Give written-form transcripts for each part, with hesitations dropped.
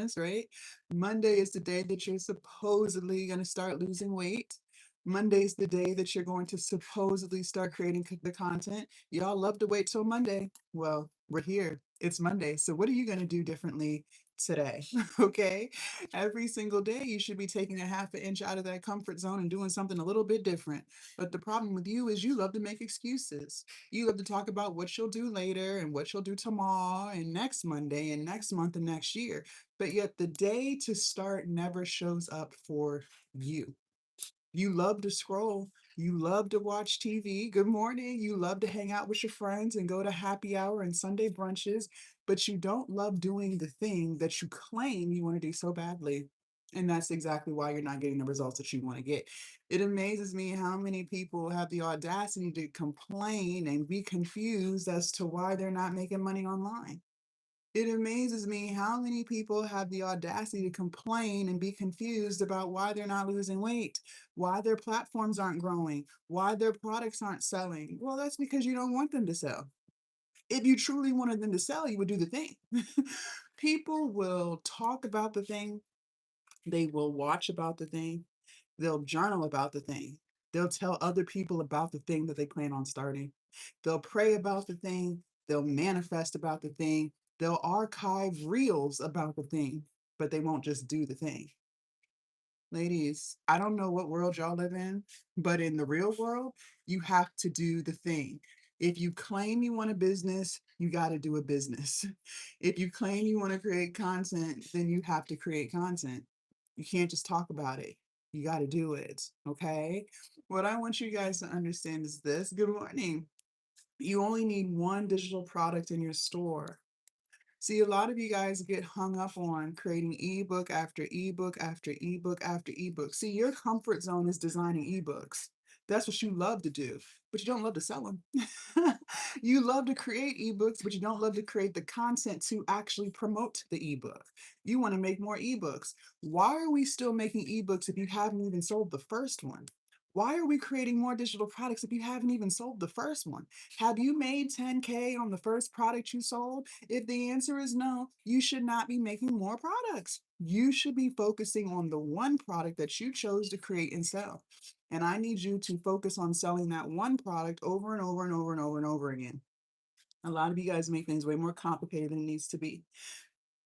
Christmas, right? Monday is the day that you're supposedly going to start losing weight. Monday's the day that you're going to supposedly start creating the content. Y'all love to wait till Monday. Well, we're here. It's Monday. So what are you going to do differently today? Okay. Every single day, you should be taking a half an inch out of that comfort zone and doing something a little bit different. But the problem with you is you love to make excuses. You love to talk about what you'll do later and what you'll do tomorrow and next Monday and next month and next year. But yet the day to start never shows up for you. You love to scroll. You love to watch TV. Good morning. You love to hang out with your friends and go to happy hour and Sunday brunches, but you don't love doing the thing that you claim you want to do so badly. And that's exactly why you're not getting the results that you want to get. It amazes me how many people have the audacity to complain and be confused as to why they're not making money online. It amazes me how many people have the audacity to complain and be confused about why they're not losing weight, why their platforms aren't growing, why their products aren't selling. Well, that's because you don't want them to sell. If you truly wanted them to sell, you would do the thing. People will talk about the thing, they will watch about the thing, they'll journal about the thing, they'll tell other people about the thing that they plan on starting, they'll pray about the thing, they'll manifest about the thing, they'll archive reels about the thing, but they won't just do the thing. Ladies, I don't know what world y'all live in, but in the real world, you have to do the thing. If you claim you want a business, you got to do a business. If you claim you want to create content, then you have to create content. You can't just talk about it. You got to do it. Okay. What I want you guys to understand is this. Good morning. You only need one digital product in your store. See, a lot of you guys get hung up on creating ebook after ebook after ebook after ebook. See, your comfort zone is designing ebooks. That's what you love to do, but you don't love to sell them. You love to create ebooks, but you don't love to create the content to actually promote the ebook. You want to make more ebooks. Why are we still making ebooks if you haven't even sold the first one? Why are we creating more digital products if you haven't even sold the first one? Have you made 10K on the first product you sold? If the answer is no, you should not be making more products. You should be focusing on the one product that you chose to create and sell. And I need you to focus on selling that one product over and over and over and over and over again. A lot of you guys make things way more complicated than it needs to be.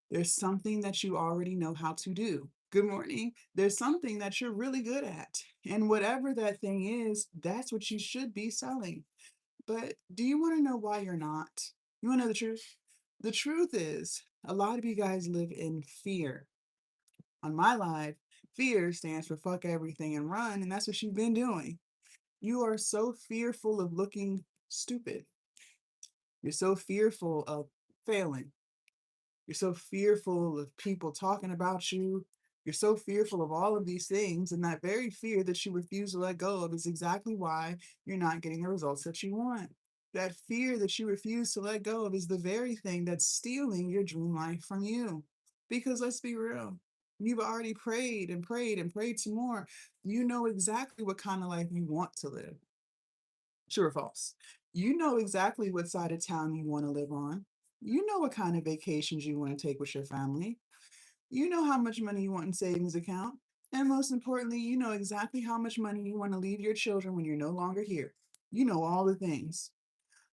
There's something that you already know how to do. Good morning. There's something that you're really good at. And whatever that thing is, that's what you should be selling. But do you want to know why you're not? You want to know the truth? The truth is, a lot of you guys live in fear. On my life, fear stands for fuck everything and run, and that's what you've been doing. You are so fearful of looking stupid. You're so fearful of failing. You're so fearful of people talking about you. You're so fearful of all of these things. And that very fear that you refuse to let go of is exactly why you're not getting the results that you want. That fear that you refuse to let go of is the very thing that's stealing your dream life from you. Because let's be real, you've already prayed and prayed and prayed some more. You know exactly what kind of life you want to live. True or false? You know exactly what side of town you want to live on. You know what kind of vacations you want to take with your family. You know how much money you want in savings account. And most importantly, you know exactly how much money you want to leave your children when you're no longer here. You know all the things.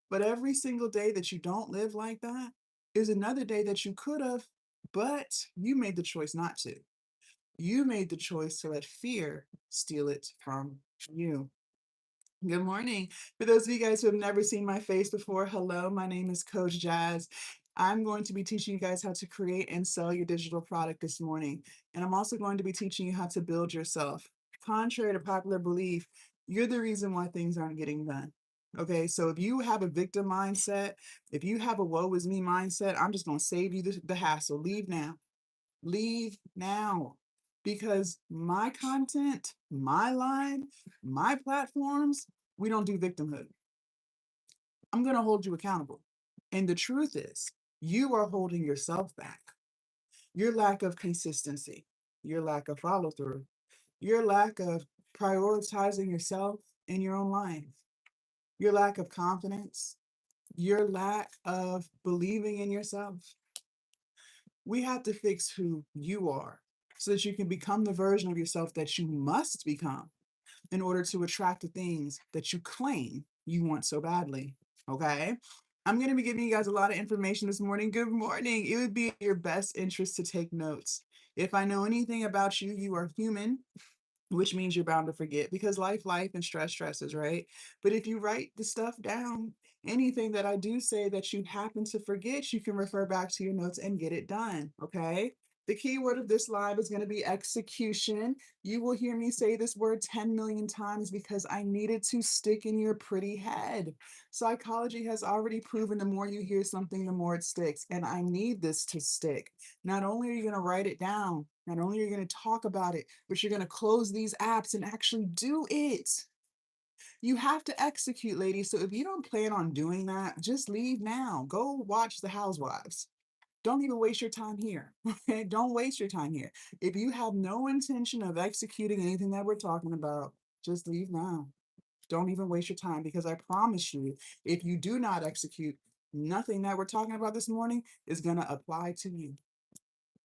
But every single day that you don't live like that is another day that you could have, but you made the choice not to. You made the choice to let fear steal it from you. Good morning. For those of you guys who have never seen my face before, hello, my name is Coach Jazz. I'm going to be teaching you guys how to create and sell your digital product this morning. And I'm also going to be teaching you how to build yourself. Contrary to popular belief, you're the reason why things aren't getting done. Okay, so if you have a victim mindset, if you have a woe is me mindset, I'm just going to save you the hassle. Leave now. Leave now. Because my content, my line, my platforms, we don't do victimhood. I'm going to hold you accountable. And the truth is, you are holding yourself back. Your lack of consistency, your lack of follow through, your lack of prioritizing yourself in your own life, your lack of confidence, your lack of believing in yourself. We have to fix who you are so that you can become the version of yourself that you must become in order to attract the things that you claim you want so badly. Okay? I'm going to be giving you guys a lot of information this morning. Good morning. It would be in your best interest to take notes. If I know anything about you, you are human, which means you're bound to forget because life, and stress stresses, right? But if you write the stuff down, anything that I do say that you happen to forget, you can refer back to your notes and get it done, okay? The key word of this live is going to be execution. You will hear me say this word 10 million times because I need it to stick in your pretty head. Psychology has already proven the more you hear something, the more it sticks. And I need this to stick. Not only are you going to write it down, not only are you going to talk about it, but you're going to close these apps and actually do it. You have to execute, ladies. So if you don't plan on doing that, just leave now. Go watch The Housewives. Don't even waste your time here. Okay? Don't waste your time here. If you have no intention of executing anything that we're talking about, just leave now. Don't even waste your time because I promise you, if you do not execute, nothing that we're talking about this morning is going to apply to you.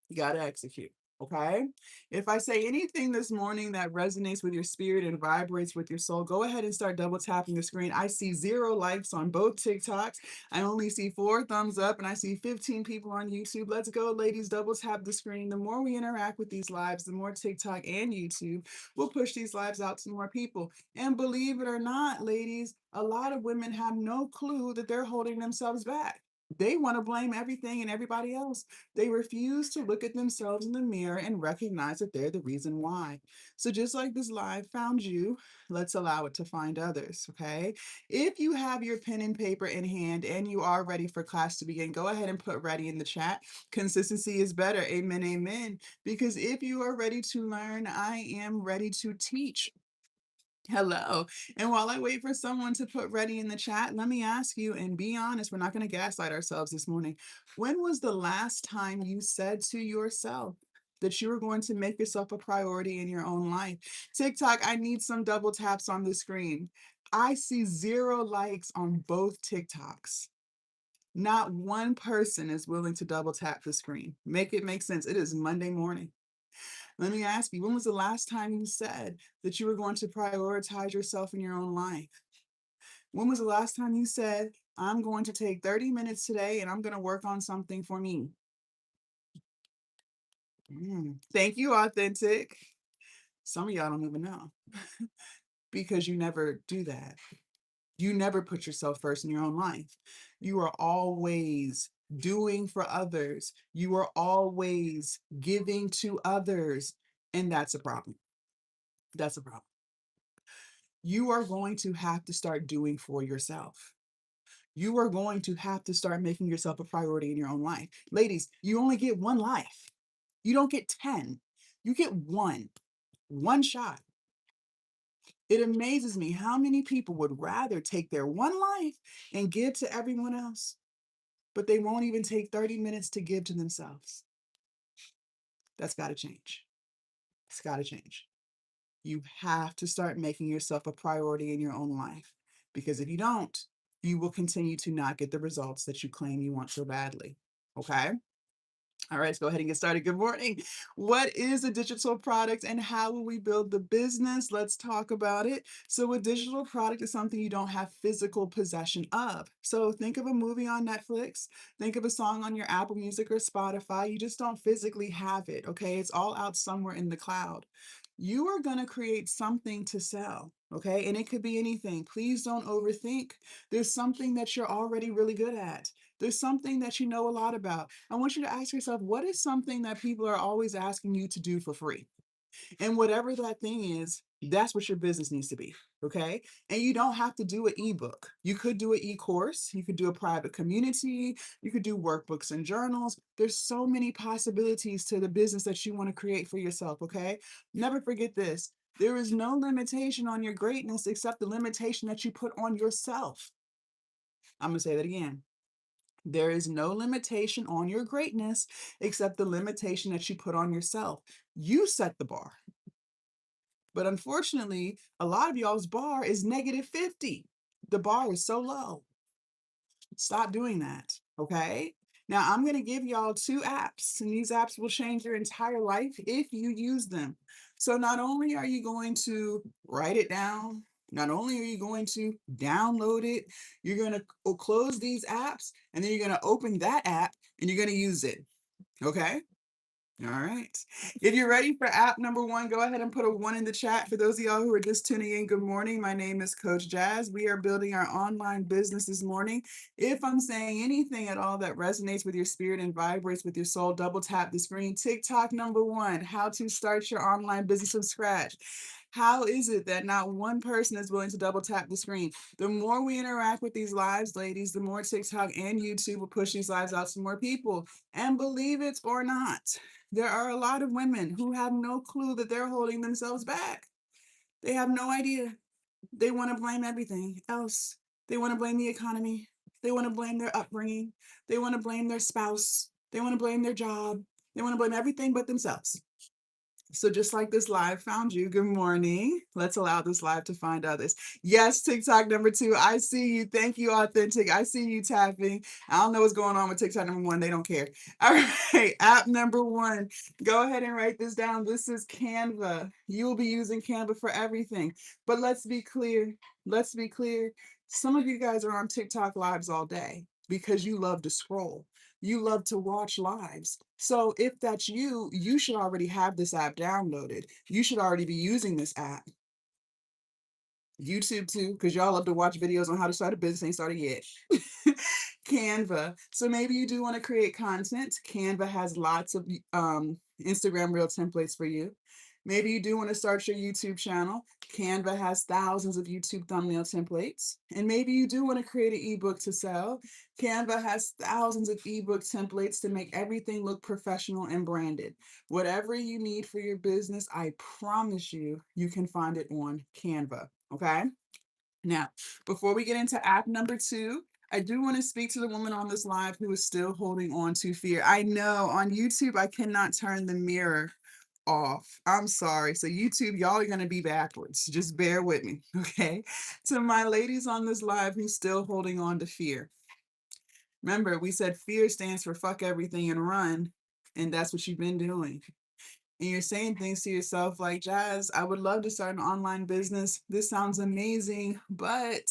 You got to execute. Okay. If I say anything this morning that resonates with your spirit and vibrates with your soul, go ahead and start double tapping the screen. I see 0 likes on both TikToks. I only see 4 thumbs up and I see 15 people on YouTube. Let's go, ladies. Double tap the screen. The more we interact with these lives, the more TikTok and YouTube will push these lives out to more people. And believe it or not, ladies, a lot of women have no clue that they're holding themselves back. They want to blame everything and everybody else. They refuse to look at themselves in the mirror and recognize that they're the reason why. So just like this live found you, let's allow it to find others, okay? If you have your pen and paper in hand and you are ready for class to begin, go ahead and put ready in the chat. Consistency is better. Amen, amen. Because if you are ready to learn, I am ready to teach. Hello. And while I wait for someone to put ready in the chat, let me ask you, and be honest, we're not going to gaslight ourselves this morning. When was the last time you said to yourself that you were going to make yourself a priority in your own life? TikTok, I need some double taps on the screen. I see 0 likes on both TikToks. Not one person is willing to double tap the screen. Make it make sense. It is Monday morning. Let me ask you, when was the last time you said that you were going to prioritize yourself in your own life? When was the last time you said, I'm going to take 30 minutes today and I'm going to work on something for me? Thank you, Authentic. Some of y'all don't even know because you never do that. You never put yourself first in your own life. You are always doing for others. You are always giving to others. And that's a problem. That's a problem. You are going to have to start doing for yourself. You are going to have to start making yourself a priority in your own life. Ladies, you only get one life. You don't get 10. You get one shot. It amazes me how many people would rather take their one life and give to everyone else, but they won't even take 30 minutes to give to themselves. That's got to change. It's got to change. You have to start making yourself a priority in your own life because if you don't, you will continue to not get the results that you claim you want so badly. Okay? All right, let's go ahead and get started. Good morning. What is a digital product and how will we build the business? Let's talk about it. So, a digital product is something you don't have physical possession of. So, think of a movie on Netflix, think of a song on your Apple Music or Spotify. You just don't physically have it, okay? It's all out somewhere in the cloud. You are going to create something to sell, okay? And it could be anything. Please don't overthink. There's something that you're already really good at. There's something that you know a lot about. I want you to ask yourself, what is something that people are always asking you to do for free? And whatever that thing is, that's what your business needs to be. Okay. And you don't have to do an ebook. You could do an e-course. You could do a private community. You could do workbooks and journals. There's so many possibilities to the business that you want to create for yourself. Okay. Never forget this. There is no limitation on your greatness except the limitation that you put on yourself. I'm going to say that again. There is no limitation on your greatness except the limitation that you put on yourself. You set the bar. But unfortunately, a lot of y'all's bar is -50. The bar is so low. Stop doing that, okay? Now, I'm going to give y'all 2 apps, and these apps will change your entire life if you use them. So not only are you going to write it down, not only are you going to download it, you're going to close these apps, and then you're going to open that app and you're going to use it. Okay? All right. If you're ready for app number 1, go ahead and put a 1 in the chat. For those of y'all who are just tuning in, good morning. My name is Coach Jazz. We are building our online business this morning. If I'm saying anything at all that resonates with your spirit and vibrates with your soul, double tap the screen. TikTok number 1, how to start your online business from scratch. How is it that not one person is willing to double tap the screen? The more we interact with these lives, ladies, the more TikTok and YouTube will push these lives out to more people. And believe it or not, there are a lot of women who have no clue that they're holding themselves back. They have no idea. They want to blame everything else. They want to blame the economy. They want to blame their upbringing. They want to blame their spouse. They want to blame their job. They want to blame everything but themselves. So just like this live found you, good morning. Let's allow this live to find others. Yes, TikTok number 2, I see you. Thank you, Authentic. I see you tapping. I don't know what's going on with TikTok number 1. They don't care. All right, app number 1. Go ahead and write this down. This is Canva. You will be using Canva for everything. But let's be clear. Let's be clear. Some of you guys are on TikTok lives all day because you love to scroll. You love to watch lives. So if that's you, you should already have this app downloaded. You should already be using this app. YouTube too, because y'all love to watch videos on how to start a business, ain't started yet. Canva. So maybe you do want to create content. Canva has lots of Instagram reel templates for you. Maybe you do want to start your YouTube channel. Canva has thousands of YouTube thumbnail templates. And maybe you do want to create an ebook to sell. Canva has thousands of ebook templates to make everything look professional and branded. Whatever you need for your business, I promise you, you can find it on Canva. Okay? Now, before we get into app number 2, I do want to speak to the woman on this live who is still holding on to fear. I know on YouTube, I cannot turn the mirror off. I'm sorry. So YouTube, y'all are going to be backwards. Just bear with me. Okay. To my ladies on this live who's still holding on to fear. Remember, we said fear stands for fuck everything and run. And that's what you've been doing. And you're saying things to yourself like, Jazz, I would love to start an online business. This sounds amazing, but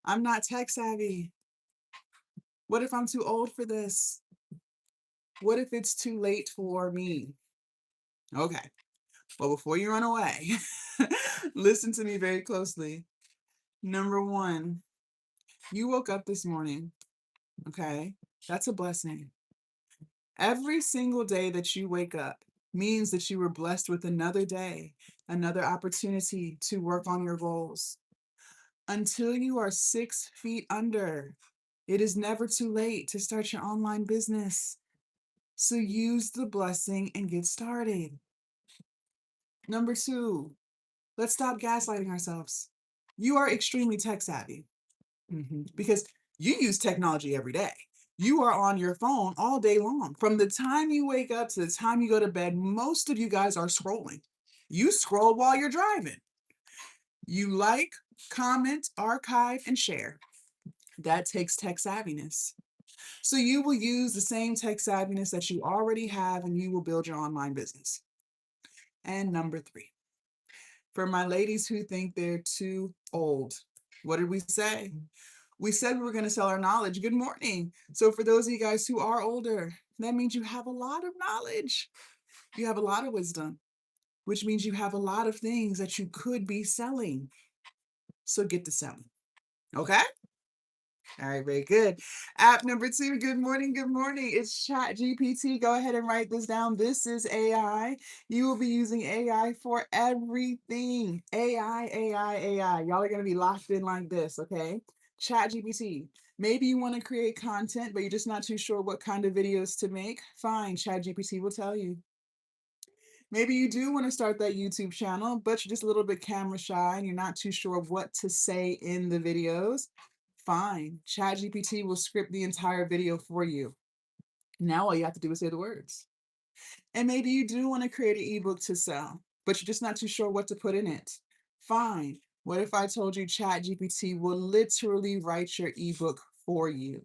I'm not tech savvy. What if I'm too old for this? What if it's too late for me? Okay. Well, before you run away, listen to me very closely. Number 1, you woke up this morning. Okay. That's a blessing. Every single day that you wake up means that you were blessed with another day, another opportunity to work on your goals. Until you are 6 feet under, it is never too late to start your online business. So use the blessing and get started. Number 2, let's stop gaslighting ourselves. You are extremely tech savvy because you use technology every day. You are on your phone all day long. From the time you wake up to the time you go to bed, most of you guys are scrolling. You scroll while you're driving. You like, comment, archive, and share. That takes tech savviness. So you will use the same tech savviness that you already have and you will build your online business. And number 3, for my ladies who think they're too old, what did we say? We said we were going to sell our knowledge. Good morning. So for those of you guys who are older, that means you have a lot of knowledge. You have a lot of wisdom, which means you have a lot of things that you could be selling. So get to selling. Okay? All right, very good. App number 2, good morning, good morning. It's ChatGPT. Go ahead and write this down. This is AI. You will be using AI for everything. AI, AI, AI. Y'all are going to be locked in like this, okay? ChatGPT. Maybe you want to create content, but you're just not too sure what kind of videos to make. Fine, ChatGPT will tell you. Maybe you do want to start that YouTube channel, but you're just a little bit camera shy and you're not too sure what to say in the videos. Fine. ChatGPT will script the entire video for you. Now all you have to do is say the words. And maybe you do want to create an ebook to sell, but you're just not too sure what to put in it. Fine. What if I told you ChatGPT will literally write your ebook for you?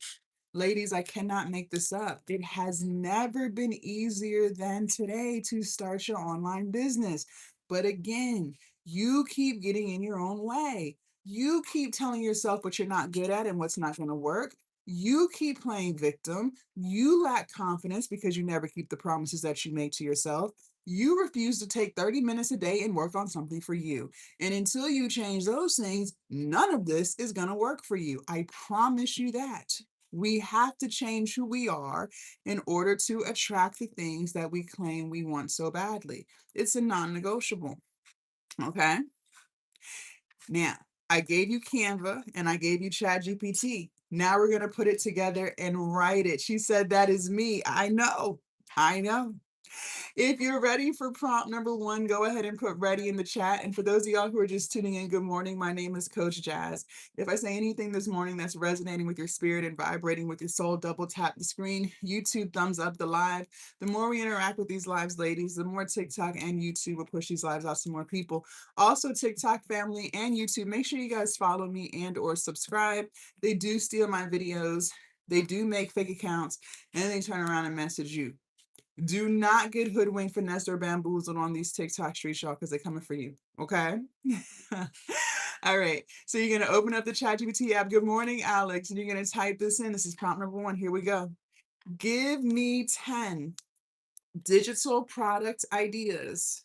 Ladies, I cannot make this up. It has never been easier than today to start your online business. But again, you keep getting in your own way. You keep telling yourself what you're not good at and what's not going to work. You keep playing victim. You lack confidence because you never keep the promises that you make to yourself. You refuse to take 30 minutes a day and work on something for you. And until you change those things, none of this is going to work for you. I promise you that. We have to change who we are in order to attract the things that we claim we want so badly. It's a non-negotiable. Okay. Now, I gave you Canva and I gave you ChatGPT. Now we're going to put it together and write it. She said, that is me. I know. I know. If you're ready for prompt number 1, go ahead and put ready in the chat. And for those of y'all who are just tuning in, good morning. My name is Coach Jazz. If I say anything this morning that's resonating with your spirit and vibrating with your soul, double tap the screen. YouTube thumbs up the live. The more we interact with these lives, ladies, the more TikTok and YouTube will push these lives out to more people. Also, TikTok family and YouTube, make sure you guys follow me and or subscribe. They do steal my videos. They do make fake accounts and they turn around and message you. Do not get hoodwinked, finessed, or bamboozled on these TikTok streets, y'all, because they're coming for you. Okay? All right. So you're going to open up the ChatGPT app. Good morning, Alex. And you're going to type this in. This is prompt number 1. Here we go. Give me 10 digital product ideas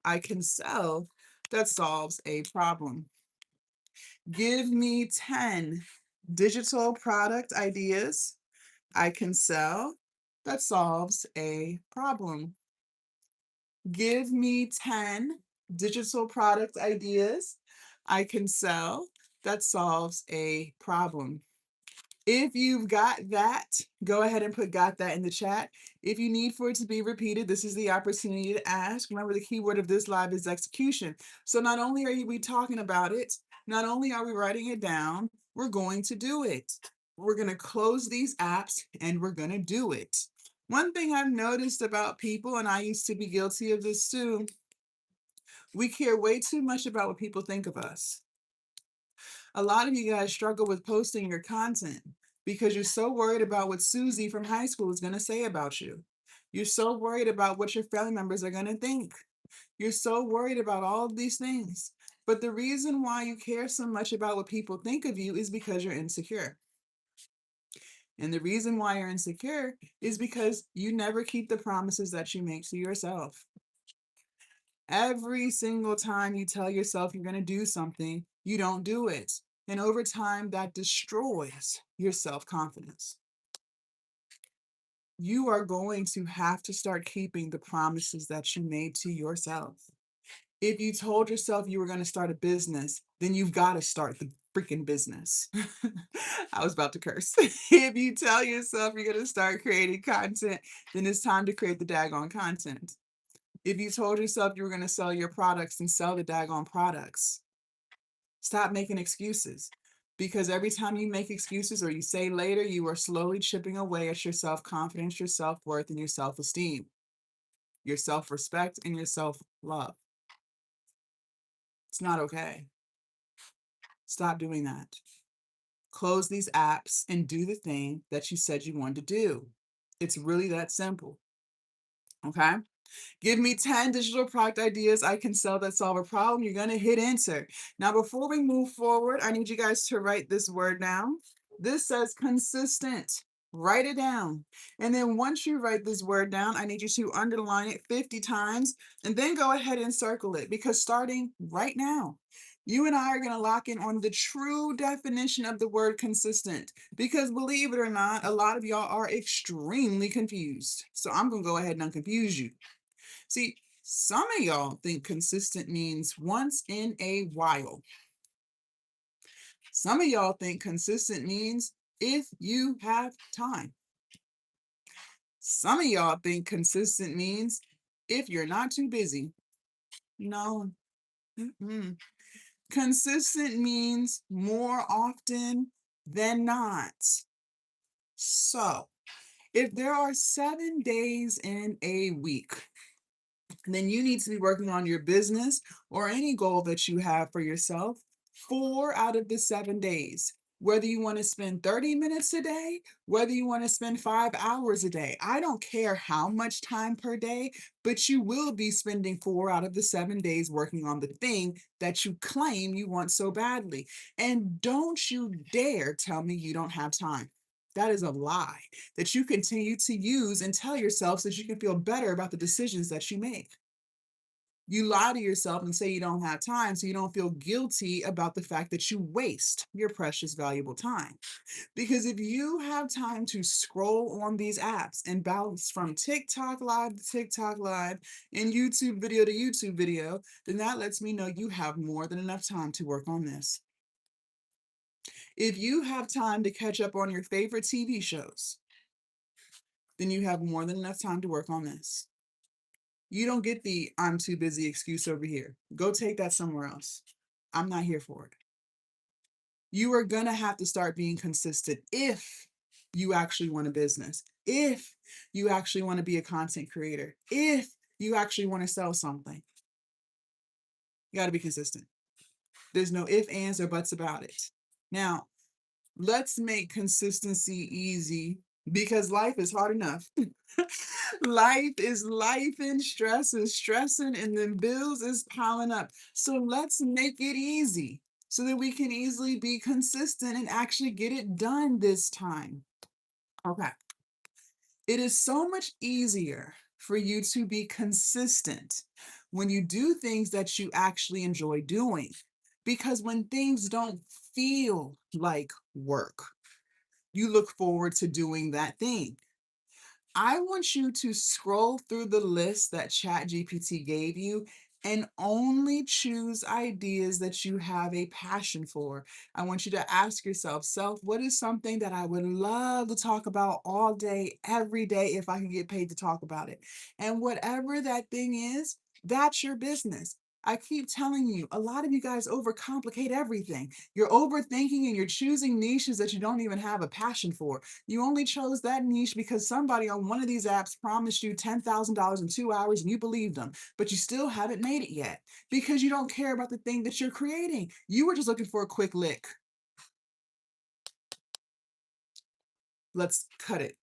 I can sell that solves a problem. Give me 10 digital product ideas I can sell that solves a problem. Give me 10 digital product ideas I can sell that solves a problem. If you've got that, go ahead and put got that in the chat. If you need for it to be repeated, this is the opportunity to ask. Remember, the keyword of this live is execution. So not only are we talking about it, not only are we writing it down, we're going to do it. We're going to close these apps and we're going to do it. One thing I've noticed about people, and I used to be guilty of this too, we care way too much about what people think of us. A lot of you guys struggle with posting your content because you're so worried about what Susie from high school is going to say about you. You're so worried about what your family members are going to think. You're so worried about all of these things. But the reason why you care so much about what people think of you is because you're insecure. And the reason why you're insecure is because you never keep the promises that you make to yourself. Every single time you tell yourself you're going to do something, you don't do it. And over time, that destroys your self-confidence. You are going to have to start keeping the promises that you made to yourself. If you told yourself you were going to start a business, then you've got to start the freaking business. I was about to curse. If you tell yourself you're going to start creating content, then it's time to create the daggone content. If you told yourself you were going to sell your products, then sell the daggone products. Stop making excuses, because every time you make excuses or you say later, you are slowly chipping away at your self-confidence, your self-worth, and your self-esteem, your self-respect, and your self-love. It's not okay. Stop doing that. Close these apps and do the thing that you said you wanted to do. It's really that simple. Okay? Give me 10 digital product ideas I can sell that solve a problem. You're going to hit enter. Now, before we move forward, I need you guys to write this word down. This says consistent. Write it down. And then once you write this word down, I need you to underline it 50 times and then go ahead and circle it, because starting right now, you and I are going to lock in on the true definition of the word consistent, because believe it or not, a lot of y'all are extremely confused. So I'm going to go ahead and unconfuse you. See, some of y'all think consistent means once in a while. Some of y'all think consistent means if you have time. Some of y'all think consistent means if you're not too busy. No. Consistent means more often than not. So, if there are 7 days in a week, then you need to be working on your business or any goal that you have for yourself 4 out of the 7 days. Whether you want to spend 30 minutes a day, whether you want to spend 5 hours a day, I don't care how much time per day, but you will be spending 4 out of the 7 days working on the thing that you claim you want so badly. And don't you dare tell me you don't have time. That is a lie that you continue to use and tell yourself so that you can feel better about the decisions that you make. You lie to yourself and say you don't have time so you don't feel guilty about the fact that you waste your precious, valuable time. Because if you have time to scroll on these apps and bounce from TikTok live to TikTok live and YouTube video to YouTube video, then that lets me know you have more than enough time to work on this. If you have time to catch up on your favorite TV shows, then you have more than enough time to work on this. You don't get the "I'm too busy" excuse over here. Go take that somewhere else. I'm not here for it. You are gonna have to start being consistent if you actually want a business, if you actually want to be a content creator, if you actually want to sell something. You got to be consistent. There's no ifs, ands, or buts about it. Now, let's make consistency easy because life is hard enough. Life is life and stress is stressing and then bills is piling up. So let's make it easy so that we can easily be consistent and actually get it done this time. Okay. It is so much easier for you to be consistent when you do things that you actually enjoy doing. Because when things don't feel like work, you look forward to doing that thing. I want you to scroll through the list that ChatGPT gave you and only choose ideas that you have a passion for. I want you to ask yourself, what is something that I would love to talk about all day, every day, if I can get paid to talk about it? And whatever that thing is, that's your business. I keep telling you, a lot of you guys overcomplicate everything. You're overthinking and you're choosing niches that you don't even have a passion for. You only chose that niche because somebody on one of these apps promised you $10,000 in 2 hours and you believed them, but you still haven't made it yet because you don't care about the thing that you're creating. You were just looking for a quick lick. Let's cut it.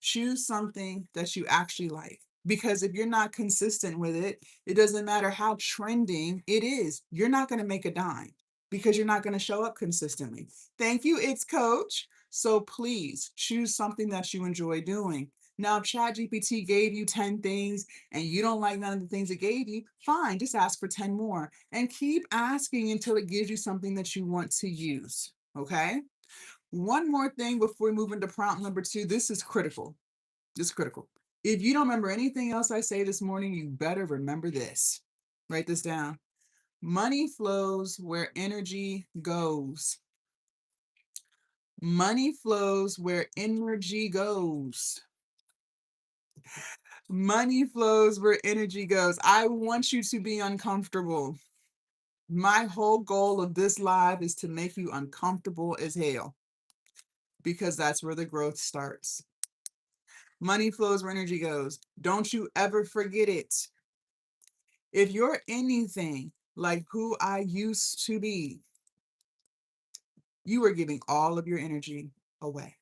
Choose something that you actually like. Because if you're not consistent with it, it doesn't matter how trending it is. You're not going to make a dime because you're not going to show up consistently. Thank you, it's Coach. So please choose something that you enjoy doing. Now, if ChatGPT gave you 10 things and you don't like none of the things it gave you, fine, just ask for 10 more and keep asking until it gives you something that you want to use. Okay? One more thing before we move into prompt number 2. This is critical. This is critical. If you don't remember anything else I say this morning, you better remember this. Write this down. Money flows where energy goes. Money flows where energy goes. Money flows where energy goes. I want you to be uncomfortable. My whole goal of this live is to make you uncomfortable as hell because that's where the growth starts. Money flows where energy goes. Don't you ever forget it. If you're anything like who I used to be, you are giving all of your energy away.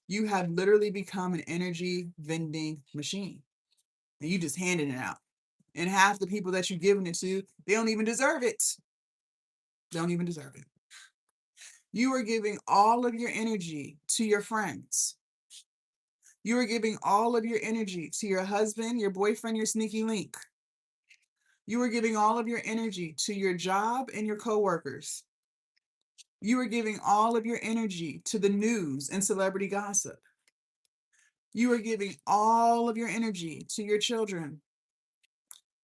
You have literally become an energy vending machine and you just handing it out. And half the people that you're giving it to, they don't even deserve it. They don't even deserve it. You are giving all of your energy to your friends. You are giving all of your energy to your husband, your boyfriend, your sneaky link. You are giving all of your energy to your job and your coworkers. You are giving all of your energy to the news and celebrity gossip. You are giving all of your energy to your children.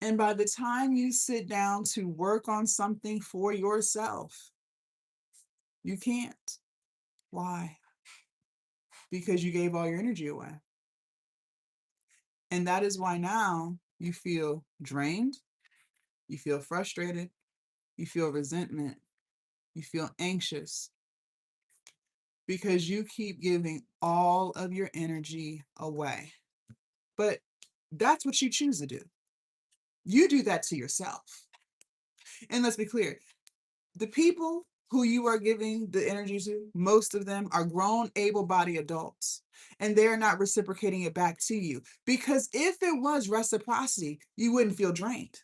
And by the time you sit down to work on something for yourself, you can't. Why? Because you gave all your energy away. And that is why now you feel drained, you feel frustrated, you feel resentment, you feel anxious, because you keep giving all of your energy away. But that's what you choose to do. You do that to yourself. And let's be clear, the people who you are giving the energy to, most of them are grown, able-bodied adults, and they're not reciprocating it back to you. Because if it was reciprocity, you wouldn't feel drained.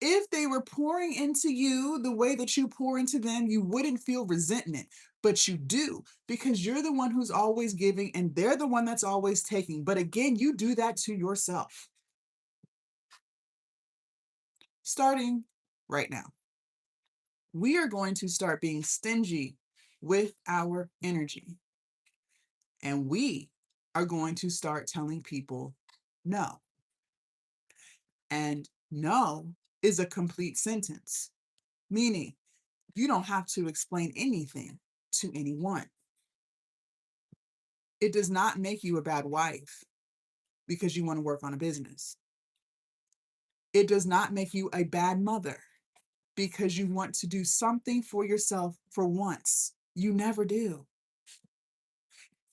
If they were pouring into you the way that you pour into them, you wouldn't feel resentment, but you do because you're the one who's always giving and they're the one that's always taking. But again, you do that to yourself. Starting right now, we are going to start being stingy with our energy. And we are going to start telling people no. And no is a complete sentence, meaning you don't have to explain anything to anyone. It does not make you a bad wife because you want to work on a business. It does not make you a bad mother because you want to do something for yourself for once. You never do.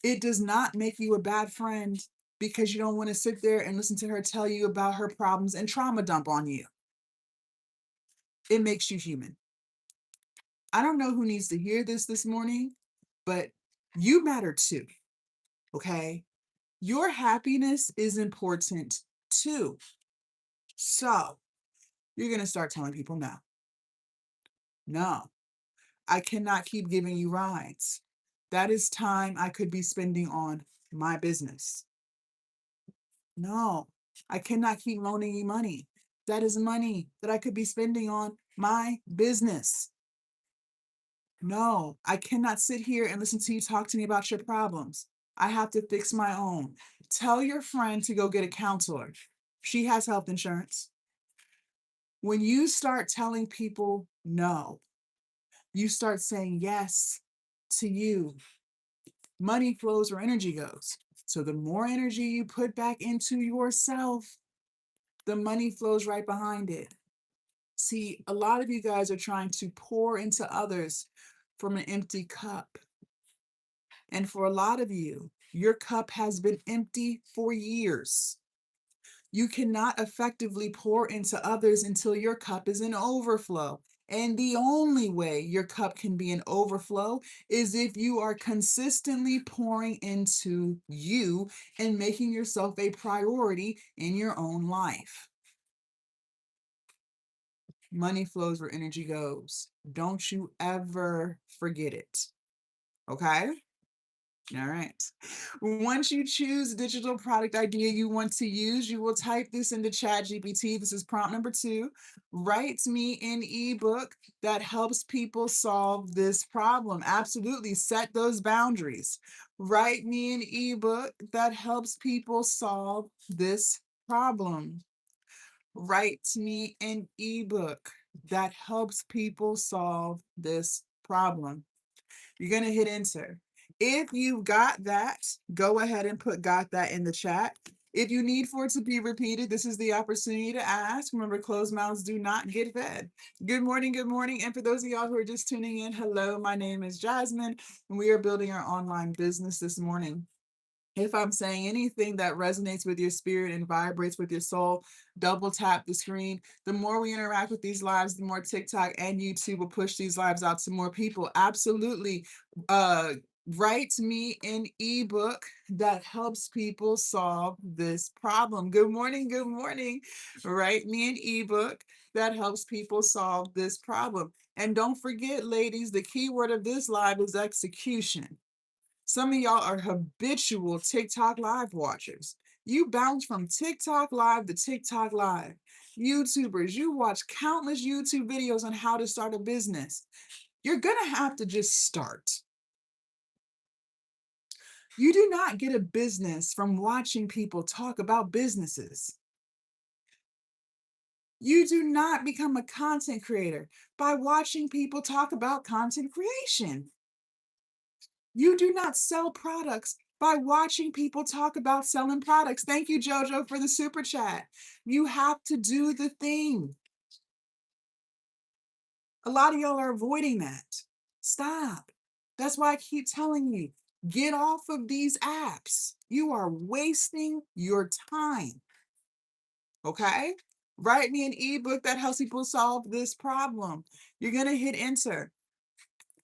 It does not make you a bad friend because you don't want to sit there and listen to her tell you about her problems and trauma dump on you. It makes you human. I don't know who needs to hear this morning, but you matter too, okay? Your happiness is important too. So you're going to start telling people no. No, I cannot keep giving you rides. That is time I could be spending on my business. No, I cannot keep loaning you money. That is money that I could be spending on my business. No, I cannot sit here and listen to you talk to me about your problems. I have to fix my own. Tell your friend to go get a counselor. She has health insurance. When you start telling people no, you start saying yes to you. Money flows where energy goes. So the more energy you put back into yourself, the money flows right behind it. See, a lot of you guys are trying to pour into others from an empty cup. And for a lot of you, your cup has been empty for years. You cannot effectively pour into others until your cup is in overflow. And the only way your cup can be in overflow is if you are consistently pouring into you and making yourself a priority in your own life. Money flows where energy goes. Don't you ever forget it. Okay? All right. Once you choose digital product idea you want to use, you will type this into ChatGPT. This is prompt number 2. Write me an ebook that helps people solve this problem. Absolutely. Set those boundaries. Write me an ebook that helps people solve this problem. Write me an ebook that helps people solve this problem. You're going to hit enter. If you've got that, go ahead and put got that in the chat. If you need for it to be repeated, this is the opportunity to ask. Remember, closed mouths do not get fed. Good morning, good morning. And for those of y'all who are just tuning in, hello, my name is Jasmine, and we are building our online business this morning. If I'm saying anything that resonates with your spirit and vibrates with your soul, double tap the screen. The more we interact with these lives, the more TikTok and YouTube will push these lives out to more people. Absolutely. Write me an ebook that helps people solve this problem. Good morning. Good morning. Write me an ebook that helps people solve this problem. And don't forget, ladies, the key word of this live is execution. Some of y'all are habitual TikTok live watchers. You bounce from TikTok live to TikTok live. YouTubers, you watch countless YouTube videos on how to start a business. You're gonna have to just start. You do not get a business from watching people talk about businesses. You do not become a content creator by watching people talk about content creation. You do not sell products by watching people talk about selling products. Thank you, Jojo, for the super chat. You have to do the thing. A lot of y'all are avoiding that. Stop. That's why I keep telling you, get off of these apps. You are wasting your time. Okay? Write me an ebook that helps people solve this problem. You're going to hit enter.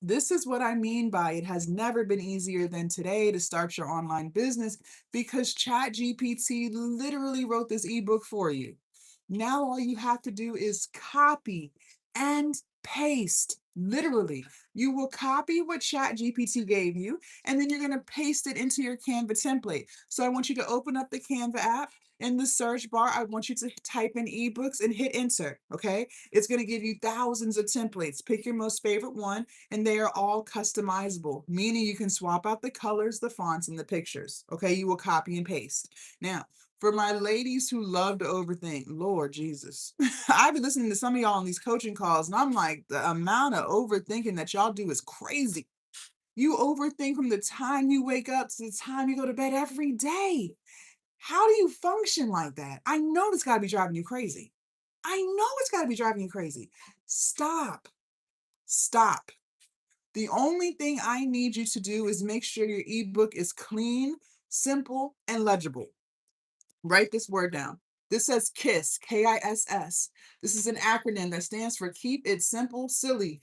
This is what I mean by it has never been easier than today to start your online business because ChatGPT literally wrote this ebook for you. Now all you have to do is copy and paste. Literally, you will copy what ChatGPT gave you, and then you're going to paste it into your Canva template. So I want you to open up the Canva app. In the search bar, I want you to type in ebooks and hit enter. Okay. It's going to give you thousands of templates. Pick your most favorite one, and they are all customizable, meaning you can swap out the colors, the fonts, and the pictures. Okay. You will copy and paste. Now, for my ladies who love to overthink, Lord Jesus, I've been listening to some of y'all on these coaching calls, and I'm like, the amount of overthinking that y'all do is crazy. You overthink from the time you wake up to the time you go to bed every day. How do you function like that? I know it's got to be driving you crazy. I know it's got to be driving you crazy. Stop. Stop. The only thing I need you to do is make sure your ebook is clean, simple, and legible. Write this word down. This says KISS, Kiss. This is an acronym that stands for Keep It Simple, Silly.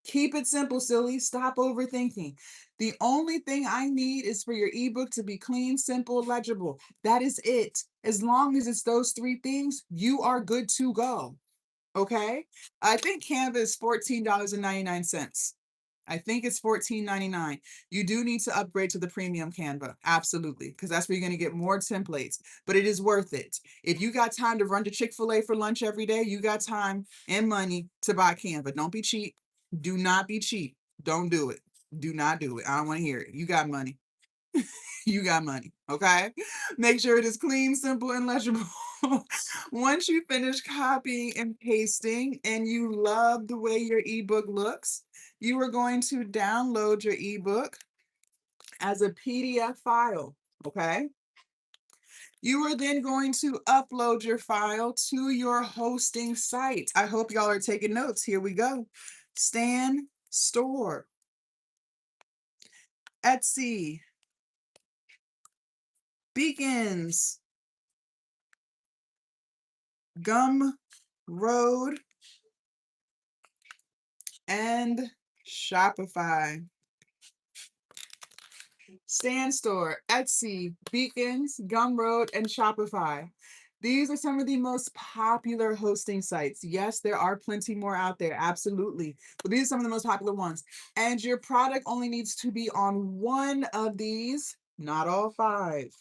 Keep it simple, silly. Stop overthinking. The only thing I need is for your ebook to be clean, simple, legible. That is it. As long as it's those three things, you are good to go. Okay? I think Canva is $14.99. I think it's $14.99. You do need to upgrade to the premium Canva. Absolutely. Because that's where you're going to get more templates. But it is worth it. If you got time to run to Chick-fil-A for lunch every day, you got time and money to buy Canva. Don't be cheap. Do not be cheap. Don't do it. Do not do it. I don't want to hear it. You got money. You got money. Okay? Make sure it is clean, simple, and legible. Once you finish copying and pasting and you love the way your ebook looks, you are going to download your ebook as a PDF file. Okay? You are then going to upload your file to your hosting site. I hope y'all are taking notes. Here we go. Stan Store, Etsy, Beacons, Gumroad, and Shopify. Stan Store, Etsy, Beacons, Gumroad, and Shopify. These are some of the most popular hosting sites. Yes, there are plenty more out there, absolutely. But these are some of the most popular ones. And your product only needs to be on one of these, not all five.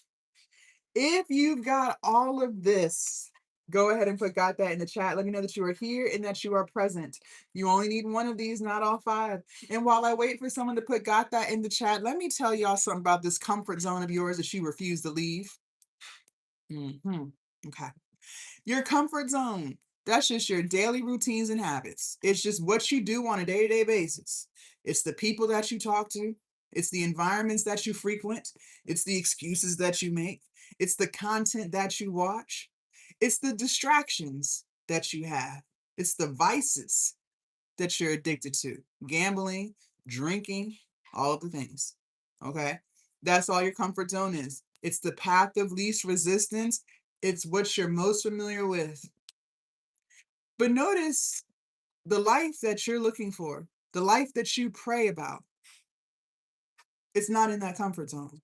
If you've got all of this, go ahead and put got that in the chat. Let me know that you are here and that you are present. You only need one of these, not all five. And while I wait for someone to put got that in the chat, let me tell y'all something about this comfort zone of yours that you refuse to leave. Okay. Your comfort zone. That's just your daily routines and habits. It's just what you do on a day-to-day basis. It's the people that you talk to. It's the environments that you frequent. It's the excuses that you make. It's the content that you watch. It's the distractions that you have. It's the vices that you're addicted to. Gambling, drinking, all of the things. Okay? That's all your comfort zone is. It's the path of least resistance. It's what you're most familiar with. But notice the life that you're looking for, the life that you pray about, it's not in that comfort zone.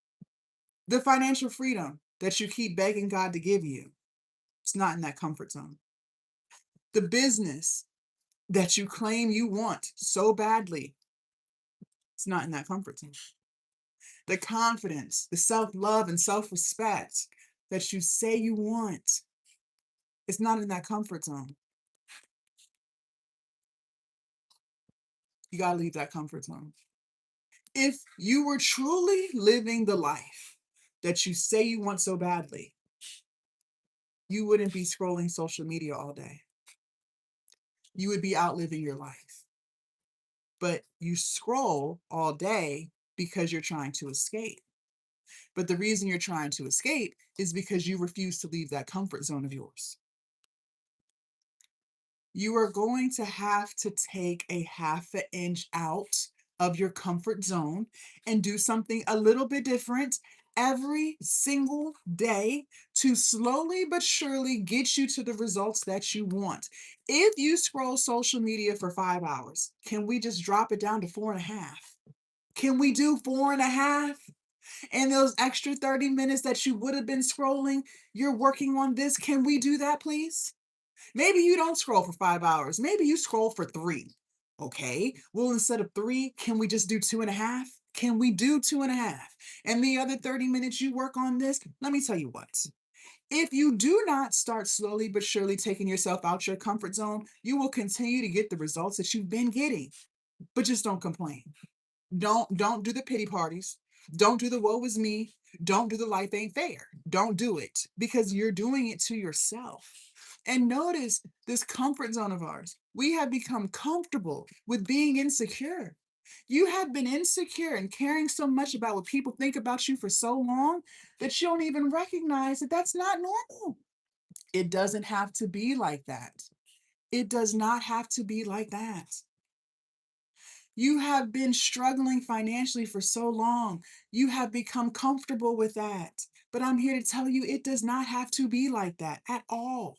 The financial freedom that you keep begging God to give you, it's not in that comfort zone. The business that you claim you want so badly, it's not in that comfort zone. The confidence, the self-love and self-respect that you say you want, it's not in that comfort zone. You got to leave that comfort zone. If you were truly living the life that you say you want so badly, you wouldn't be scrolling social media all day. You would be out living your life. But you scroll all day because you're trying to escape. But the reason you're trying to escape is because you refuse to leave that comfort zone of yours. You are going to have to take a half an inch out of your comfort zone and do something a little bit different every single day to slowly but surely get you to the results that you want. If you scroll social media for 5 hours, can we just drop it down to 4.5? Can we do 4.5? And those extra 30 minutes that you would have been scrolling, you're working on this. Can we do that, please? Maybe you don't scroll for 5 hours. Maybe you scroll for 3. Okay. Well, instead of 3, can we just do 2.5? Can we do 2.5? And the other 30 minutes you work on this? Let me tell you what. If you do not start slowly but surely taking yourself out your comfort zone, you will continue to get the results that you've been getting. But just don't complain. Don't do the pity parties. Don't do the woe is me. Don't do the life ain't fair. Don't do it because you're doing it to yourself. And notice this comfort zone of ours. We have become comfortable with being insecure. You have been insecure and caring so much about what people think about you for so long that you don't even recognize that that's not normal. It doesn't have to be like that. It does not have to be like that. You have been struggling financially for so long. You have become comfortable with that. But I'm here to tell you it does not have to be like that at all.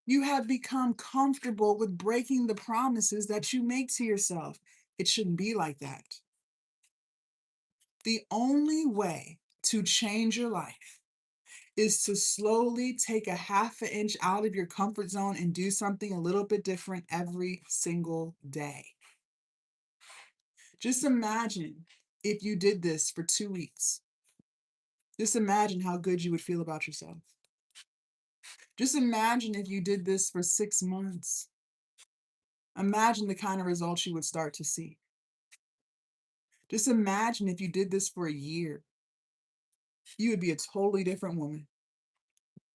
You have become comfortable with breaking the promises that you make to yourself. It shouldn't be like that. The only way to change your life is to slowly take a half an inch out of your comfort zone and do something a little bit different every single day. Just imagine if you did this for 2 weeks. Just imagine how good you would feel about yourself. Just imagine if you did this for 6 months. Imagine the kind of results you would start to see. Just imagine if you did this for a year. You would be a totally different woman.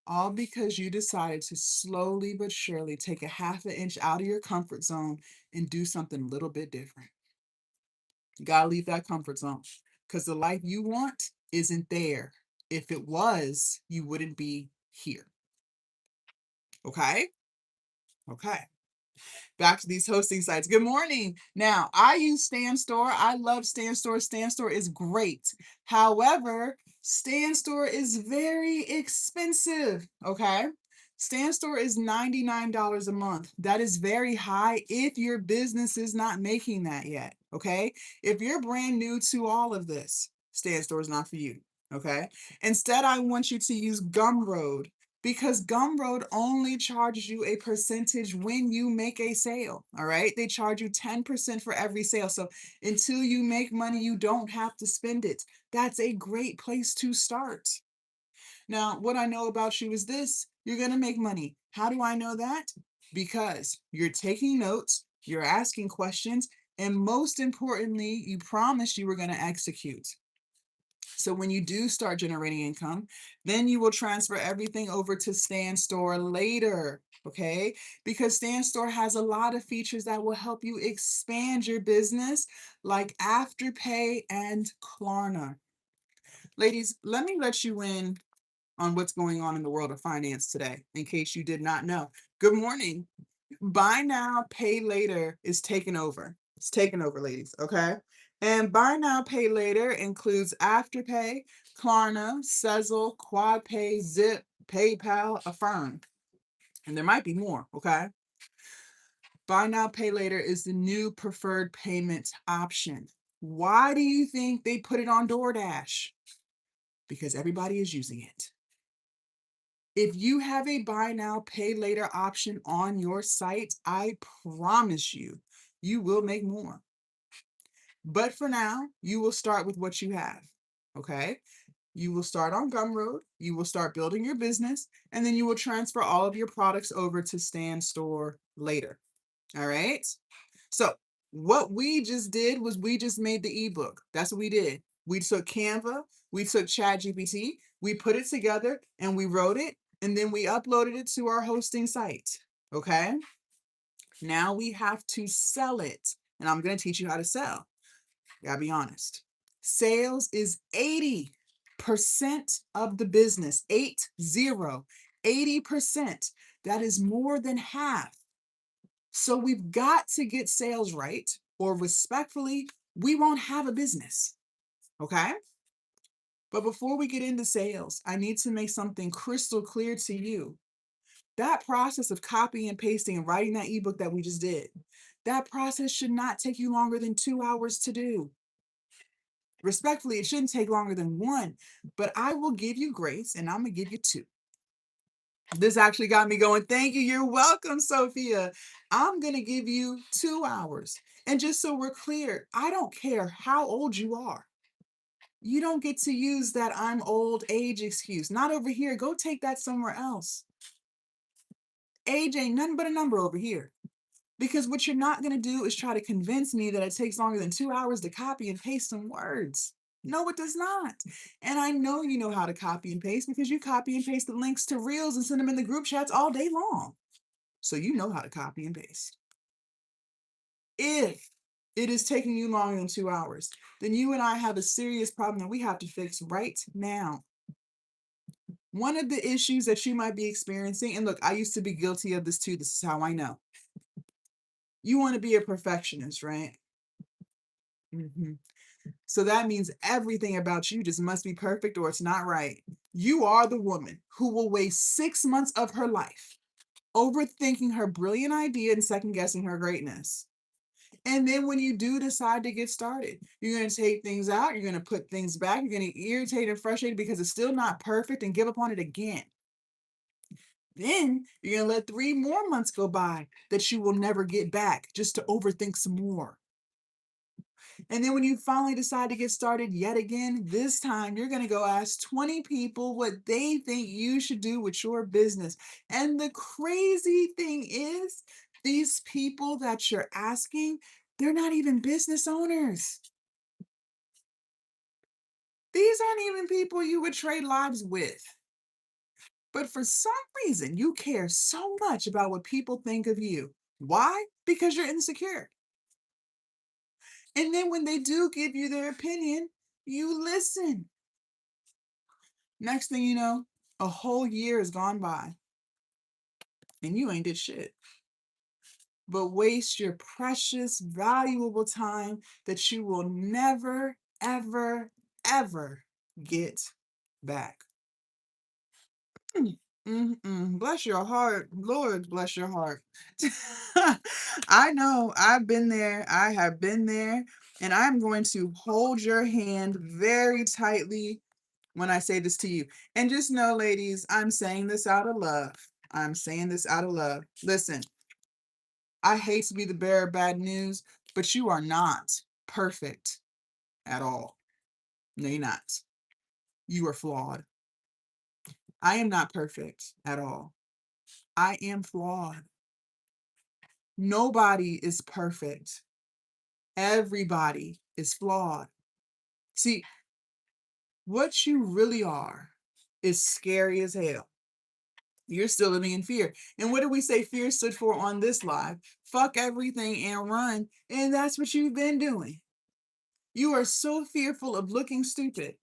All because you decided to slowly but surely take a half an inch out of your comfort zone and do something a little bit different. You gotta leave that comfort zone because the life you want isn't there. If it was, you wouldn't be here. Okay? Okay. Back to these hosting sites. Good morning. Now, I use Stan Store. I love Stan Store. Stan Store is great. However, Stan Store is very expensive. Okay. Stan Store is $99 a month. That is very high if your business is not making that yet. Okay. If you're brand new to all of this, Stan Store is not for you. Okay. Instead, I want you to use Gumroad because Gumroad only charges you a percentage when you make a sale. All right. They charge you 10% for every sale. So until you make money, you don't have to spend it. That's a great place to start. Now, what I know about you is this: you're going to make money. How do I know that? Because you're taking notes, you're asking questions, and most importantly, you promised you were going to execute. So when you do start generating income, then you will transfer everything over to Stan Store later, okay? Because Stan Store has a lot of features that will help you expand your business, like Afterpay and Klarna. Ladies, let me let you in on what's going on in the world of finance today, in case you did not know. Good morning. Buy now, pay later is taking over. It's taking over, ladies, okay? And buy now, pay later includes Afterpay, Klarna, Sezzle, QuadPay, Zip, PayPal, Affirm. And there might be more, okay? Buy now, pay later is the new preferred payment option. Why do you think they put it on DoorDash? Because everybody is using it. If you have a buy now, pay later option on your site, I promise you, you will make more. But for now, you will start with what you have, okay? You will start on Gumroad, you will start building your business, and then you will transfer all of your products over to Stan Store later, all right? So what we just did was we just made the ebook. That's what we did. We took Canva, we took ChatGPT, we put it together and we wrote it, and then we uploaded it to our hosting site, okay? Now we have to sell it, and I'm going to teach you how to sell. Gotta be honest. Sales is 80% of the business. 80%. That is more than half. So we've got to get sales right, or respectfully, we won't have a business. Okay? But before we get into sales, I need to make something crystal clear to you. That process of copying and pasting and writing that ebook that we just did, that process should not take you longer than 2 hours to do. Respectfully, it shouldn't take longer than one, but I will give you grace and I'm going to give you two. This actually got me going. Thank you. You're welcome, Sophia. I'm going to give you 2 hours. And just so we're clear, I don't care how old you are. You don't get to use that I'm old age excuse. Not over here. Go take that somewhere else. Age ain't nothing but a number over here. Because what you're not going to do is try to convince me that it takes longer than 2 hours to copy and paste some words. No, it does not. And I know you know how to copy and paste because you copy and paste the links to reels and send them in the group chats all day long. So you know how to copy and paste. If it is taking you longer than 2 hours, then you and I have a serious problem that we have to fix right now. One of the issues that you might be experiencing, and look, I used to be guilty of this too. This is how I know. You want to be a perfectionist, right? Mhm. So that means everything about you just must be perfect or it's not right. You are the woman who will waste 6 months of her life overthinking her brilliant idea and second guessing her greatness. And then when you do decide to get started, you're going to take things out, you're going to put things back, you're going to get irritated and frustrated because it's still not perfect and give up on it again. Then you're going to let 3 more months go by that you will never get back just to overthink some more. And then when you finally decide to get started yet again, this time you're going to go ask 20 people what they think you should do with your business. And the crazy thing is, these people that you're asking, they're not even business owners. These aren't even people you would trade lives with. But for some reason, you care so much about what people think of you. Why? Because you're insecure. And then when they do give you their opinion, you listen. Next thing you know, a whole year has gone by and you ain't did shit but waste your precious, valuable time that you will never, ever, ever get back. Bless your heart. Lord, bless your heart. I know I've been there. I have been there. And I'm going to hold your hand very tightly when I say this to you. And just know, ladies, I'm saying this out of love. I'm saying this out of love. Listen, I hate to be the bearer of bad news, but you are not perfect at all. No, you're not. You are flawed. I am not perfect at all. I am flawed. Nobody is perfect. Everybody is flawed. See, what you really are is scary as hell. You're still living in fear. And what do we say fear stood for on this live? Fuck everything and run. And that's what you've been doing. You are so fearful of looking stupid.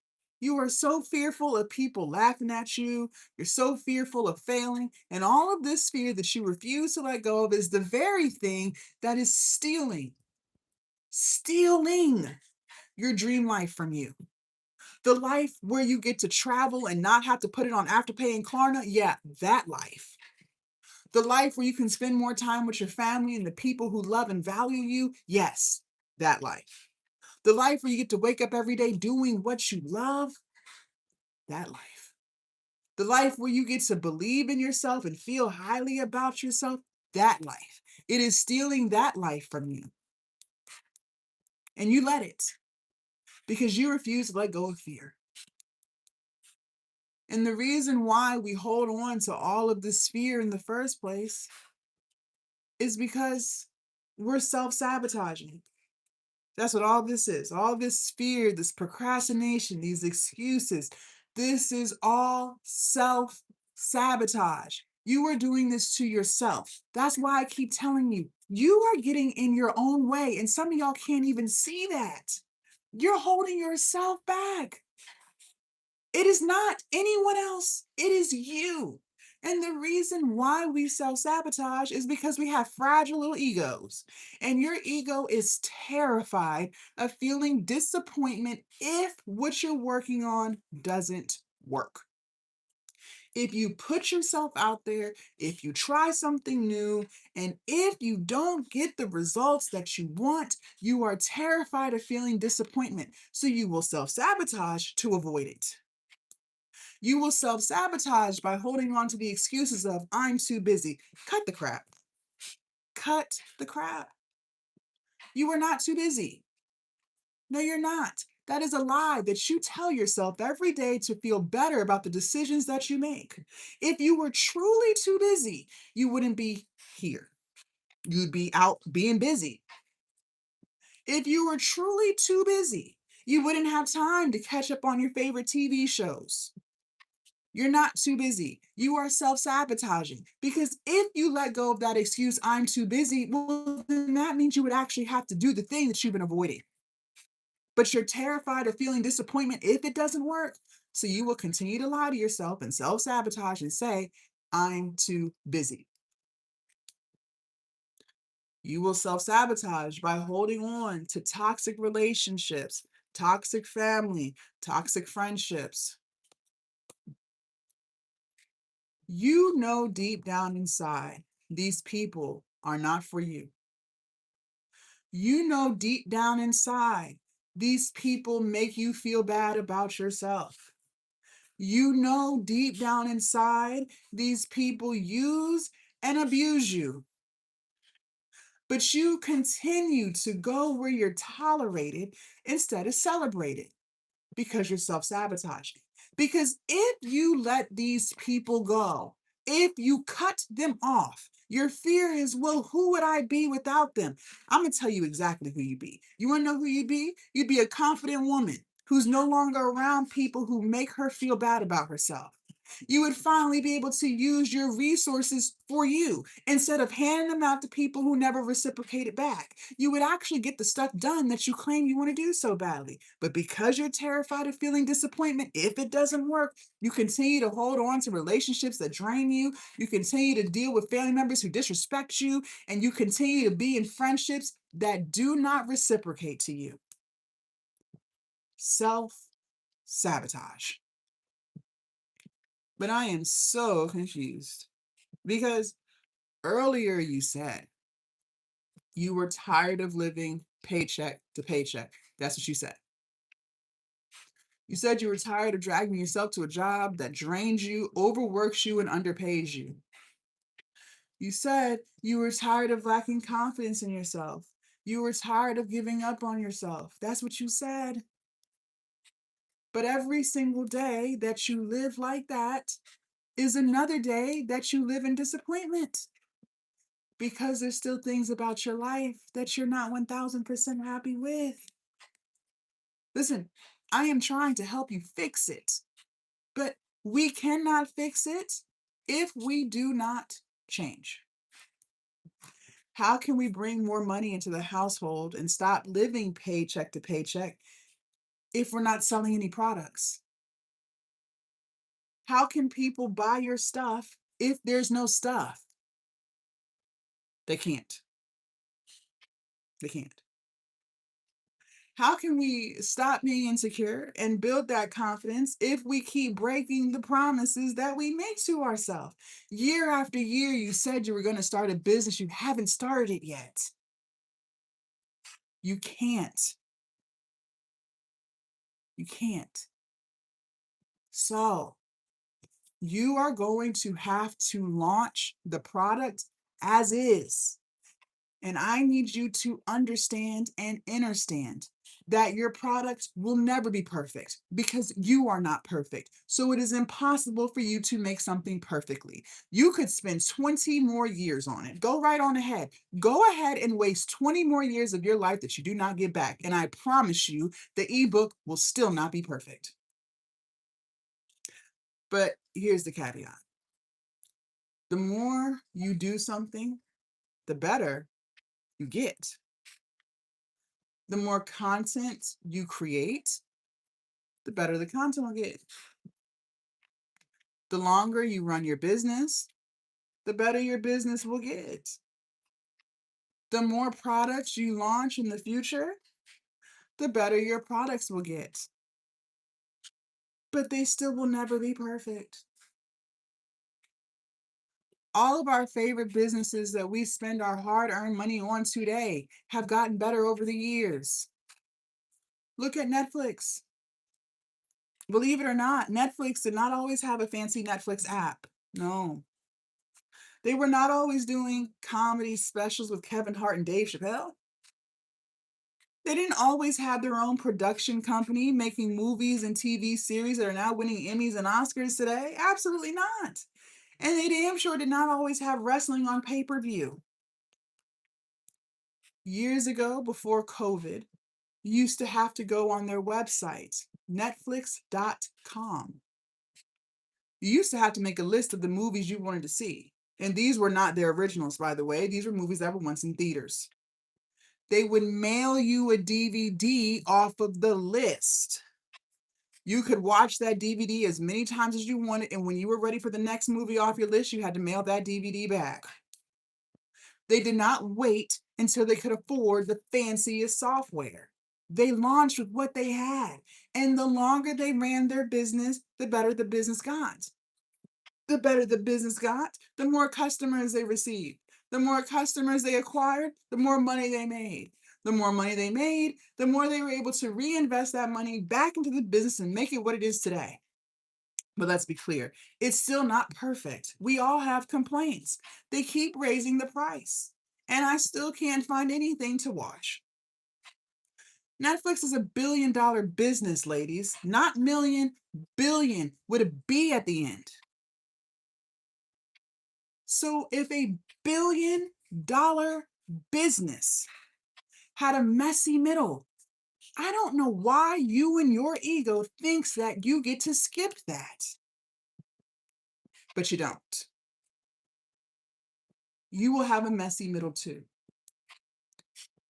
You are so fearful of people laughing at you. You're so fearful of failing. And all of this fear that you refuse to let go of is the very thing that is stealing your dream life from you. The life where you get to travel and not have to put it on Afterpay and Klarna. Yeah, that life. The life where you can spend more time with your family and the people who love and value you. Yes, that life. The life where you get to wake up every day doing what you love. That life. The life where you get to believe in yourself and feel highly about yourself. That life. It is stealing that life from you. And you let it because you refuse to let go of fear. And the reason why we hold on to all of this fear in the first place is because we're self-sabotaging. That's what all this is. All this fear, this procrastination, these excuses, this is all self-sabotage. You are doing this to yourself. That's why I keep telling you, you are getting in your own way. And some of y'all can't even see that. You're holding yourself back. It is not anyone else. It is you. And the reason why we self-sabotage is because we have fragile little egos. And your ego is terrified of feeling disappointment if what you're working on doesn't work. If you put yourself out there, if you try something new, and if you don't get the results that you want, you are terrified of feeling disappointment. So you will self-sabotage to avoid it. You will self-sabotage by holding on to the excuses of, I'm too busy. Cut the crap. Cut the crap. You are not too busy. No, you're not. That is a lie that you tell yourself every day to feel better about the decisions that you make. If you were truly too busy, you wouldn't be here. You'd be out being busy. If you were truly too busy, you wouldn't have time to catch up on your favorite TV shows. You're not too busy. You are self-sabotaging, because if you let go of that excuse, I'm too busy, well, then that means you would actually have to do the thing that you've been avoiding. But you're terrified of feeling disappointment if it doesn't work. So you will continue to lie to yourself and self-sabotage and say, I'm too busy. You will self-sabotage by holding on to toxic relationships, toxic family, toxic friendships. You know deep down inside, these people are not for you. You know deep down inside, these people make you feel bad about yourself. You know deep down inside, these people use and abuse you. But you continue to go where you're tolerated instead of celebrated, because you're self-sabotaging. Because if you let these people go, if you cut them off, your fear is, well, who would I be without them? I'm going to tell you exactly who you'd be. You want to know who you'd be? You'd be a confident woman who's no longer around people who make her feel bad about herself. You would finally be able to use your resources for you instead of handing them out to people who never reciprocate it back. You would actually get the stuff done that you claim you want to do so badly. But because you're terrified of feeling disappointment if it doesn't work, you continue to hold on to relationships that drain you. You continue to deal with family members who disrespect you, and you continue to be in friendships that do not reciprocate to you. Self-sabotage. But I am so confused because earlier you said you were tired of living paycheck to paycheck. That's what you said. You said you were tired of dragging yourself to a job that drains you, overworks you, and underpays you. You said you were tired of lacking confidence in yourself. You were tired of giving up on yourself. That's what you said. But every single day that you live like that is another day that you live in disappointment, because there's still things about your life that you're not 1000% happy with. Listen, I am trying to help you fix it, but we cannot fix it if we do not change. How can we bring more money into the household and stop living paycheck to paycheck if we're not selling any products? How can people buy your stuff if there's no stuff? They can't. They can't. How can we stop being insecure and build that confidence if we keep breaking the promises that we make to ourselves? Year after year, you said you were going to start a business. You haven't started it yet. You can't. You can't. So you are going to have to launch the product as is. And I need you to understand and understand that your product will never be perfect because you are not perfect. So it is impossible for you to make something perfectly. You could spend 20 more years on it. Go right on ahead. Go ahead and waste 20 more years of your life that you do not get back. And I promise you, the ebook will still not be perfect. But here's the caveat. The more you do something, the better you get. The more content you create, the better the content will get. The longer you run your business, the better your business will get. The more products you launch in the future, the better your products will get. But they still will never be perfect. All of our favorite businesses that we spend our hard-earned money on today have gotten better over the years. Look at Netflix. Believe it or not, Netflix did not always have a fancy Netflix app. No. They were not always doing comedy specials with Kevin Hart and Dave Chappelle. They didn't always have their own production company making movies and TV series that are now winning Emmys and Oscars today. Absolutely not. And they damn sure did not always have wrestling on pay-per-view. Years ago, before COVID, you used to have to go on their website, netflix.com. You used to have to make a list of the movies you wanted to see. And these were not their originals, by the way. These were movies that were once in theaters. They would mail you a DVD off of the list. You could watch that DVD as many times as you wanted, and when you were ready for the next movie off your list, you had to mail that DVD back. They did not wait until they could afford the fanciest software. They launched with what they had, and the longer they ran their business, the better the business got. The better the business got, the more customers they received. The more customers they acquired, the more money they made. The more money they made, the more they were able to reinvest that money back into the business and make it what it is today. But let's be clear, it's still not perfect. We all have complaints. They keep raising the price, and I still can't find anything to watch. Netflix is $1 billion business, ladies, not million, billion with a B at the end. So if $1 billion business had a messy middle, I don't know why you and your ego thinks that you get to skip that. But you don't. You will have a messy middle too.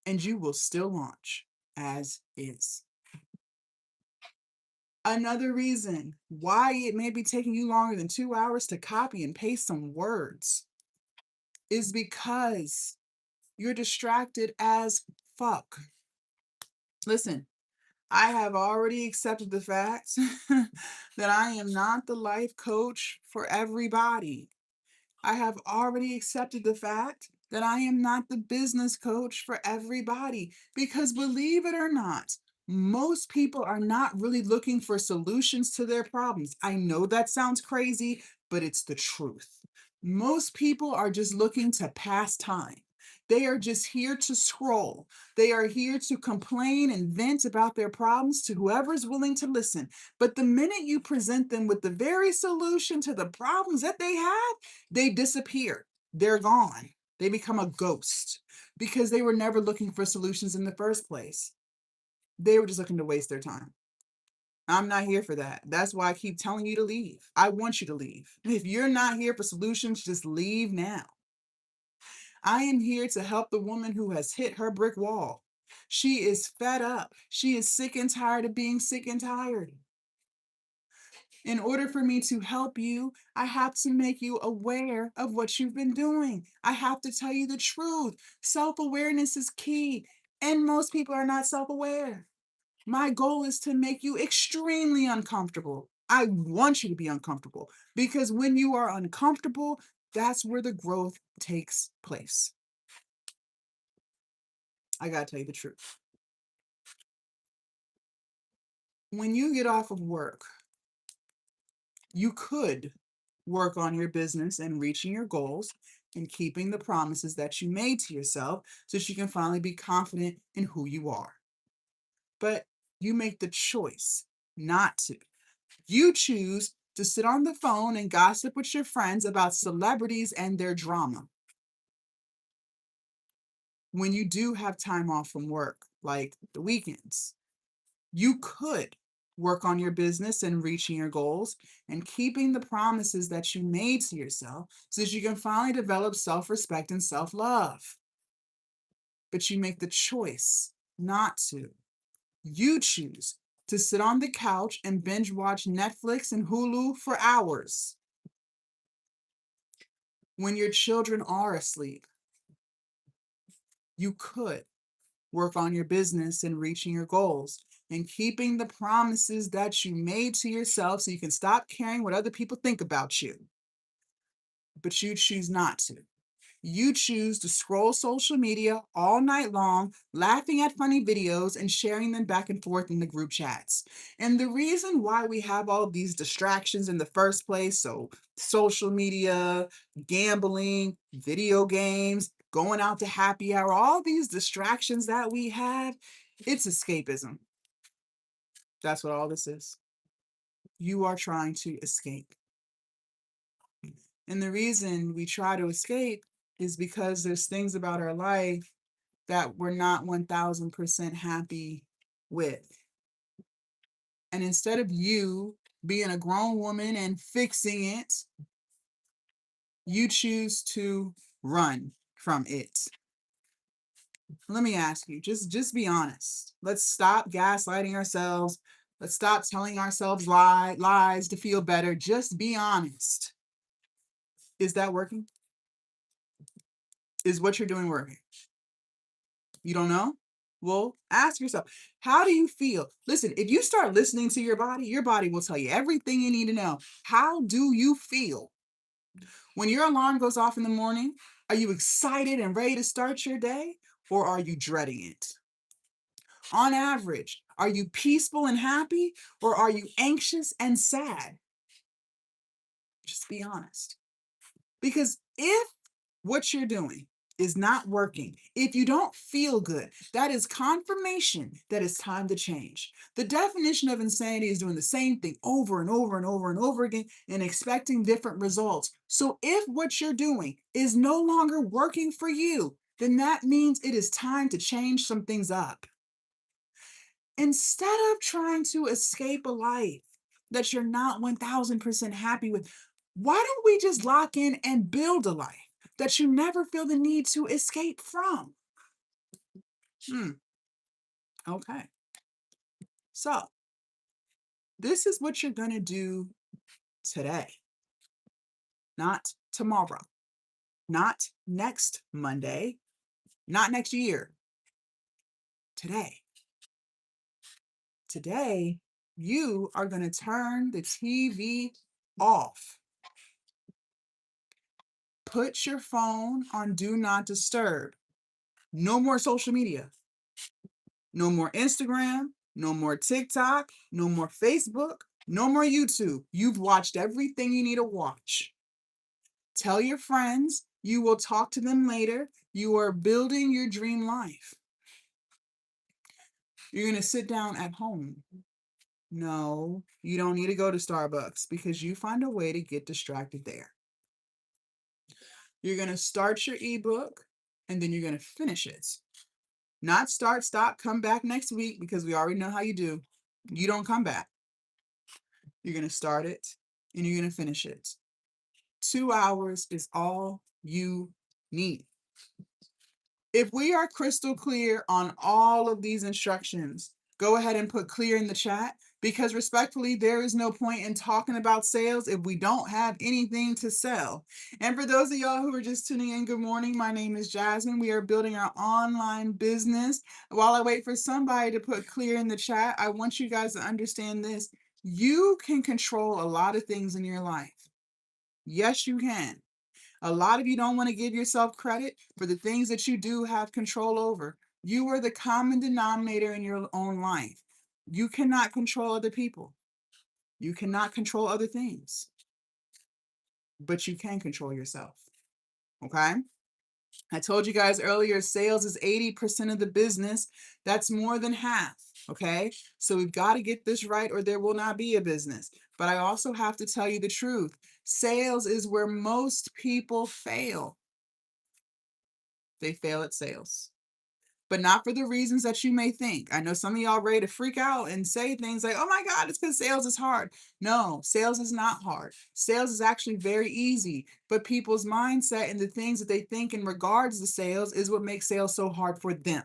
And you will still launch as is. Another reason why it may be taking you longer than 2 hours to copy and paste some words is because you're distracted as fuck. Listen, I have already accepted the fact that I am not the life coach for everybody. I have already accepted the fact that I am not the business coach for everybody, because believe it or not, most people are not really looking for solutions to their problems. I know that sounds crazy, but it's the truth. Most people are just looking to pass time. They are just here to scroll. They are here to complain and vent about their problems to whoever's willing to listen. But the minute you present them with the very solution to the problems that they have, they disappear. They're gone. They become a ghost because they were never looking for solutions in the first place. They were just looking to waste their time. I'm not here for that. That's why I keep telling you to leave. I want you to leave. If you're not here for solutions, just leave now. I am here to help the woman who has hit her brick wall. She is fed up. She is sick and tired of being sick and tired. In order for me to help you, I have to make you aware of what you've been doing. I have to tell you the truth. Self-awareness is key, and most people are not self-aware. My goal is to make you extremely uncomfortable. I want you to be uncomfortable, because when you are uncomfortable, that's where the growth takes place. I gotta tell you the truth. When you get off of work, you could work on your business and reaching your goals and keeping the promises that you made to yourself so that you can finally be confident in who you are. But you make the choice not to. You choose to sit on the phone and gossip with your friends about celebrities and their drama. When you do have time off from work, like the weekends, you could work on your business and reaching your goals and keeping the promises that you made to yourself so that you can finally develop self-respect and self-love. But you make the choice not to. You choose to sit on the couch and binge watch Netflix and Hulu for hours. when your children are asleep, you could work on your business and reaching your goals and keeping the promises that you made to yourself so you can stop caring what other people think about you. But you choose not to. You choose to scroll social media all night long, laughing at funny videos and sharing them back and forth in the group chats. And the reason why we have all of these distractions in the first place, so social media, gambling, video games, going out to happy hour, all these distractions that we have, it's escapism. That's what all this is. You are trying to escape. And the reason we try to escape is because there's things about our life that we're not 1000% happy with. And instead of you being a grown woman and fixing it, you choose to run from it. Let me ask you, just be honest. Let's stop gaslighting ourselves. Let's stop telling ourselves lies to feel better. Just be honest. Is that working? Is what you're doing working? You don't know? Well, ask yourself, how do you feel? Listen, if you start listening to your body will tell you everything you need to know. How do you feel? When your alarm goes off in the morning, are you excited and ready to start your day, or are you dreading it? On average, are you peaceful and happy, or are you anxious and sad? Just be honest. Because if what you're doing is not working, if you don't feel good, that is confirmation that it's time to change. The definition of insanity is doing the same thing over and over and over and over again and expecting different results. So if what you're doing is no longer working for you, then that means it is time to change some things up. Instead of trying to escape a life that you're not 1000% happy with, why don't we just lock in and build a life that you never feel the need to escape from? Okay. So this is what you're going to do today, not tomorrow, not next Monday, not next year. Today. Today, you are going to turn the TV off. Put your phone on do not disturb. No more social media. No more Instagram, no more TikTok, no more Facebook, no more YouTube. You've watched everything you need to watch. Tell your friends you will talk to them later. You are building your dream life. You're going to sit down at home. No, you don't need to go to Starbucks because you find a way to get distracted there. You're going to start your ebook and then you're going to finish it. Not start, stop, come back next week because we already know how you do. You don't come back. You're going to start it and you're going to finish it. 2 hours is all you need. If we are crystal clear on all of these instructions, go ahead and put clear in the chat because respectfully, there is no point in talking about sales if we don't have anything to sell. And for those of y'all who are just tuning in, good morning. My name is Jasmine. We are building our online business. While I wait for somebody to put clear in the chat, I want you guys to understand this. You can control a lot of things in your life. Yes, you can. A lot of you don't want to give yourself credit for the things that you do have control over. You are the common denominator in your own life. You cannot control other people. You cannot control other things, but you can control yourself. Okay? I told you guys earlier, sales is 80% of the business. That's more than half. Okay? So we've got to get this right or there will not be a business. But I also have to tell you the truth. Sales is where most people fail. They fail at sales, but not for the reasons that you may think. I know some of y'all ready to freak out and say things like, oh my God, it's because sales is hard. No, sales is not hard. Sales is actually very easy, but people's mindset and the things that they think in regards to sales is what makes sales so hard for them.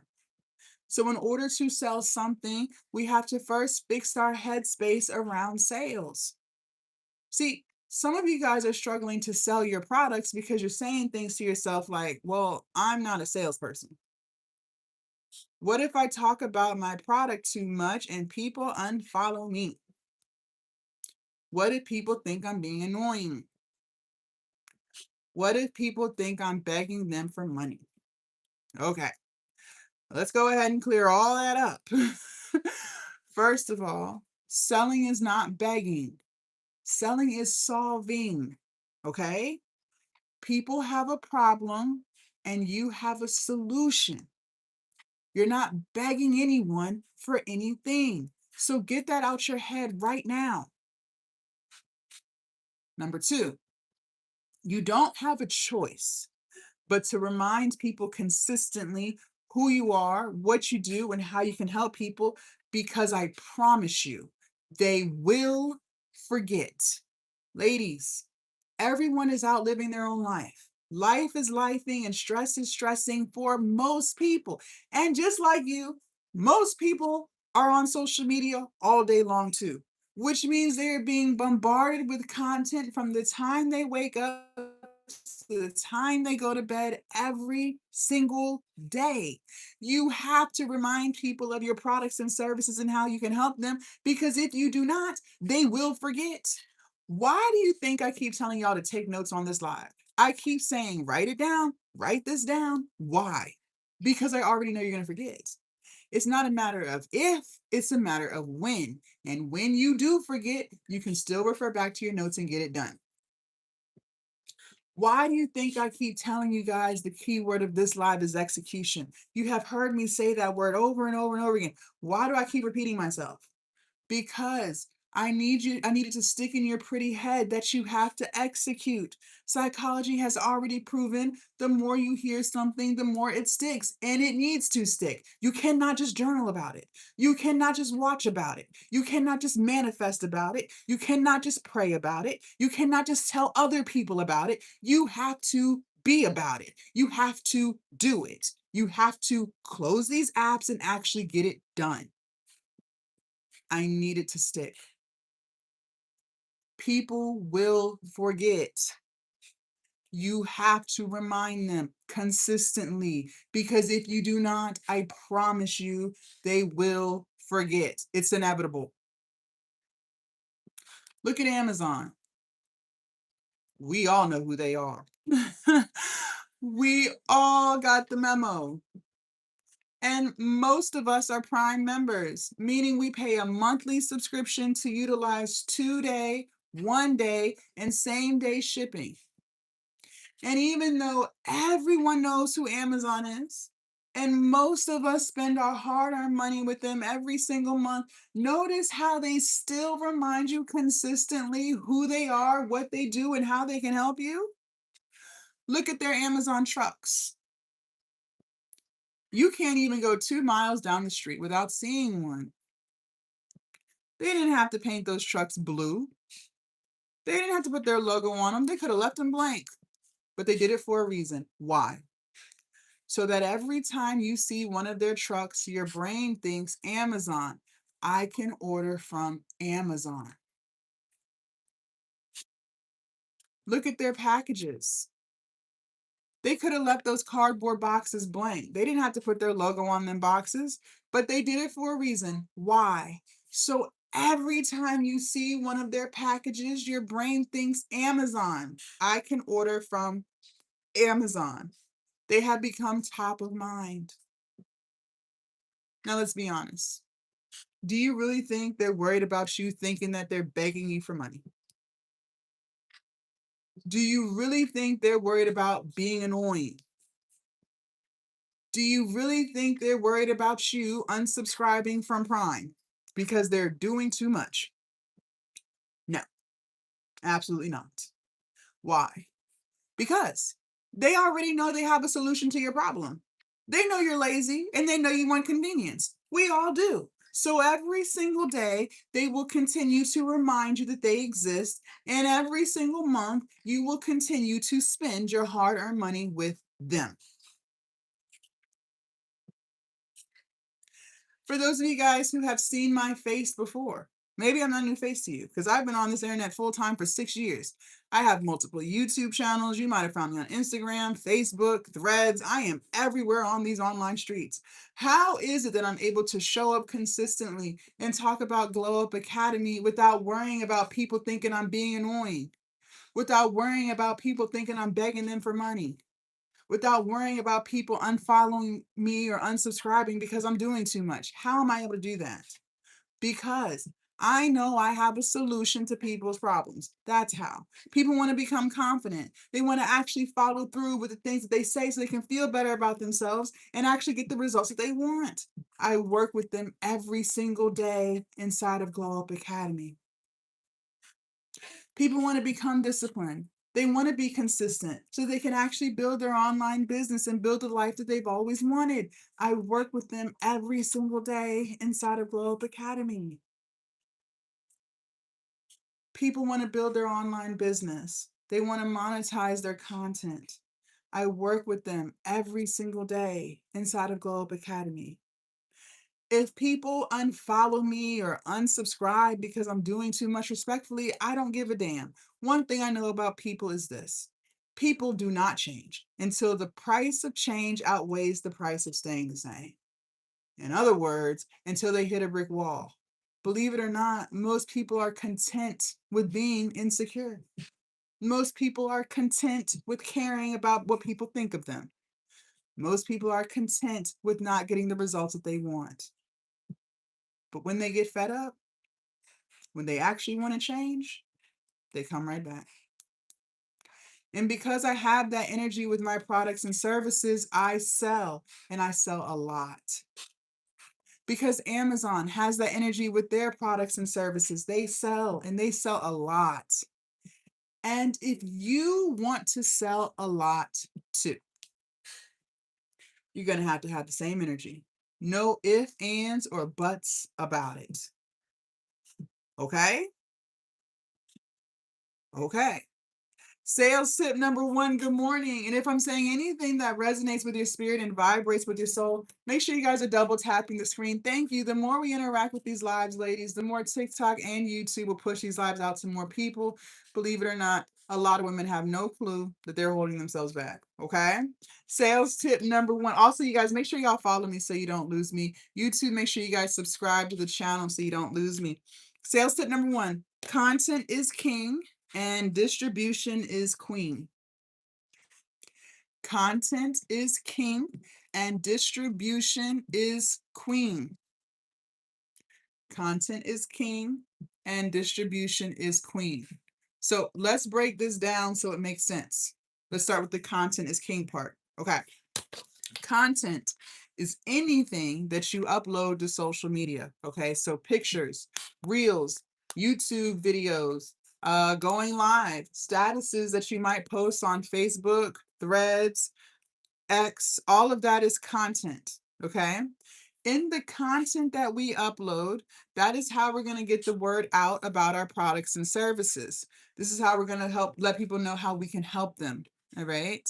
So in order to sell something, we have to first fix our headspace around sales. See, Some of you guys are struggling to sell your products because you're saying things to yourself like, well, I'm not a salesperson. What if I talk about my product too much and people unfollow me? What if people think I'm being annoying? What if people think I'm begging them for money? Okay, let's go ahead and clear all that up. First of all, selling is not begging. Selling is solving. Okay? People have a problem and you have a solution. You're not begging anyone for anything. So get that out your head right now. Number two, you don't have a choice but to remind people consistently who you are, what you do, and how you can help people, because I promise you, they will forget. Ladies, everyone is out living their own life. Life is lifing and stress is stressing for most people. And just like you, most people are on social media all day long too, which means they're being bombarded with content from the time they wake up to the time they go to bed every single day. You have to remind people of your products and services and how you can help them, because if you do not, they will forget. Why do you think I keep telling y'all to take notes on this live? I keep saying, write it down, write this down. Why? Because I already know you're going to forget. It's not a matter of if, it's a matter of when. And when you do forget, you can still refer back to your notes and get it done. Why do you think I keep telling you guys the key word of this live is execution? You have heard me say that word over and over and over again. Why do I keep repeating myself? Because I need it to stick in your pretty head that you have to execute. Psychology has already proven the more you hear something, the more it sticks, and it needs to stick. You cannot just journal about it. You cannot just watch about it. You cannot just manifest about it. You cannot just pray about it. You cannot just tell other people about it. You have to be about it. You have to do it. You have to close these apps and actually get it done. I need it to stick. People will forget. You have to remind them consistently, because if you do not, I promise you, they will forget. It's inevitable. Look at Amazon. We all know who they are. We all got the memo. And most of us are Prime members, meaning we pay a monthly subscription to utilize 2-day, 1-day, and same-day shipping. And even though everyone knows who Amazon is, and most of us spend our hard-earned money with them every single month, notice how they still remind you consistently who they are, what they do, and how they can help you. Look at their Amazon trucks. You can't even go 2 miles down the street without seeing one. They didn't have to paint those trucks blue. They didn't have to put their logo on them. They could have left them blank, but they did it for a reason. Why? So that every time you see one of their trucks, your brain thinks Amazon. I can order from Amazon. Look at their packages. They could have left those cardboard boxes blank. They didn't have to put their logo on them boxes, but they did it for a reason. Why? So every time you see one of their packages, your brain thinks Amazon. I can order from Amazon. They have become top of mind. Now let's be honest. Do you really think they're worried about you thinking that they're begging you for money? Do you really think they're worried about being annoying? Do you really think they're worried about you unsubscribing from Prime because they're doing too much? No, absolutely not. Why? Because they already know they have a solution to your problem. They know you're lazy and they know you want convenience. We all do. So every single day, they will continue to remind you that they exist. And every single month, you will continue to spend your hard-earned money with them. For those of you guys who have seen my face before, Maybe I'm not a new face to you because I've been on this internet full time for 6 years. I have multiple YouTube channels. You might have found me on Instagram, Facebook, Threads. I am everywhere on these online streets. How is it that I'm able to show up consistently and talk about Glow Up Academy without worrying about people thinking I'm being annoying, without worrying about people thinking I'm begging them for money, without worrying about people unfollowing me or unsubscribing because I'm doing too much? How am I able to do that? Because I know I have a solution to people's problems. That's how. People want to become confident. They want to actually follow through with the things that they say so they can feel better about themselves and actually get the results that they want. I work with them every single day inside of Glow Up Academy. People want to become disciplined. They want to be consistent so they can actually build their online business and build the life that they've always wanted. I work with them every single day inside of Glow Up Academy. People want to build their online business. They want to monetize their content. I work with them every single day inside of Glow Up Academy. If people unfollow me or unsubscribe because I'm doing too much, respectfully, I don't give a damn. One thing I know about people is this: people do not change until the price of change outweighs the price of staying the same. In other words, until they hit a brick wall. Believe it or not, most people are content with being insecure. Most people are content with caring about what people think of them. Most people are content with not getting the results that they want. But when they get fed up, when they actually want to change, they come right back. And because I have that energy with my products and services, I sell, and I sell a lot. Because Amazon has that energy with their products and services, they sell, and they sell a lot. And if you want to sell a lot too, you're going to have the same energy. No ifs, ands, or buts about it. Okay? Okay. Sales tip number 1, good morning. And if I'm saying anything that resonates with your spirit and vibrates with your soul, make sure you guys are double tapping the screen. Thank you. The more we interact with these lives, ladies, the more TikTok and YouTube will push these lives out to more people. Believe it or not, a lot of women have no clue that they're holding themselves back. Okay. Sales tip number 1. Also, you guys, make sure y'all follow me so you don't lose me. YouTube, make sure you guys subscribe to the channel so you don't lose me. Sales tip number 1, content is king and distribution is queen. Content is king and distribution is queen. Content is king and distribution is queen. So let's break this down so it makes sense. Let's start with the content is king part. Okay. Content is anything that you upload to social media. Okay. So pictures, reels, YouTube videos, going live, statuses that you might post on Facebook, Threads, X, all of that is content. Okay. In the content that we upload, that is how we're going to get the word out about our products and services. This is how we're going to help let people know how we can help them. All right.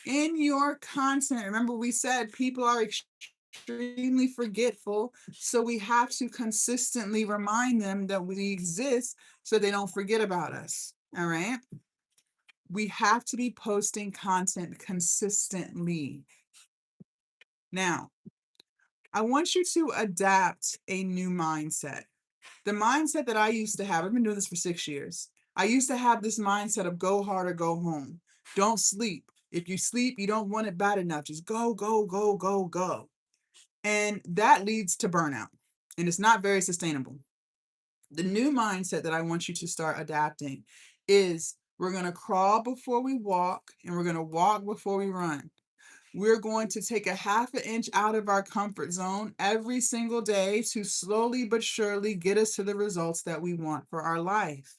In your content, remember we said people are extremely forgetful, so we have to consistently remind them that we exist so they don't forget about us. All right. We have to be posting content consistently. Now, I want you to adapt a new mindset. The mindset that I used to have, I've been doing this for 6 years. I used to have this mindset of go hard or go home. Don't sleep. If you sleep, you don't want it bad enough. Just go, go, go, go, go. And that leads to burnout. And it's not very sustainable. The new mindset that I want you to start adapting is we're going to crawl before we walk, and we're going to walk before we run. We're going to take a half an inch out of our comfort zone every single day to slowly but surely get us to the results that we want for our life.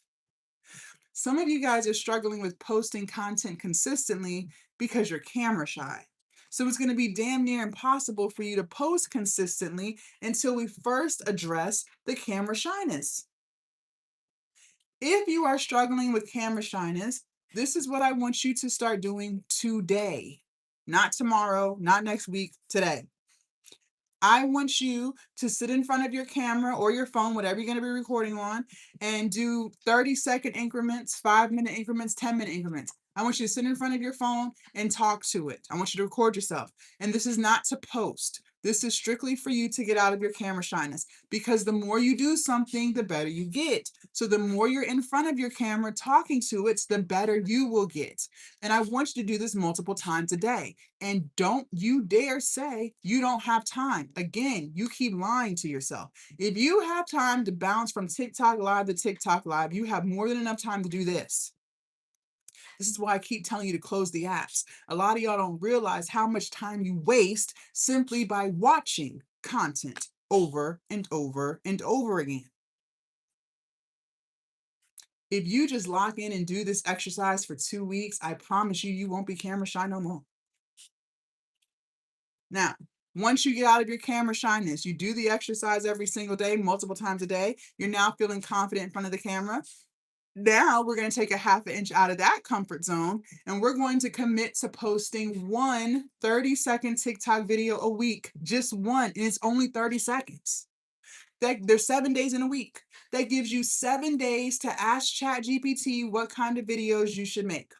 Some of you guys are struggling with posting content consistently because you're camera shy. So it's going to be damn near impossible for you to post consistently until we first address the camera shyness. If you are struggling with camera shyness, this is what I want you to start doing today. Not tomorrow, not next week, today. I want you to sit in front of your camera or your phone, whatever you're going to be recording on, and do 30-second increments, 5-minute increments, 10-minute increments. I want you to sit in front of your phone and talk to it. I want you to record yourself. And this is not to post. This is strictly for you to get out of your camera shyness, because the more you do something, the better you get. So the more you're in front of your camera talking to it, the better you will get. And I want you to do this multiple times a day. And don't you dare say you don't have time. Again, you keep lying to yourself. If you have time to bounce from TikTok live to TikTok live, you have more than enough time to do this. This is why I keep telling you to close the apps. A lot of y'all don't realize how much time you waste simply by watching content over and over and over again. If you just lock in and do this exercise for 2 weeks, I promise you, you won't be camera shy no more. Now, once you get out of your camera shyness, you do the exercise every single day, multiple times a day. You're now feeling confident in front of the camera. Now we're going to take a half an inch out of that comfort zone, and we're going to commit to posting one 30-second TikTok video a week, just one, and it's only 30 seconds. There's 7 days in a week. That gives you 7 days to ask ChatGPT what kind of videos you should make.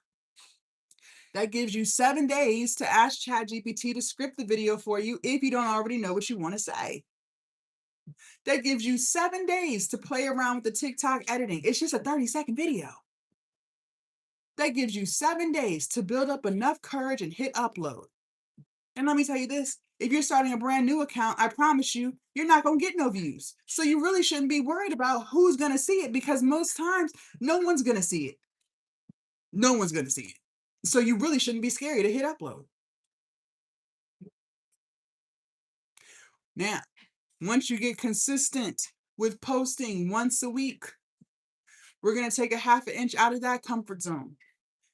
That gives you 7 days to ask ChatGPT to script the video for you if you don't already know what you want to say. That gives you 7 days to play around with the TikTok editing. It's just a 30-second video. That gives you 7 days to build up enough courage and hit upload. And let me tell you this, if you're starting a brand new account, I promise you, you're not going to get no views. So you really shouldn't be worried about who's going to see it, because most times no one's going to see it. No one's going to see it. So you really shouldn't be scared to hit upload. Now, once you get consistent with posting once a week, we're going to take a half an inch out of that comfort zone,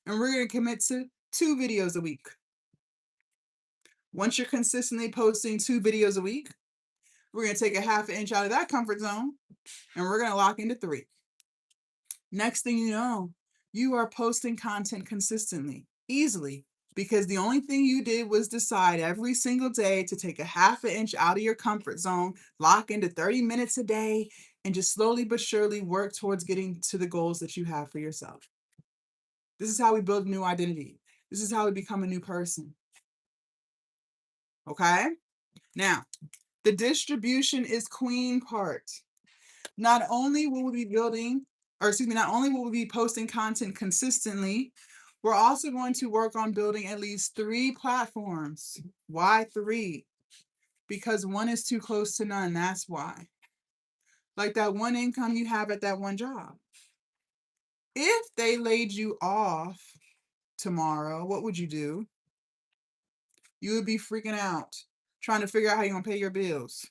and we're going to commit to 2 videos a week. Once you're consistently posting 2 videos a week, we're going to take a half an inch out of that comfort zone, and we're going to lock into 3. Next thing you know, you are posting content consistently, easily, because the only thing you did was decide every single day to take a half an inch out of your comfort zone, lock into 30 minutes a day, and just slowly but surely work towards getting to the goals that you have for yourself. This is how we build a new identity. This is how we become a new person. Okay? Now, the distribution is queen part. Not only will we be posting content consistently, we're also going to work on building at least 3 platforms. Why 3? Because one is too close to none. That's why. Like that one income you have at that one job. If they laid you off tomorrow, what would you do? You would be freaking out, trying to figure out how you're going to pay your bills.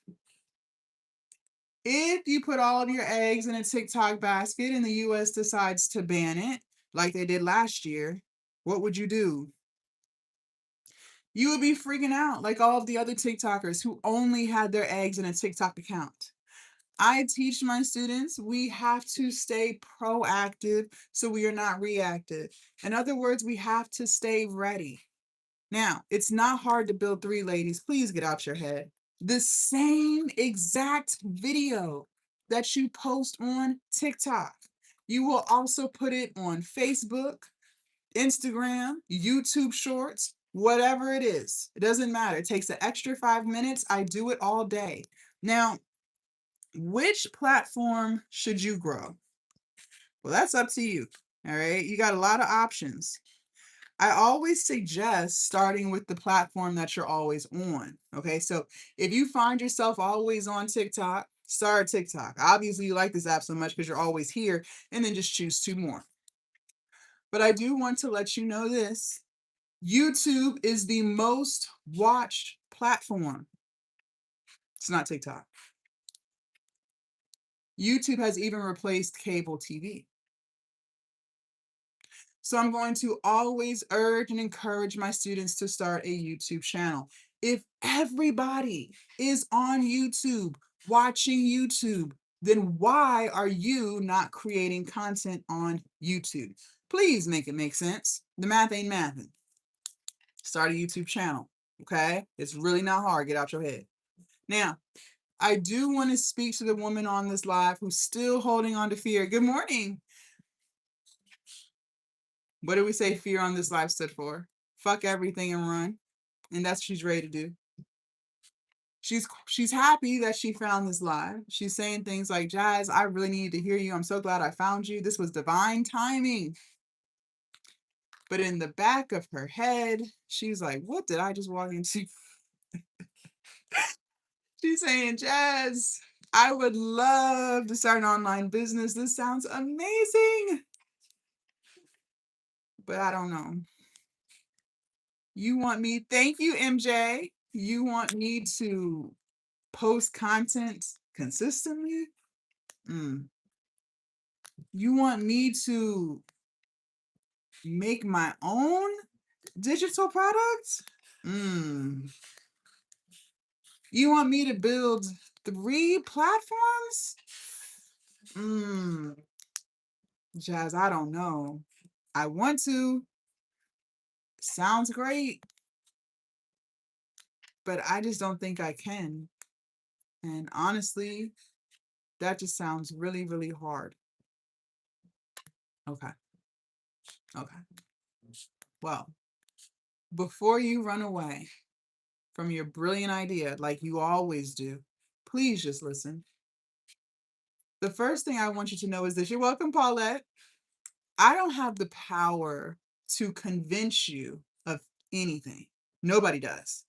If you put all of your eggs in a TikTok basket and the US decides to ban it, like they did last year, what would you do? You would be freaking out like all of the other TikTokers who only had their eggs in a TikTok account. I teach my students we have to stay proactive so we are not reactive. In other words, we have to stay ready. Now, it's not hard to build 3, ladies. Please get out your head. The same exact video that you post on TikTok, you will also put it on Facebook, Instagram, YouTube Shorts, whatever it is. It doesn't matter. It takes an extra 5 minutes. I do it all day. Now, which platform should you grow? Well, that's up to you. All right. You got a lot of options. I always suggest starting with the platform that you're always on. Okay. So if you find yourself always on TikTok, start TikTok. Obviously, you like this app so much because you're always here, and then just choose 2 more. But I do want to let you know this. YouTube is the most watched platform. It's not TikTok. YouTube has even replaced cable TV. So I'm going to always urge and encourage my students to start a YouTube channel. If everybody is on YouTube, watching YouTube, then why are you not creating content on YouTube? Please make it make sense. The math ain't mathing. Start a YouTube channel, okay? It's really not hard. Get out your head. Now, I do want to speak to the woman on this live who's still holding on to fear. Good morning. What do we say fear on this live stood for? Fuck everything and run. And that's what she's ready to do. She's happy that she found this live. She's saying things like, Jazz, I really needed to hear you. I'm so glad I found you. This was divine timing. But in the back of her head, she's like, what did I just walk into? She's saying, Jazz, I would love to start an online business. This sounds amazing. But I don't know. You want me, thank you, MJ. You want me to post content consistently? You want me to make my own digital products? You want me to build 3 platforms? Jazz, I don't know. I want to. Sounds great. But I just don't think I can. And honestly, that just sounds really, really hard. Okay. Well, before you run away from your brilliant idea, like you always do, please just listen. The first thing I want you to know is this. You're welcome, Paulette. I don't have the power to convince you of anything. Nobody does.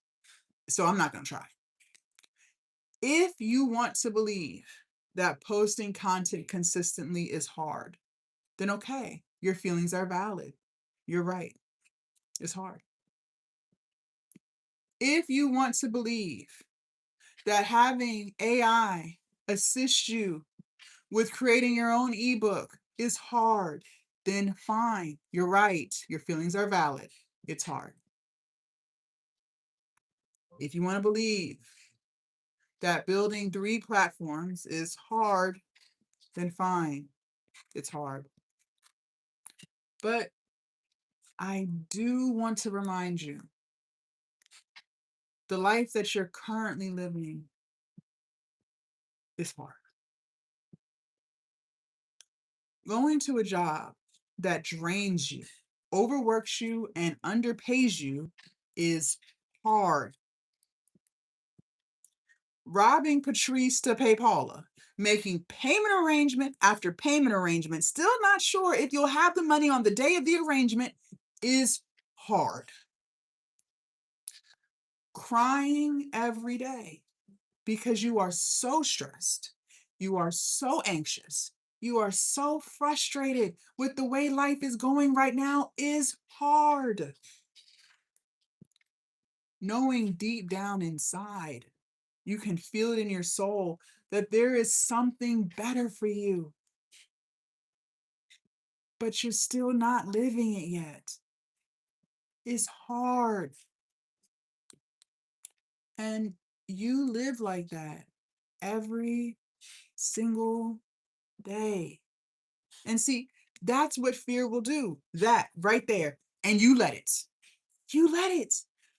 So I'm not going to try. If you want to believe that posting content consistently is hard, then okay, your feelings are valid. You're right. It's hard. If you want to believe that having AI assist you with creating your own ebook is hard, then fine. You're right. Your feelings are valid. It's hard. If you want to believe that building 3 platforms is hard, then fine. It's hard. But I do want to remind you, the life that you're currently living is hard. Going to a job that drains you, overworks you, and underpays you is hard. Robbing Patrice to pay Paula, making payment arrangement after payment arrangement, still not sure if you'll have the money on the day of the arrangement is hard. Crying every day because you are so stressed, you are so anxious, you are so frustrated with the way life is going right now is hard. Knowing deep down inside, you can feel it in your soul that there is something better for you, but you're still not living it yet. It's hard. And you live like that every single day. And see, that's what fear will do. That right there. And you let it. You let it.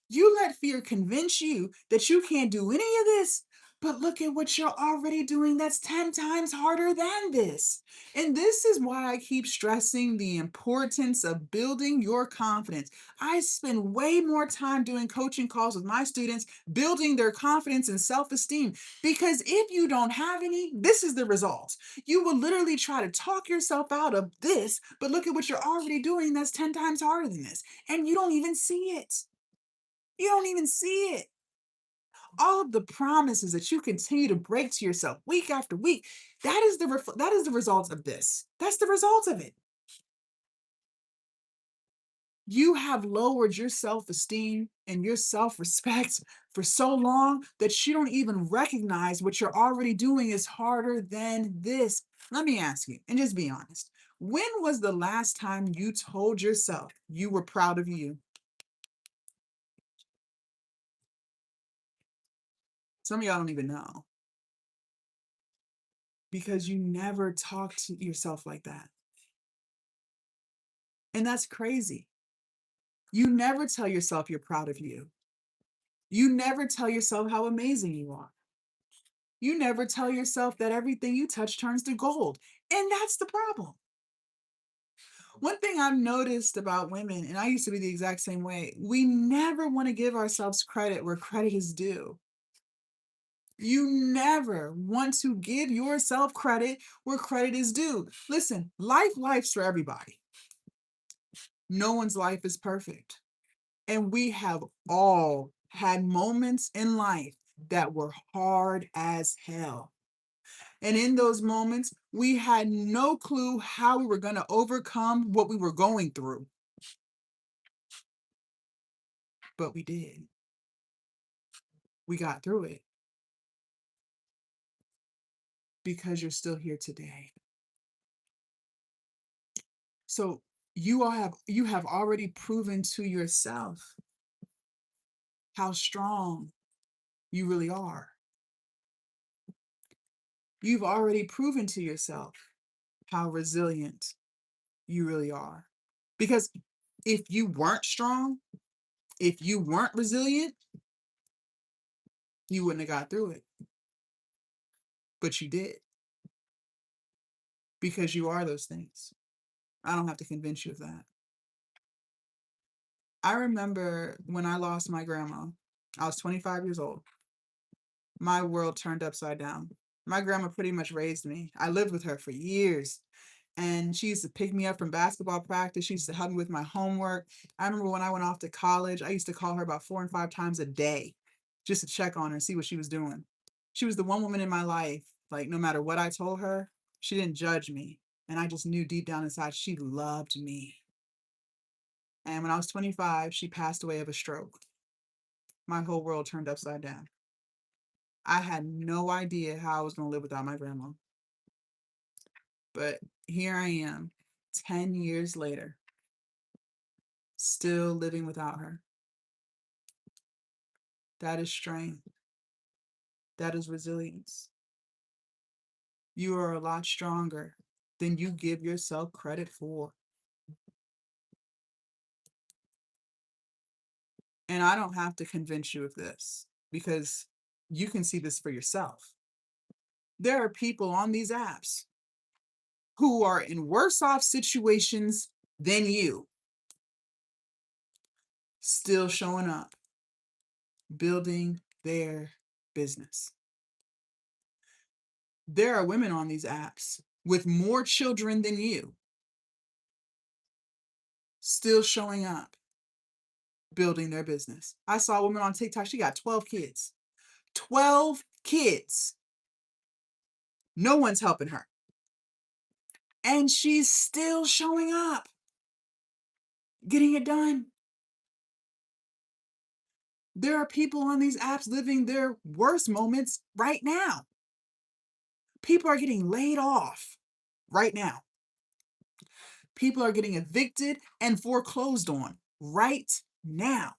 You let fear convince you that you can't do any of this. But look at what you're already doing that's 10 times harder than this. And this is why I keep stressing the importance of building your confidence. I spend way more time doing coaching calls with my students, building their confidence and self-esteem. Because if you don't have any, this is the result. You will literally try to talk yourself out of this, but look at what you're already doing that's 10 times harder than this. And you don't even see it. You don't even see it. All of the promises that you continue to break to yourself week after week, that is the result of this. That's the result of it. You have lowered your self-esteem and your self-respect for so long that you don't even recognize what you're already doing is harder than this. Let me ask you, and just be honest. When was the last time you told yourself you were proud of you? Some of y'all don't even know because you never talk to yourself like that. And that's crazy. You never tell yourself you're proud of you. You never tell yourself how amazing you are. You never tell yourself that everything you touch turns to gold. And that's the problem. One thing I've noticed about women, and I used to be the exact same way, we never want to give ourselves credit where credit is due. You never want to give yourself credit where credit is due. Listen, life's for everybody. No one's life is perfect. And we have all had moments in life that were hard as hell. And in those moments, we had no clue how we were going to overcome what we were going through. But we did. We got through it because you're still here today. So you have already proven to yourself how strong you really are. You've already proven to yourself how resilient you really are. Because if you weren't strong, if you weren't resilient, you wouldn't have got through it. But you did, because you are those things. I don't have to convince you of that. I remember when I lost my grandma, I was 25 years old. My world turned upside down. My grandma pretty much raised me. I lived with her for years. And she used to pick me up from basketball practice. She used to help me with my homework. I remember when I went off to college, I used to call her about 4 and 5 times a day just to check on her and see what she was doing. She was the one woman in my life, like no matter what I told her, she didn't judge me. And I just knew deep down inside she loved me. And when I was 25, she passed away of a stroke. My whole world turned upside down. I had no idea how I was going to live without my grandma. But here I am, 10 years later, still living without her. That is strength. That is resilience. You are a lot stronger than you give yourself credit for. And I don't have to convince you of this because you can see this for yourself. There are people on these apps who are in worse off situations than you, still showing up, building their business. There are women on these apps with more children than you, still showing up, building their business. I saw a woman on TikTok, she got 12 kids. 12 kids. No one's helping her. And she's still showing up, getting it done. There are people on these apps living their worst moments right now. People are getting laid off right now. People are getting evicted and foreclosed on right now.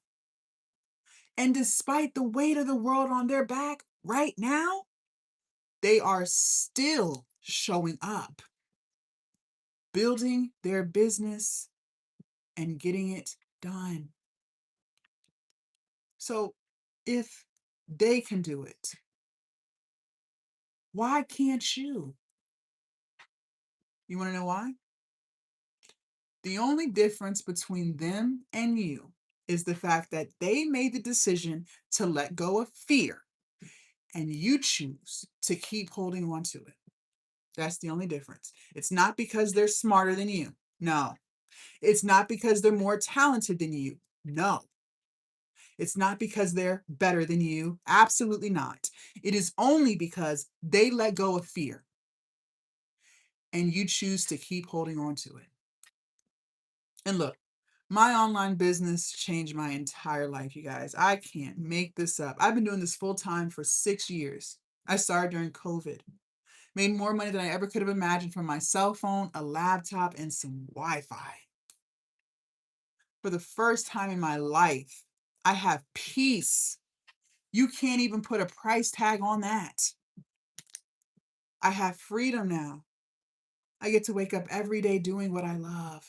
And despite the weight of the world on their back right now, they are still showing up, building their business and getting it done. So if they can do it, why can't you? You want to know why? The only difference between them and you is the fact that they made the decision to let go of fear and you choose to keep holding on to it. That's the only difference. It's not because they're smarter than you. No. It's not because they're more talented than you. No. It's not because they're better than you. Absolutely not. It is only because they let go of fear and you choose to keep holding on to it. And look, my online business changed my entire life, you guys. I can't make this up. I've been doing this full time for 6 years. I started during COVID. Made more money than I ever could have imagined from my cell phone, a laptop, and some Wi-Fi. For the first time in my life, I have peace. You can't even put a price tag on that. I have freedom now. I get to wake up every day doing what I love.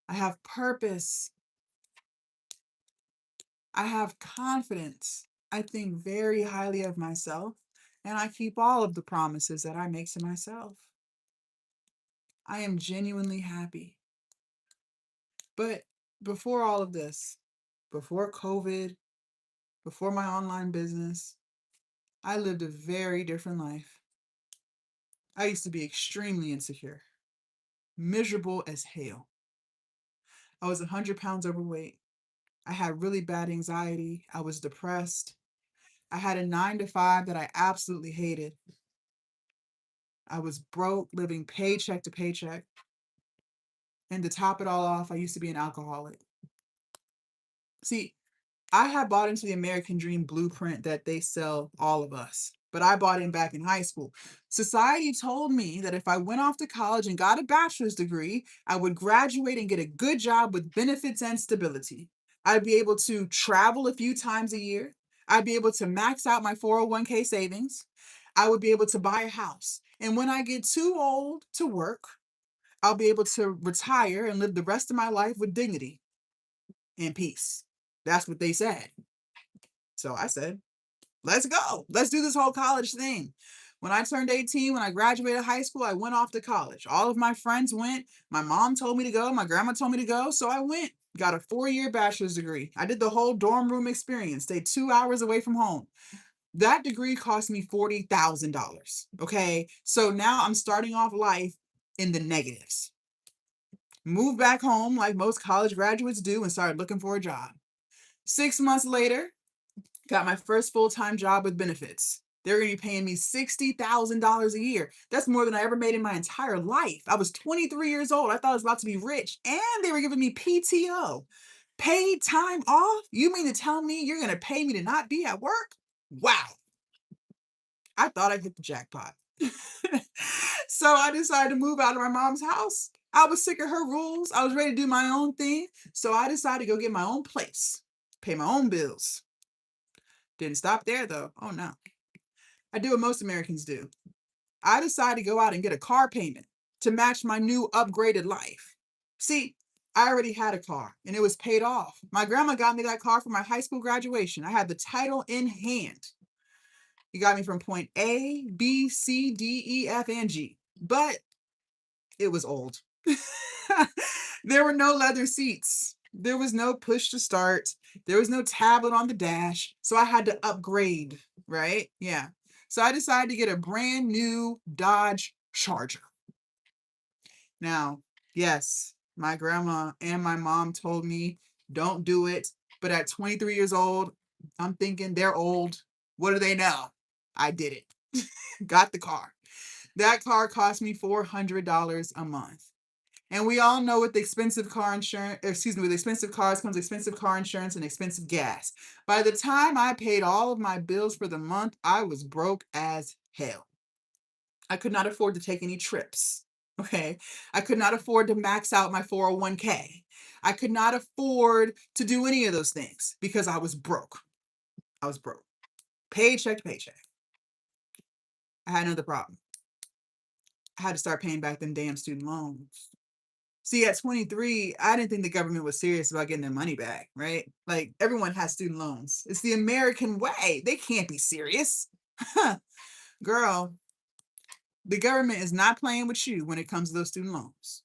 I have purpose. I have confidence. I think very highly of myself, and I keep all of the promises that I make to myself. I am genuinely happy. But before all of this, before COVID, before my online business, I lived a very different life. I used to be extremely insecure, miserable as hell. I was 100 pounds overweight. I had really bad anxiety. I was depressed. I had a 9 to 5 that I absolutely hated. I was broke, living paycheck to paycheck. And to top it all off, I used to be an alcoholic. See, I had bought into the American dream blueprint that they sell all of us, but I bought in back in high school. Society told me that if I went off to college and got a bachelor's degree, I would graduate and get a good job with benefits and stability. I'd be able to travel a few times a year. I'd be able to max out my 401k savings. I would be able to buy a house. And when I get too old to work, I'll be able to retire and live the rest of my life with dignity and peace. That's what they said. So I said, let's go. Let's do this whole college thing. When I turned 18, when I graduated high school, I went off to college. All of my friends went. My mom told me to go. My grandma told me to go. So I went, got a 4-year bachelor's degree. I did the whole dorm room experience, stayed 2 hours away from home. That degree cost me $40,000. Okay. So now I'm starting off life in the negatives. Moved back home like most college graduates do and started looking for a job. 6 months later, got my first full-time job with benefits. They're going to be paying me $60,000 a year. That's more than I ever made in my entire life. I was 23 years old. I thought I was about to be rich, and they were giving me PTO. Paid time off? You mean to tell me you're going to pay me to not be at work? Wow. I thought I hit the jackpot. So I decided to move out of my mom's house. I was sick of her rules. I was ready to do my own thing. So I decided to go get my own place, pay my own bills. Didn't stop there though. Oh no. I do what most Americans do. I decided to go out and get a car payment to match my new upgraded life. See, I already had a car and it was paid off. My grandma got me that car for my high school graduation. I had the title in hand. He got me from point A, B, C, D, E, F, and G. But it was old. There were no leather seats. There was no push to start. There was no tablet on the dash. So I had to upgrade, right? Yeah. So I decided to get a brand new Dodge Charger. Now, yes, my grandma and my mom told me don't do it. But at 23 years old, I'm thinking they're old. What do they know? I did it. Got the car. That car cost me $400 a month. And we all know with expensive car insurance, with expensive cars comes expensive car insurance and expensive gas. By the time I paid all of my bills for the month, I was broke as hell. I could not afford to take any trips. Okay. I could not afford to max out my 401k. I could not afford to do any of those things because I was broke. I was broke. Paycheck to paycheck. I had another problem. I had to start paying back them damn student loans. See, at 23, I didn't think the government was serious about getting their money back, right? Like, everyone has student loans. It's the American way. They can't be serious. Girl, the government is not playing with you when it comes to those student loans.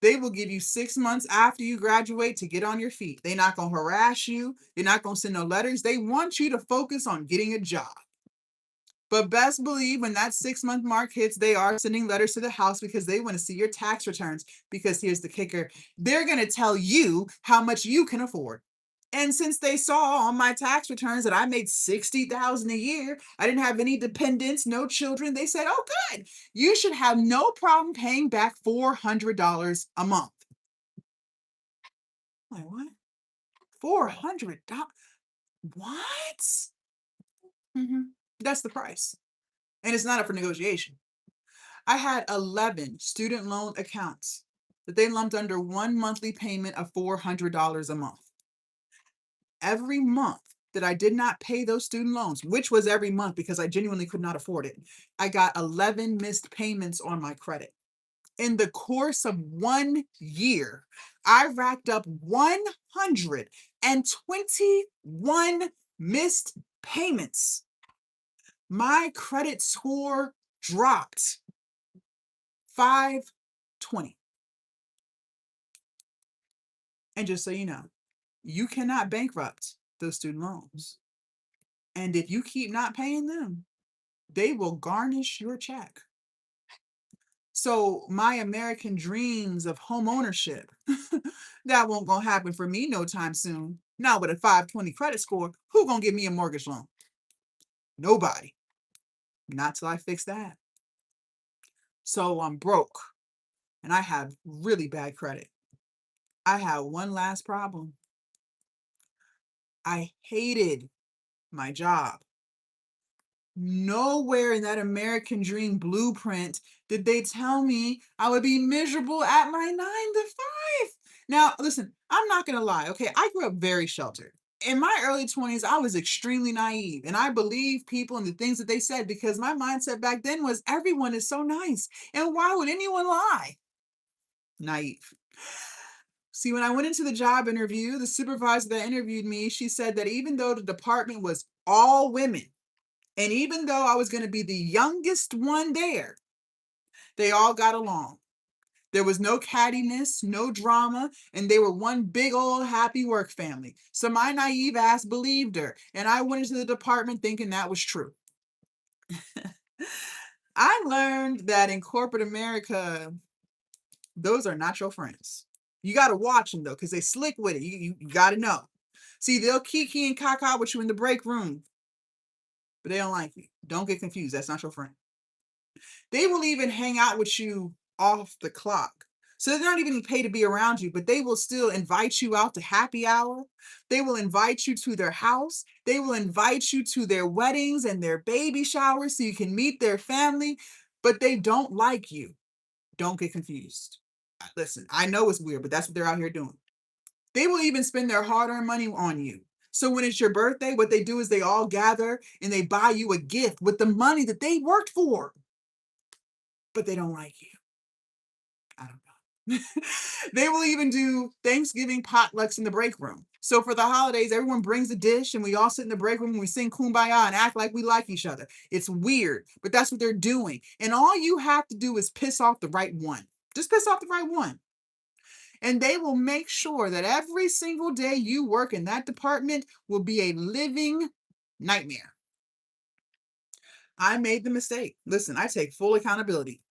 They will give you 6 months after you graduate to get on your feet. They're not going to harass you. They're not going to send no letters. They want you to focus on getting a job. But best believe when that 6-month mark hits, they are sending letters to the house because they want to see your tax returns. Because here's the kicker. They're going to tell you how much you can afford. And since they saw on my tax returns that I made $60,000 a year, I didn't have any dependents, no children, they said, oh, good. You should have no problem paying back $400 a month. I'm like, what? $400? What? That's the price. And it's not up for negotiation. I had 11 student loan accounts that they lumped under one monthly payment of $400 a month. Every month that I did not pay those student loans, which was every month because I genuinely could not afford it, I got 11 missed payments on my credit. In the course of 1 year, I racked up 121 missed payments. My credit score dropped 520. And just so you know, you cannot bankrupt those student loans. And if you keep not paying them, they will garnish your check. So my American dreams of home ownership, that won't gonna happen for me no time soon. Not with a 520 credit score. Who gonna give me a mortgage loan? Nobody. Not till I fix that. So I'm broke and I have really bad credit. I have one last problem. I hated my job. Nowhere in that American dream blueprint did they tell me I would be miserable at my 9 to 5. Now, listen, I'm not going to lie. Okay. I grew up very sheltered. In my early 20s, I was extremely naive and I believed people and the things that they said because my mindset back then was everyone is so nice. And why would anyone lie? Naive. See, when I went into the job interview, the supervisor that interviewed me, she said that even though the department was all women, and even though I was going to be the youngest one there, they all got along. There was no cattiness, no drama, and they were one big old happy work family. So my naive ass believed her, and I went into the department thinking that was true. I learned that in corporate America, those are not your friends. You got to watch them though, because they slick with it. You got to know. See, they'll kiki and caca with you in the break room, but they don't like you. Don't get confused. That's not your friend. They will even hang out with you off the clock. So they're not even paid to be around you, but they will still invite you out to happy hour. They will invite you to their house. They will invite you to their weddings and their baby showers so you can meet their family, but they don't like you. Don't get confused. Listen, I know it's weird, but that's what they're out here doing. They will even spend their hard-earned money on you. So when it's your birthday, what they do is they all gather and they buy you a gift with the money that they worked for. But they don't like you. I don't know. They will even do Thanksgiving potlucks in the break room. So for the holidays, everyone brings a dish and we all sit in the break room and we sing Kumbaya and act like we like each other. It's weird, but that's what they're doing. And all you have to do is piss off the right one. Just piss off the right one. And they will make sure that every single day you work in that department will be a living nightmare. I made the mistake. Listen, I take full accountability.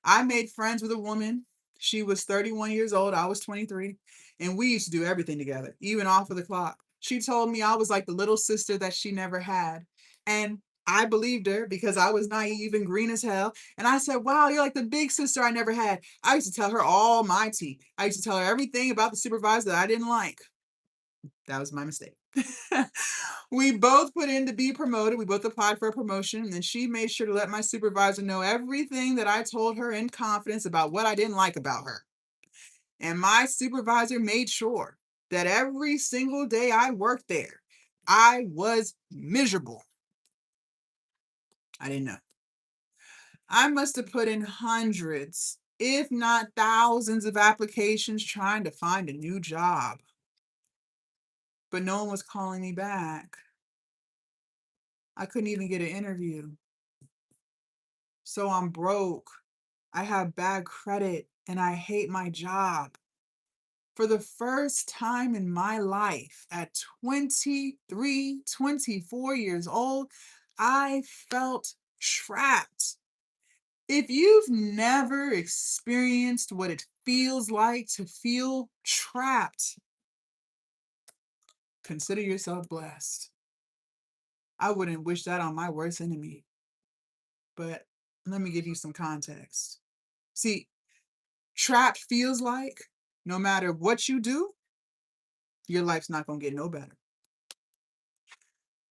I made friends with a woman. She was 31 years old. I was 23. And we used to do everything together, even off of the clock. She told me I was like the little sister that she never had. And I believed her because I was naive and green as hell. And I said, wow, you're like the big sister I never had. I used to tell her all my tea. I used to tell her everything about the supervisor that I didn't like. That was my mistake. We both put in to be promoted. We both applied for a promotion, and she made sure to let my supervisor know everything that I told her in confidence about what I didn't like about her. And my supervisor made sure that every single day I worked there, I was miserable. I didn't know. I must have put in hundreds, if not thousands of applications trying to find a new job. But no one was calling me back. I couldn't even get an interview. So I'm broke. I have bad credit and I hate my job. For the first time in my life, at 23, 24 years old, I felt trapped. If you've never experienced what it feels like to feel trapped, consider yourself blessed. I wouldn't wish that on my worst enemy. But let me give you some context. See, trapped feels like no matter what you do, your life's not going to get no better.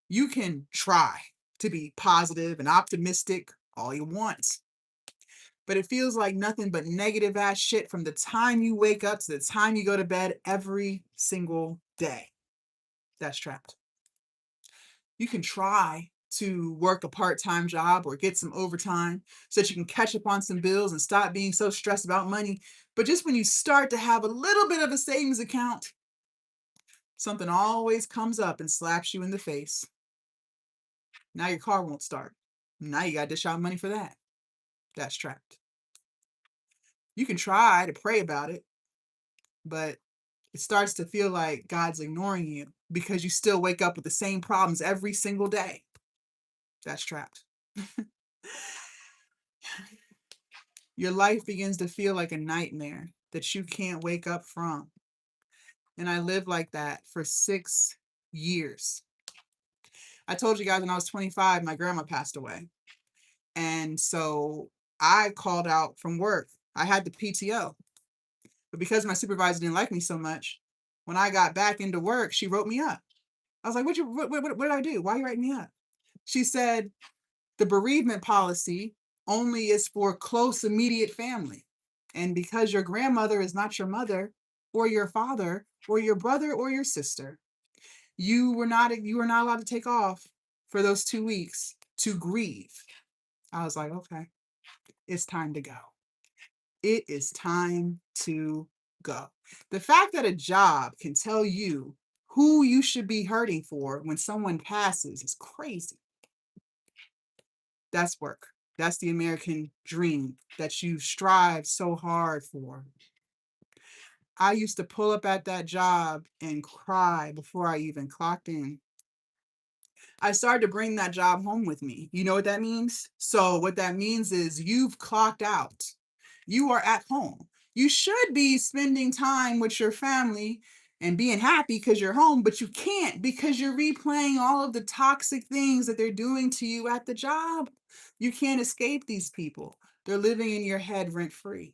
You can try to be positive and optimistic all you want, but it feels like nothing but negative ass shit from the time you wake up to the time you go to bed every single day. That's trapped. You can try to work a part-time job or get some overtime so that you can catch up on some bills and stop being so stressed about money. But just when you start to have a little bit of a savings account, something always comes up and slaps you in the face. Now your car won't start. Now you got to dish out money for that. That's trapped. You can try to pray about it, but it starts to feel like God's ignoring you because you still wake up with the same problems every single day. That's trapped. Your life begins to feel like a nightmare that you can't wake up from. And I lived like that for 6 years. I told you guys when I was 25, my grandma passed away. And so I called out from work. I had the PTO. But because my supervisor didn't like me so much, when I got back into work, she wrote me up. I was like, what did I do? Why are you writing me up? She said, the bereavement policy only is for close, immediate family. And because your grandmother is not your mother or your father or your brother or your sister, you were not allowed to take off for those 2 weeks to grieve. I was like, okay, it's time to go. It is time to go. The fact that a job can tell you who you should be hurting for when someone passes is crazy. That's work. That's the American dream that you strive so hard for. I used to pull up at that job and cry before I even clocked in. I started to bring that job home with me. You know what that means? So what that means is you've clocked out. You are at home. You should be spending time with your family and being happy because you're home, but you can't because you're replaying all of the toxic things that they're doing to you at the job. You can't escape these people. They're living in your head rent free.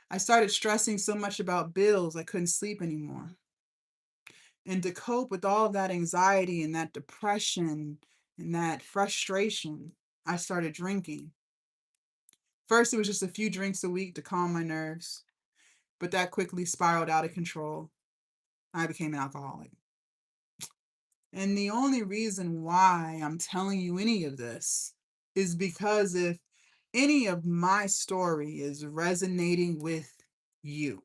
I started stressing so much about bills, I couldn't sleep anymore. And to cope with all of that anxiety and that depression and that frustration, I started drinking. First, it was just a few drinks a week to calm my nerves, but that quickly spiraled out of control. I became an alcoholic. And the only reason why I'm telling you any of this is because if any of my story is resonating with you,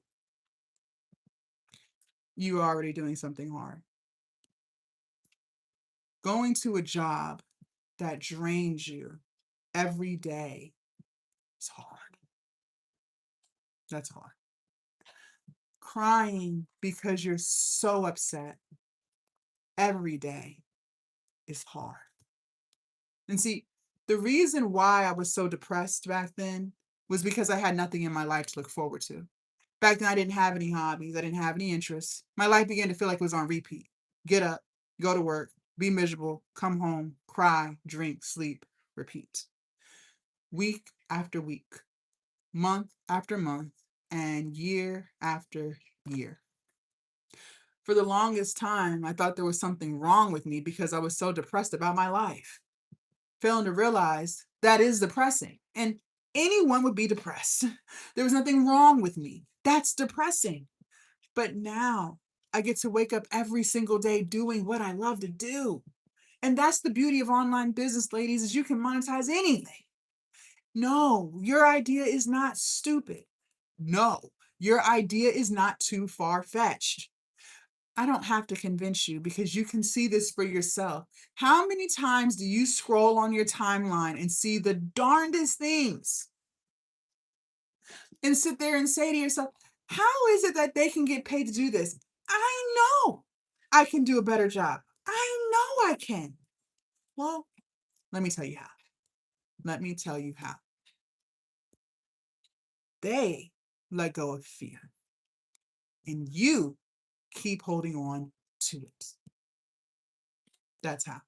you are already doing something hard. Going to a job that drains you every day is hard. That's hard. Crying because you're so upset every day is hard. And see, the reason why I was so depressed back then was because I had nothing in my life to look forward to. Back then, I didn't have any hobbies. I didn't have any interests. My life began to feel like it was on repeat. Get up, go to work, be miserable, come home, cry, drink, sleep, repeat. Week after week, month after month, and year after year. For the longest time, I thought there was something wrong with me because I was so depressed about my life. Failing to realize that is depressing. And anyone would be depressed. There was nothing wrong with me. That's depressing. But now I get to wake up every single day doing what I love to do. And that's the beauty of online business, ladies, is you can monetize anything. No, your idea is not stupid. No, your idea is not too far-fetched. I don't have to convince you because you can see this for yourself. How many times do you scroll on your timeline and see the darndest things and sit there and say to yourself, how is it that they can get paid to do this? I know I can do a better job. I know I can. Well, let me tell you how. Let me tell you how. They let go of fear and you keep holding on to it. That's how.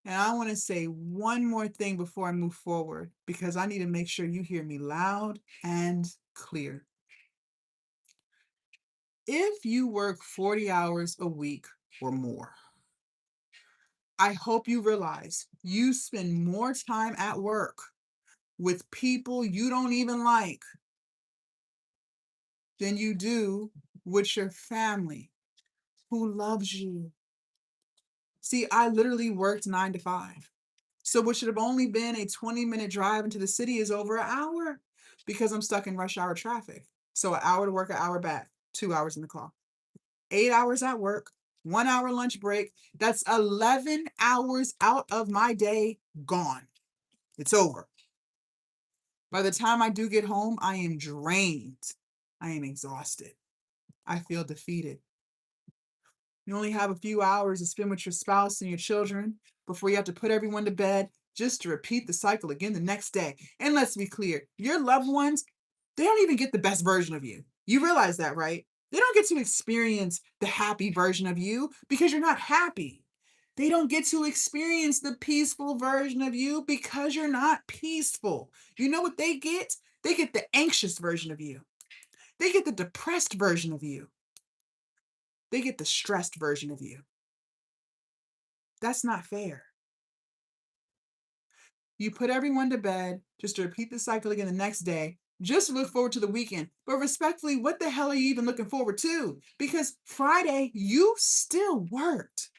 And I want to say one more thing before I move forward, because I need to make sure you hear me loud and clear. If you work 40 hours a week or more, I hope you realize you spend more time at work with people you don't even like than you do with your family who loves you. See, I literally worked 9 to 5. So what should have only been a 20-minute drive into the city is over an hour because I'm stuck in rush hour traffic. So an hour to work, an hour back, 2 hours in the car. 8 hours at work, 1 hour lunch break. That's 11 hours out of my day gone. It's over. By the time I do get home, I am drained. I am exhausted. I feel defeated. You only have a few hours to spend with your spouse and your children before you have to put everyone to bed just to repeat the cycle again the next day. And let's be clear, your loved ones, they don't even get the best version of you. You realize that, right? They don't get to experience the happy version of you because you're not happy. They don't get to experience the peaceful version of you because you're not peaceful. You know what they get? They get the anxious version of you. They get the depressed version of you. They get the stressed version of you. That's not fair. You put everyone to bed just to repeat the cycle again the next day, just to look forward to the weekend. But respectfully, what the hell are you even looking forward to? Because Friday, you still worked.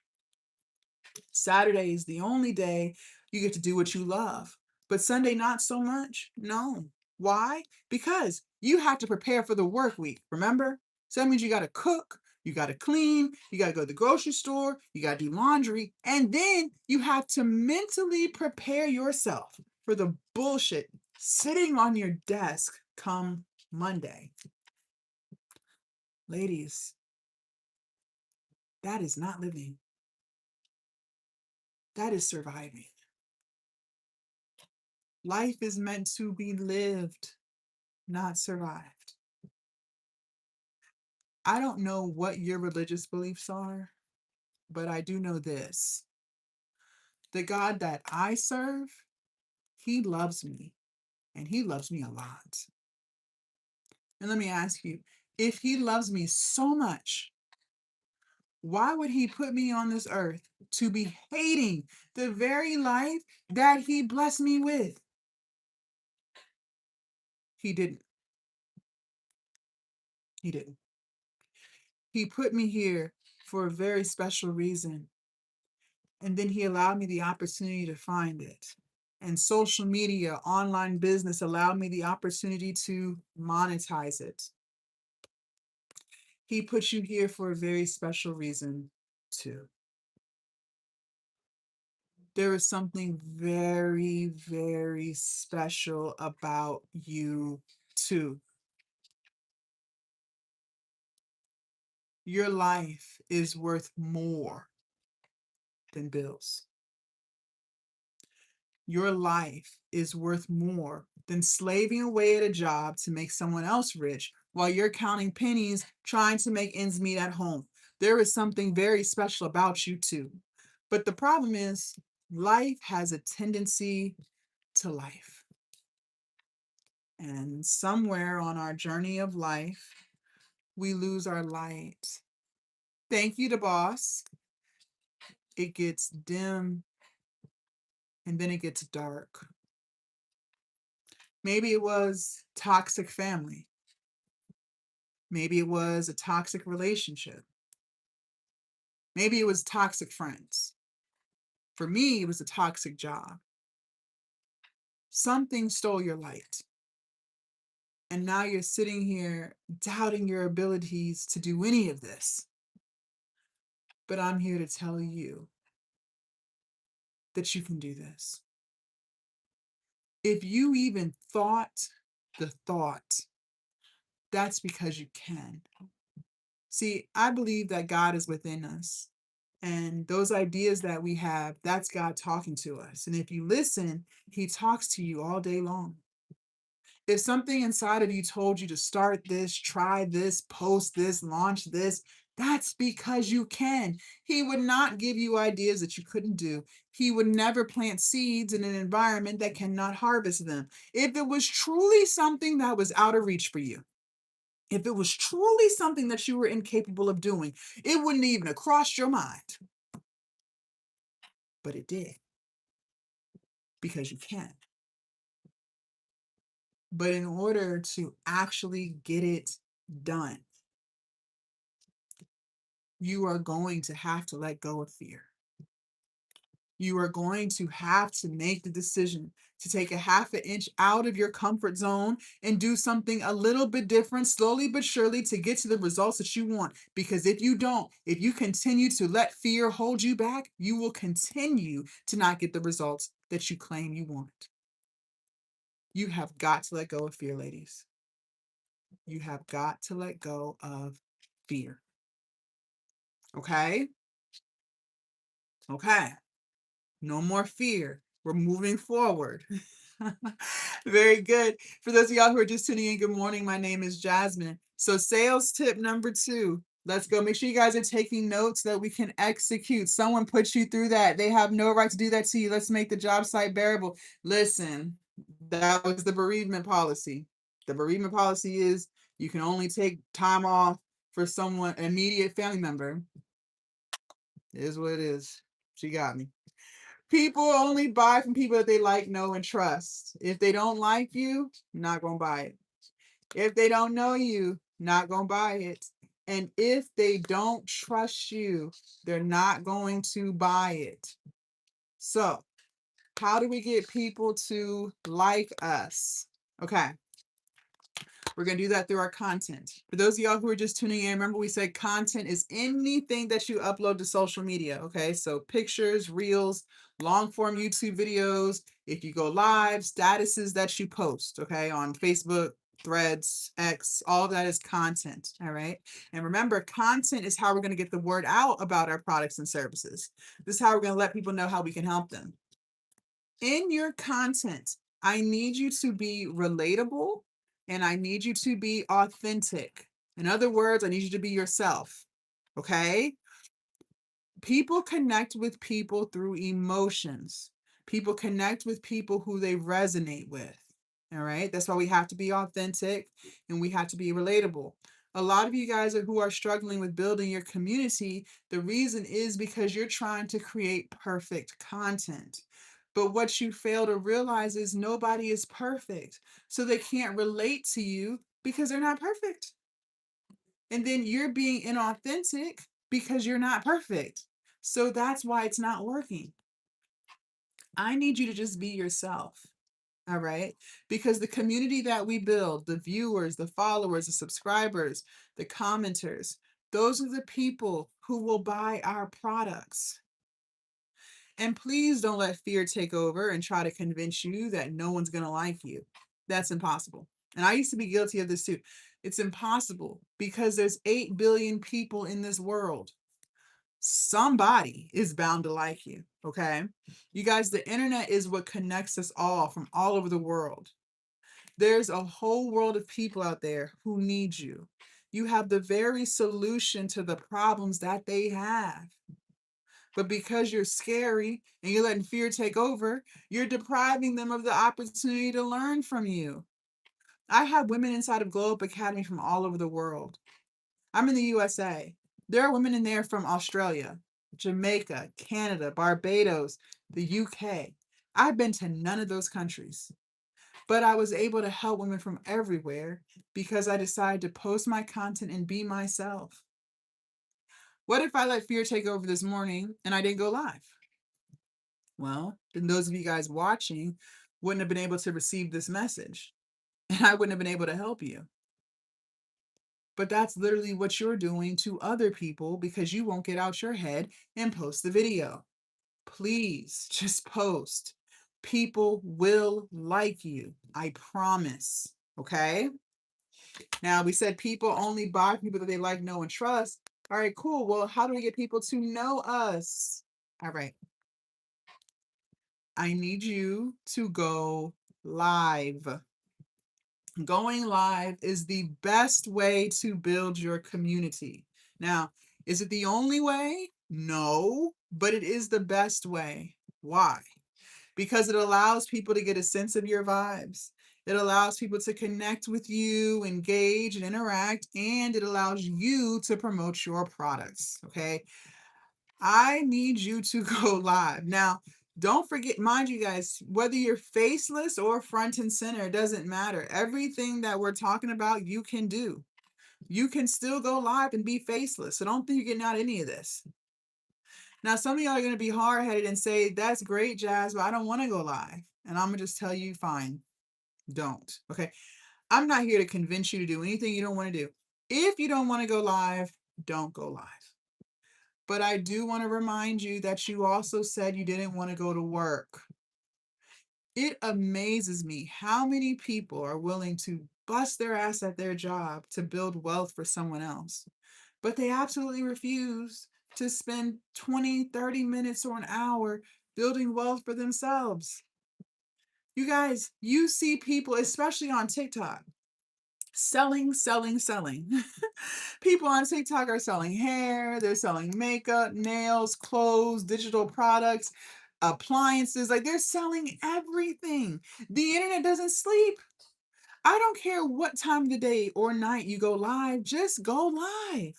Saturday is the only day you get to do what you love. But Sunday, not so much. No. Why? Because you have to prepare for the work week, remember? So that means you got to cook, you got to clean, you got to go to the grocery store, you got to do laundry, and then you have to mentally prepare yourself for the bullshit sitting on your desk come Monday. Ladies, that is not living. That is surviving. Life is meant to be lived, not survived. I don't know what your religious beliefs are, but I do know this. The God that I serve, he loves me, and he loves me a lot. And let me ask you, if he loves me so much, why would he put me on this earth to be hating the very life that he blessed me with? He didn't. He didn't. He put me here for a very special reason. And then he allowed me the opportunity to find it. And social media, online business allowed me the opportunity to monetize it. He put you here for a very special reason, too. There is something very, very special about you, too. Your life is worth more than bills. Your life is worth more than slaving away at a job to make someone else rich while you're counting pennies trying to make ends meet at home. There is something very special about you too. But the problem is, life has a tendency to life. And somewhere on our journey of life, we lose our light. Thank you to boss. It gets dim and then it gets dark. Maybe it was toxic family. Maybe it was a toxic relationship. Maybe it was toxic friends. For me, it was a toxic job. Something stole your light. And now you're sitting here doubting your abilities to do any of this. But I'm here to tell you that you can do this. If you even thought the thought, that's because you can. See, I believe that God is within us. And those ideas that we have, that's God talking to us. And if you listen, he talks to you all day long. If something inside of you told you to start this, try this, post this, launch this, that's because you can. He would not give you ideas that you couldn't do. He would never plant seeds in an environment that cannot harvest them. If it was truly something that was out of reach for you, if it was truly something that you were incapable of doing, it wouldn't even have crossed your mind. But it did, because you can. But in order to actually get it done, you are going to have to let go of fear. You are going to have to make the decision to take a half an inch out of your comfort zone and do something a little bit different, slowly but surely, to get to the results that you want. Because if you don't, if you continue to let fear hold you back, you will continue to not get the results that you claim you want. You have got to let go of fear, ladies. You have got to let go of fear. Okay? Okay. No more fear. We're moving forward. Very good. For those of y'all who are just tuning in, good morning. My name is Jasmine. So sales tip number 2. Let's go. Make sure you guys are taking notes so that we can execute. Someone put you through that. They have no right to do that to you. Let's make the job site bearable. Listen, that was the bereavement policy. The bereavement policy is you can only take time off for someone, an immediate family member. It is what it is. She got me. People only buy from people that they like, know, and trust. If they don't like you, not gonna buy it. If they don't know you, not gonna buy it. And if they don't trust you, they're not going to buy it. So, how do we get people to like us? Okay. We're going to do that through our content. For those of y'all who are just tuning in, remember we said content is anything that you upload to social media. Okay, so pictures, reels, long form YouTube videos. If you go live, statuses that you post, okay, on Facebook, Threads, X, all of that is content. All right. And remember, content is how we're going to get the word out about our products and services. This is how we're going to let people know how we can help them. In your content, I need you to be relatable and I need you to be authentic. In other words, I need you to be yourself. Okay? People connect with people through emotions. People connect with people who they resonate with. All right? That's why we have to be authentic and we have to be relatable. A lot of you guys who are struggling with building your community, the reason is because you're trying to create perfect content. But what you fail to realize is nobody is perfect. So they can't relate to you because they're not perfect. And then you're being inauthentic because you're not perfect. So that's why it's not working. I need you to just be yourself. All right. Because the community that we build, the viewers, the followers, the subscribers, the commenters, those are the people who will buy our products. And please don't let fear take over and try to convince you that no one's going to like you. That's impossible. And I used to be guilty of this too. It's impossible because there's 8 billion people in this world. Somebody is bound to like you. Okay. You guys, the internet is what connects us all from all over the world. There's a whole world of people out there who need you. You have the very solution to the problems that they have. But because you're scary and you're letting fear take over, you're depriving them of the opportunity to learn from you. I have women inside of Glow Up Academy from all over the world. I'm in the USA. There are women in there from Australia, Jamaica, Canada, Barbados, the UK. I've been to none of those countries, but I was able to help women from everywhere because I decided to post my content and be myself. What if I let fear take over this morning and I didn't go live? Well, then those of you guys watching wouldn't have been able to receive this message and I wouldn't have been able to help you. But that's literally what you're doing to other people because you won't get out your head and post the video. Please just post. People will like you. I promise. Okay. Now we said people only buy people that they like, know, and trust. All right, cool. Well, how do we get people to know us? All right. I need you to go live. Going live is the best way to build your community. Now, is it the only way? No, but it is the best way. Why? Because it allows people to get a sense of your vibes. It allows people to connect with you, engage and interact, and it allows you to promote your products. Okay. I need you to go live. Now, don't forget, mind you guys, whether you're faceless or front and center, it doesn't matter. Everything that we're talking about, you can do. You can still go live and be faceless. So don't think you're getting out any of this. Now, some of y'all are going to be hard headed and say, that's great, Jazz, but I don't want to go live. And I'm going to just tell you, fine, don't. Okay. I'm not here to convince you to do anything you don't want to do. If you don't want to go live, don't go live. But I do want to remind you that you also said you didn't want to go to work. It amazes me how many people are willing to bust their ass at their job to build wealth for someone else, but they absolutely refuse to spend 20, 30 minutes or an hour building wealth for themselves. You guys, you see people, especially on TikTok, selling, selling, selling. People on TikTok are selling hair, they're selling makeup, nails, clothes, digital products, appliances. Like they're selling everything. The internet doesn't sleep. I don't care what time of the day or night you go live, just go live.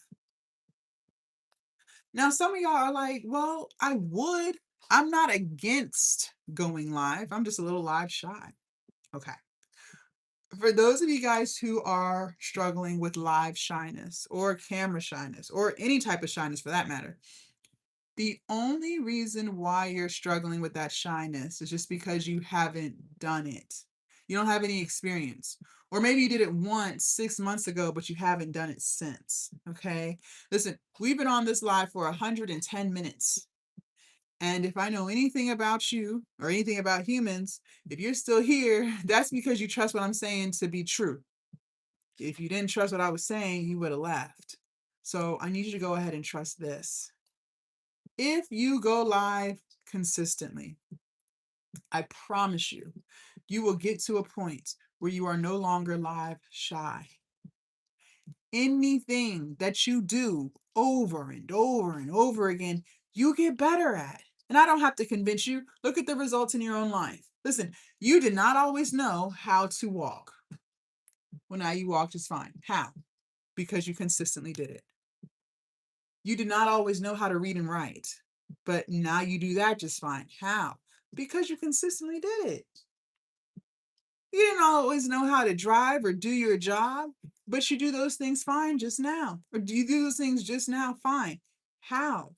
Now, some of y'all are like, well, I would. I'm not against going live. I'm just a little live shy. Okay. For those of you guys who are struggling with live shyness or camera shyness or any type of shyness for that matter, the only reason why you're struggling with that shyness is just because you haven't done it. You don't have any experience. Or maybe you did it once 6 months ago, but you haven't done it since. Okay. Listen, we've been on this live for 110 minutes. And if I know anything about you or anything about humans, if you're still here, that's because you trust what I'm saying to be true. If you didn't trust what I was saying, you would have left. So I need you to go ahead and trust this. If you go live consistently, I promise you, you will get to a point where you are no longer live shy. Anything that you do over and over and over again, you get better at. And I don't have to convince you. Look at the results in your own life. Listen, you did not always know how to walk. Well, now you walk just fine. How? Because you consistently did it. You did not always know how to read and write, but now you do that just fine. How? Because you consistently did it. You didn't always know how to drive or do your job, but you do those things fine just now. Or do you do those things just now fine? How?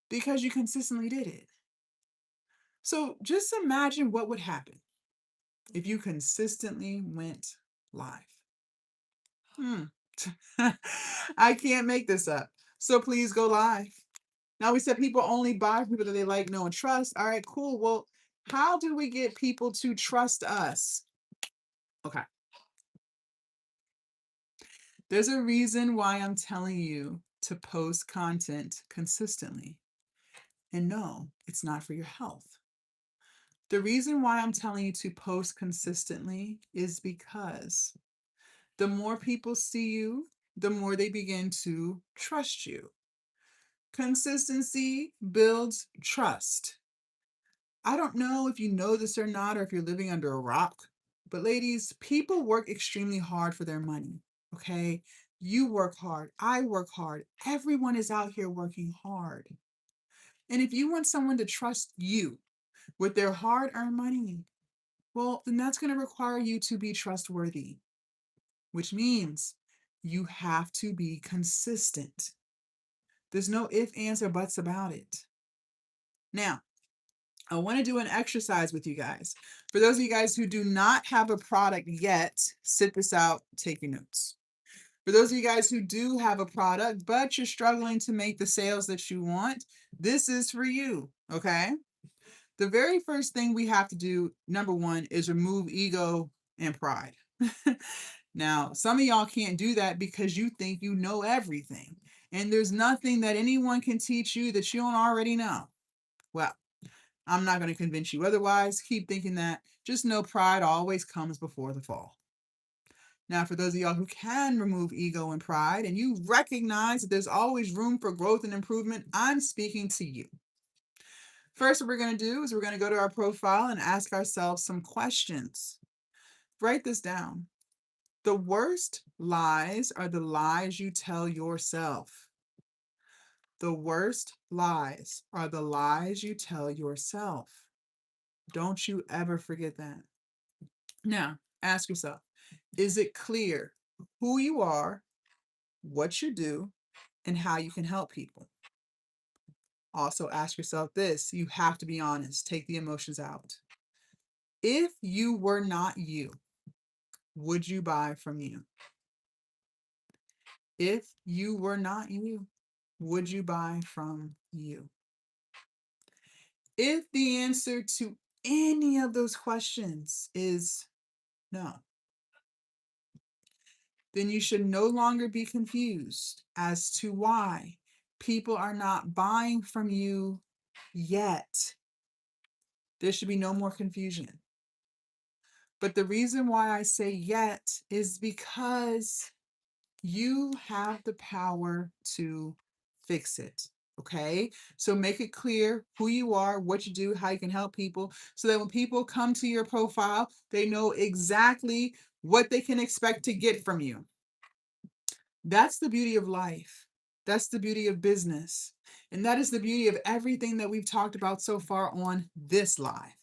Because you consistently did it. So just imagine what would happen if you consistently went live. I can't make this up. So please go live. Now we said people only buy people that they like, know, and trust. All right, cool. Well, how do we get people to trust us? Okay. There's a reason why I'm telling you to post content consistently. And no, it's not for your health. The reason why I'm telling you to post consistently is because the more people see you, the more they begin to trust you. Consistency builds trust. I don't know if you know this or not, or if you're living under a rock, but ladies, people work extremely hard for their money. Okay. You work hard. I work hard. Everyone is out here working hard. And if you want someone to trust you with their hard earned money, well, then that's going to require you to be trustworthy, which means you have to be consistent. There's no ifs, ands, or buts about it. Now, I want to do an exercise with you guys. For those of you guys who do not have a product yet, sit this out, take your notes. For those of you guys who do have a product, but you're struggling to make the sales that you want, this is for you, okay? The very first thing we have to do, number one, is remove ego and pride. Now, some of y'all can't do that because you think you know everything. And there's nothing that anyone can teach you that you don't already know. Well, I'm not going to convince you otherwise. Keep thinking that. Just know pride always comes before the fall. Now, for those of y'all who can remove ego and pride and you recognize that there's always room for growth and improvement, I'm speaking to you. First, what we're going to do is we're going to go to our profile and ask ourselves some questions. Write this down. The worst lies are the lies you tell yourself. The worst lies are the lies you tell yourself. Don't you ever forget that. Now, ask yourself, is it clear who you are, what you do, and how you can help people? Also ask yourself this. You have to be honest. Take the emotions out. If you were not you, would you buy from you? If you were not you, would you buy from you? If the answer to any of those questions is no, then you should no longer be confused as to why people are not buying from you yet. There should be no more confusion. But the reason why I say yet is because you have the power to fix it. Okay. So make it clear who you are, what you do, how you can help people, so that when people come to your profile, they know exactly what they can expect to get from you. That's the beauty of life. That's the beauty of business. And that is the beauty of everything that we've talked about so far on this live.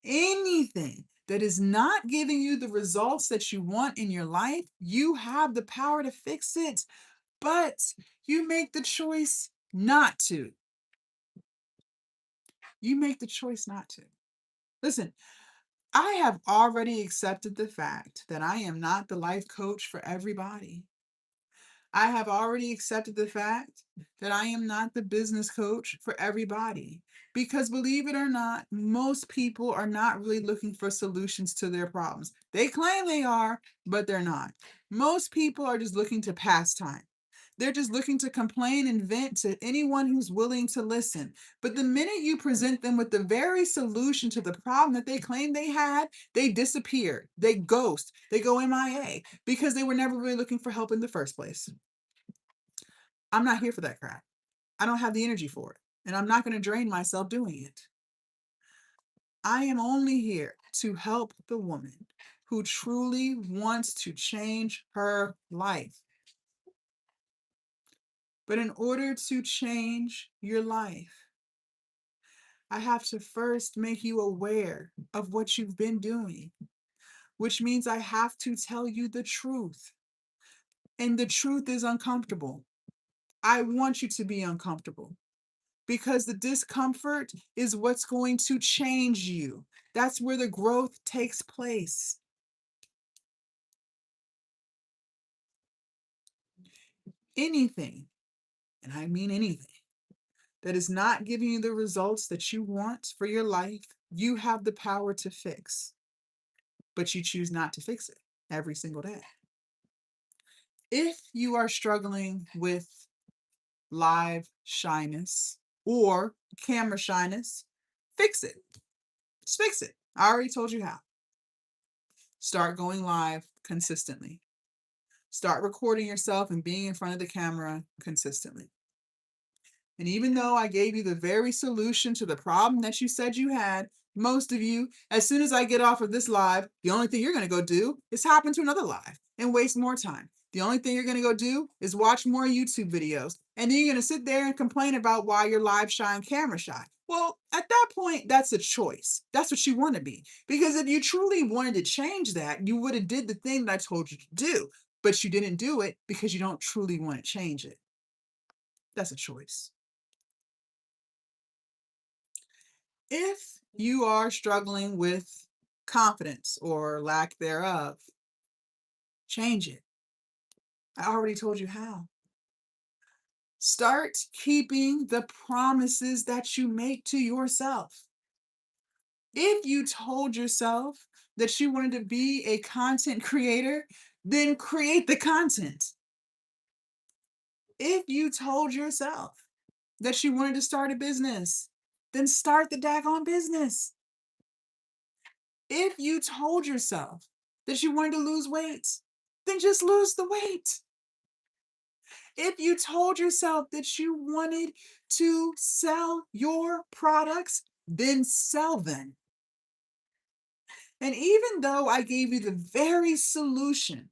Anything that is not giving you the results that you want in your life, you have the power to fix it, but you make the choice not to. You make the choice not to. Listen, I have already accepted the fact that I am not the life coach for everybody. I have already accepted the fact that I am not the business coach for everybody. Because believe it or not, most people are not really looking for solutions to their problems. They claim they are, but they're not. Most people are just looking to pass time. They're just looking to complain and vent to anyone who's willing to listen. But the minute you present them with the very solution to the problem that they claim they had, they disappear, they ghost, they go MIA because they were never really looking for help in the first place. I'm not here for that crap. I don't have the energy for it. And I'm not going to drain myself doing it. I am only here to help the woman who truly wants to change her life. But in order to change your life, I have to first make you aware of what you've been doing, which means I have to tell you the truth. And the truth is uncomfortable. I want you to be uncomfortable because the discomfort is what's going to change you. That's where the growth takes place. Anything, and I mean anything, that is not giving you the results that you want for your life, you have the power to fix, but you choose not to fix it every single day. If you are struggling with live shyness or camera shyness, fix it. Just fix it. I already told you how. Start going live consistently. Start recording yourself and being in front of the camera consistently. And even though I gave you the very solution to the problem that you said you had, most of you, as soon as I get off of this live, the only thing you're going to go do is hop into another live and waste more time. The only thing you're going to go do is watch more YouTube videos. And then you're going to sit there and complain about why you're live shy and camera shy. Well, at that point, that's a choice. That's what you want to be. Because if you truly wanted to change that, you would have did the thing that I told you to do. But you didn't do it because you don't truly want to change it. That's a choice. If you are struggling with confidence or lack thereof, change it. I already told you how. Start keeping the promises that you make to yourself. If you told yourself that you wanted to be a content creator, then create the content. If you told yourself that you wanted to start a business, then start the daggone business. If you told yourself that you wanted to lose weight, then just lose the weight. If you told yourself that you wanted to sell your products, then sell them. And even though I gave you the very solution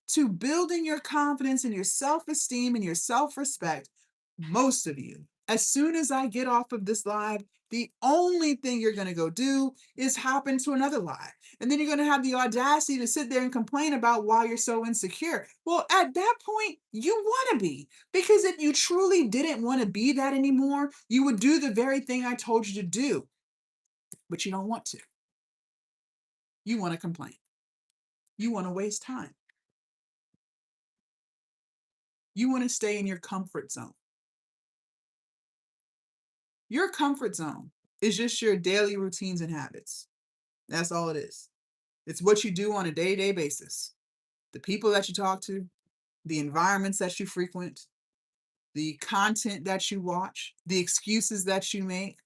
to building your confidence and your self-esteem and your self-respect, most of you As soon as I get off of this live, the only thing you're going to go do is hop into another live. And then you're going to have the audacity to sit there and complain about why you're so insecure. Well, at that point, you want to be. Because if you truly didn't want to be that anymore, you would do the very thing I told you to do. But you don't want to. You want to complain. You want to waste time. You want to stay in your comfort zone. Your comfort zone is just your daily routines and habits. That's all it is. It's what you do on a day-to-day basis. The people that you talk to, the environments that you frequent, the content that you watch, the excuses that you make,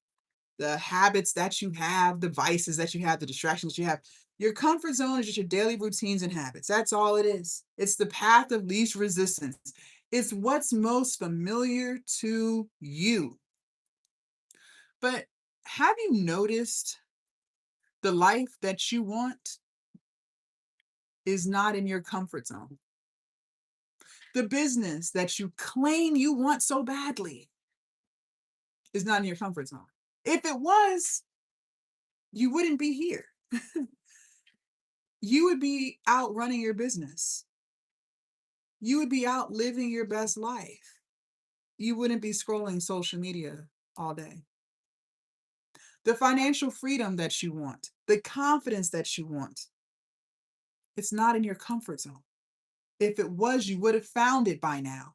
the habits that you have, the vices that you have, the distractions you have. Your comfort zone is just your daily routines and habits. That's all it is. It's the path of least resistance. It's what's most familiar to you. But have you noticed the life that you want is not in your comfort zone? The business that you claim you want so badly is not in your comfort zone. If it was, you wouldn't be here. You would be out running your business. You would be out living your best life. You wouldn't be scrolling social media all day. The financial freedom that you want, the confidence that you want, it's not in your comfort zone. If it was, you would have found it by now.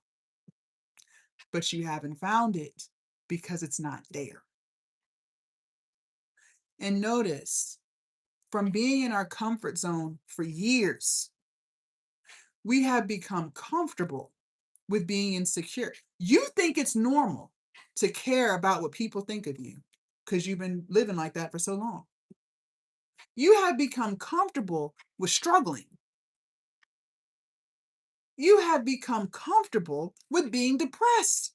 But you haven't found it because it's not there. And notice, from being in our comfort zone for years, we have become comfortable with being insecure. You think it's normal to care about what people think of you because you've been living like that for so long. You have become comfortable with struggling. You have become comfortable with being depressed.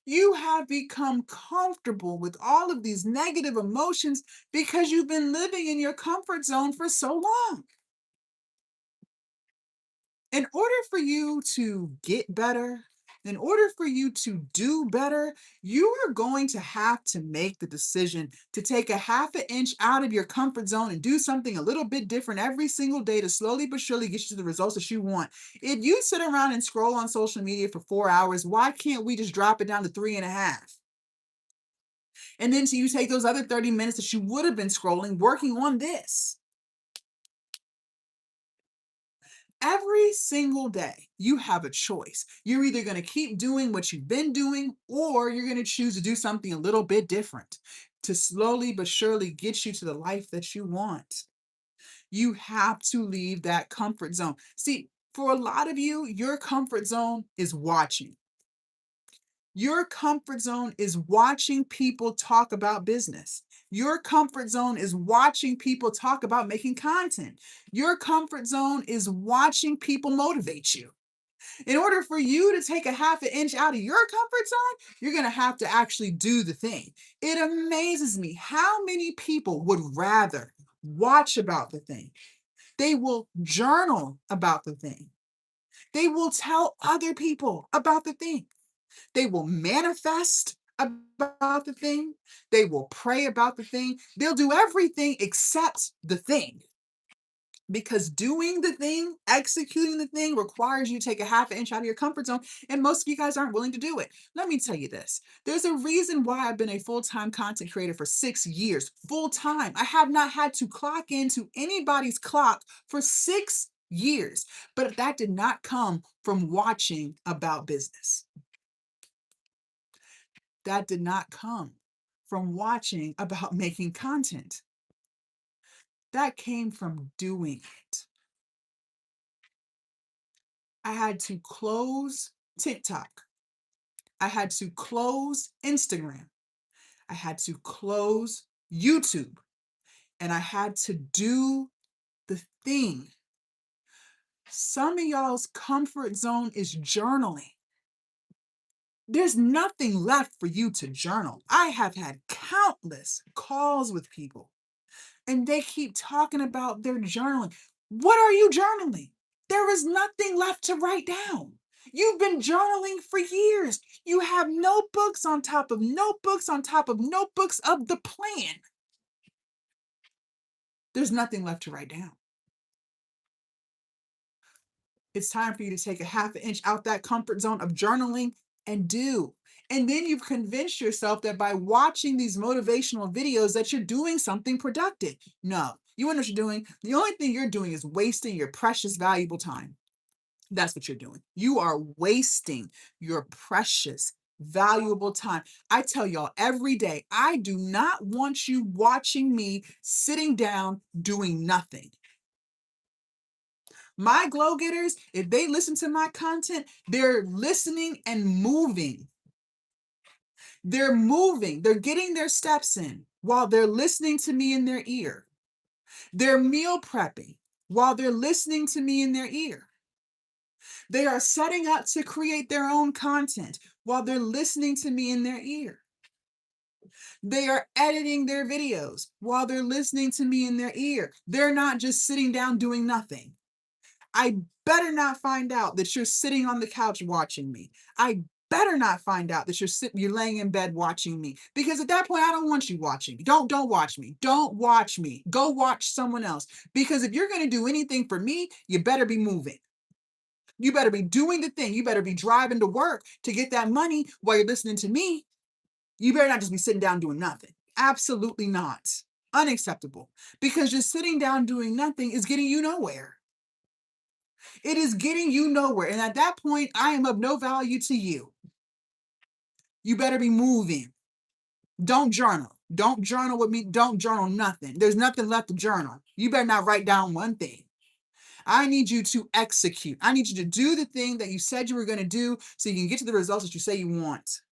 You have become comfortable with all of these negative emotions because you've been living in your comfort zone for so long. In order for you to get better, in order for you to do better, you are going to have to make the decision to take a half an inch out of your comfort zone and do something a little bit different every single day to slowly but surely get you to the results that you want. If you sit around and scroll on social media for 4 hours, why can't we just drop it down to 3.5? And then so you take those other 30 minutes that you would have been scrolling, working on this. Every single day, you have a choice. You're either going to keep doing what you've been doing, or you're going to choose to do something a little bit different to slowly but surely get you to the life that you want. You have to leave that comfort zone. See, for a lot of you, your comfort zone is watching. Your comfort zone is watching people talk about business. Your comfort zone is watching people talk about making content. Your comfort zone is watching people motivate you. In order for you to take a half an inch out of your comfort zone, you're going to have to actually do the thing. It amazes me how many people would rather watch about the thing. They will journal about the thing. They will tell other people about the thing. They will manifest about the thing. They will pray about the thing. They'll do everything except the thing. Because doing the thing, executing the thing requires you to take a half an inch out of your comfort zone. And most of you guys aren't willing to do it. Let me tell you this. There's a reason why I've been a full-time content creator for 6 years. Full-time. I have not had to clock into anybody's clock for 6 years. But that did not come from watching about business. That did not come from watching about making content. That came from doing it. I had to close TikTok. I had to close Instagram. I had to close YouTube. And I had to do the thing. Some of y'all's comfort zone is journaling. There's nothing left for you to journal. I have had countless calls with people, and they keep talking about their journaling. What are you journaling? There is nothing left to write down. You've been journaling for years. You have notebooks on top of notebooks on top of notebooks of the plan. There's nothing left to write down. It's time for you to take a half an inch out that comfort zone of journaling and do. And then you've convinced yourself that by watching these motivational videos that you're doing something productive. No, you know what you're doing? The only thing you're doing is wasting your precious, valuable time. That's what you're doing. You are wasting your precious, valuable time. I tell y'all every day, I do not want you watching me sitting down doing nothing. My glow getters, if they listen to my content, they're listening and moving. They're moving. They're getting their steps in while they're listening to me in their ear. They're meal prepping while they're listening to me in their ear. They are setting up to create their own content while they're listening to me in their ear. They are editing their videos while they're listening to me in their ear. They're not just sitting down doing nothing. I better not find out that you're sitting on the couch watching me. I better not find out that you're laying in bed watching me, because at that point I don't want you watching me. Don't watch me. Don't watch me. Go watch someone else, because if you're going to do anything for me, you better be moving. You better be doing the thing. You better be driving to work to get that money while you're listening to me. You better not just be sitting down doing nothing. Absolutely not. Unacceptable. Because just sitting down doing nothing is getting you nowhere. It is getting you nowhere. And at that point, I am of no value to you. You better be moving. Don't journal. Don't journal with me. Don't journal nothing. There's nothing left to journal. You better not write down one thing. I need you to execute. I need you to do the thing that you said you were going to do so you can get to the results that you say you want.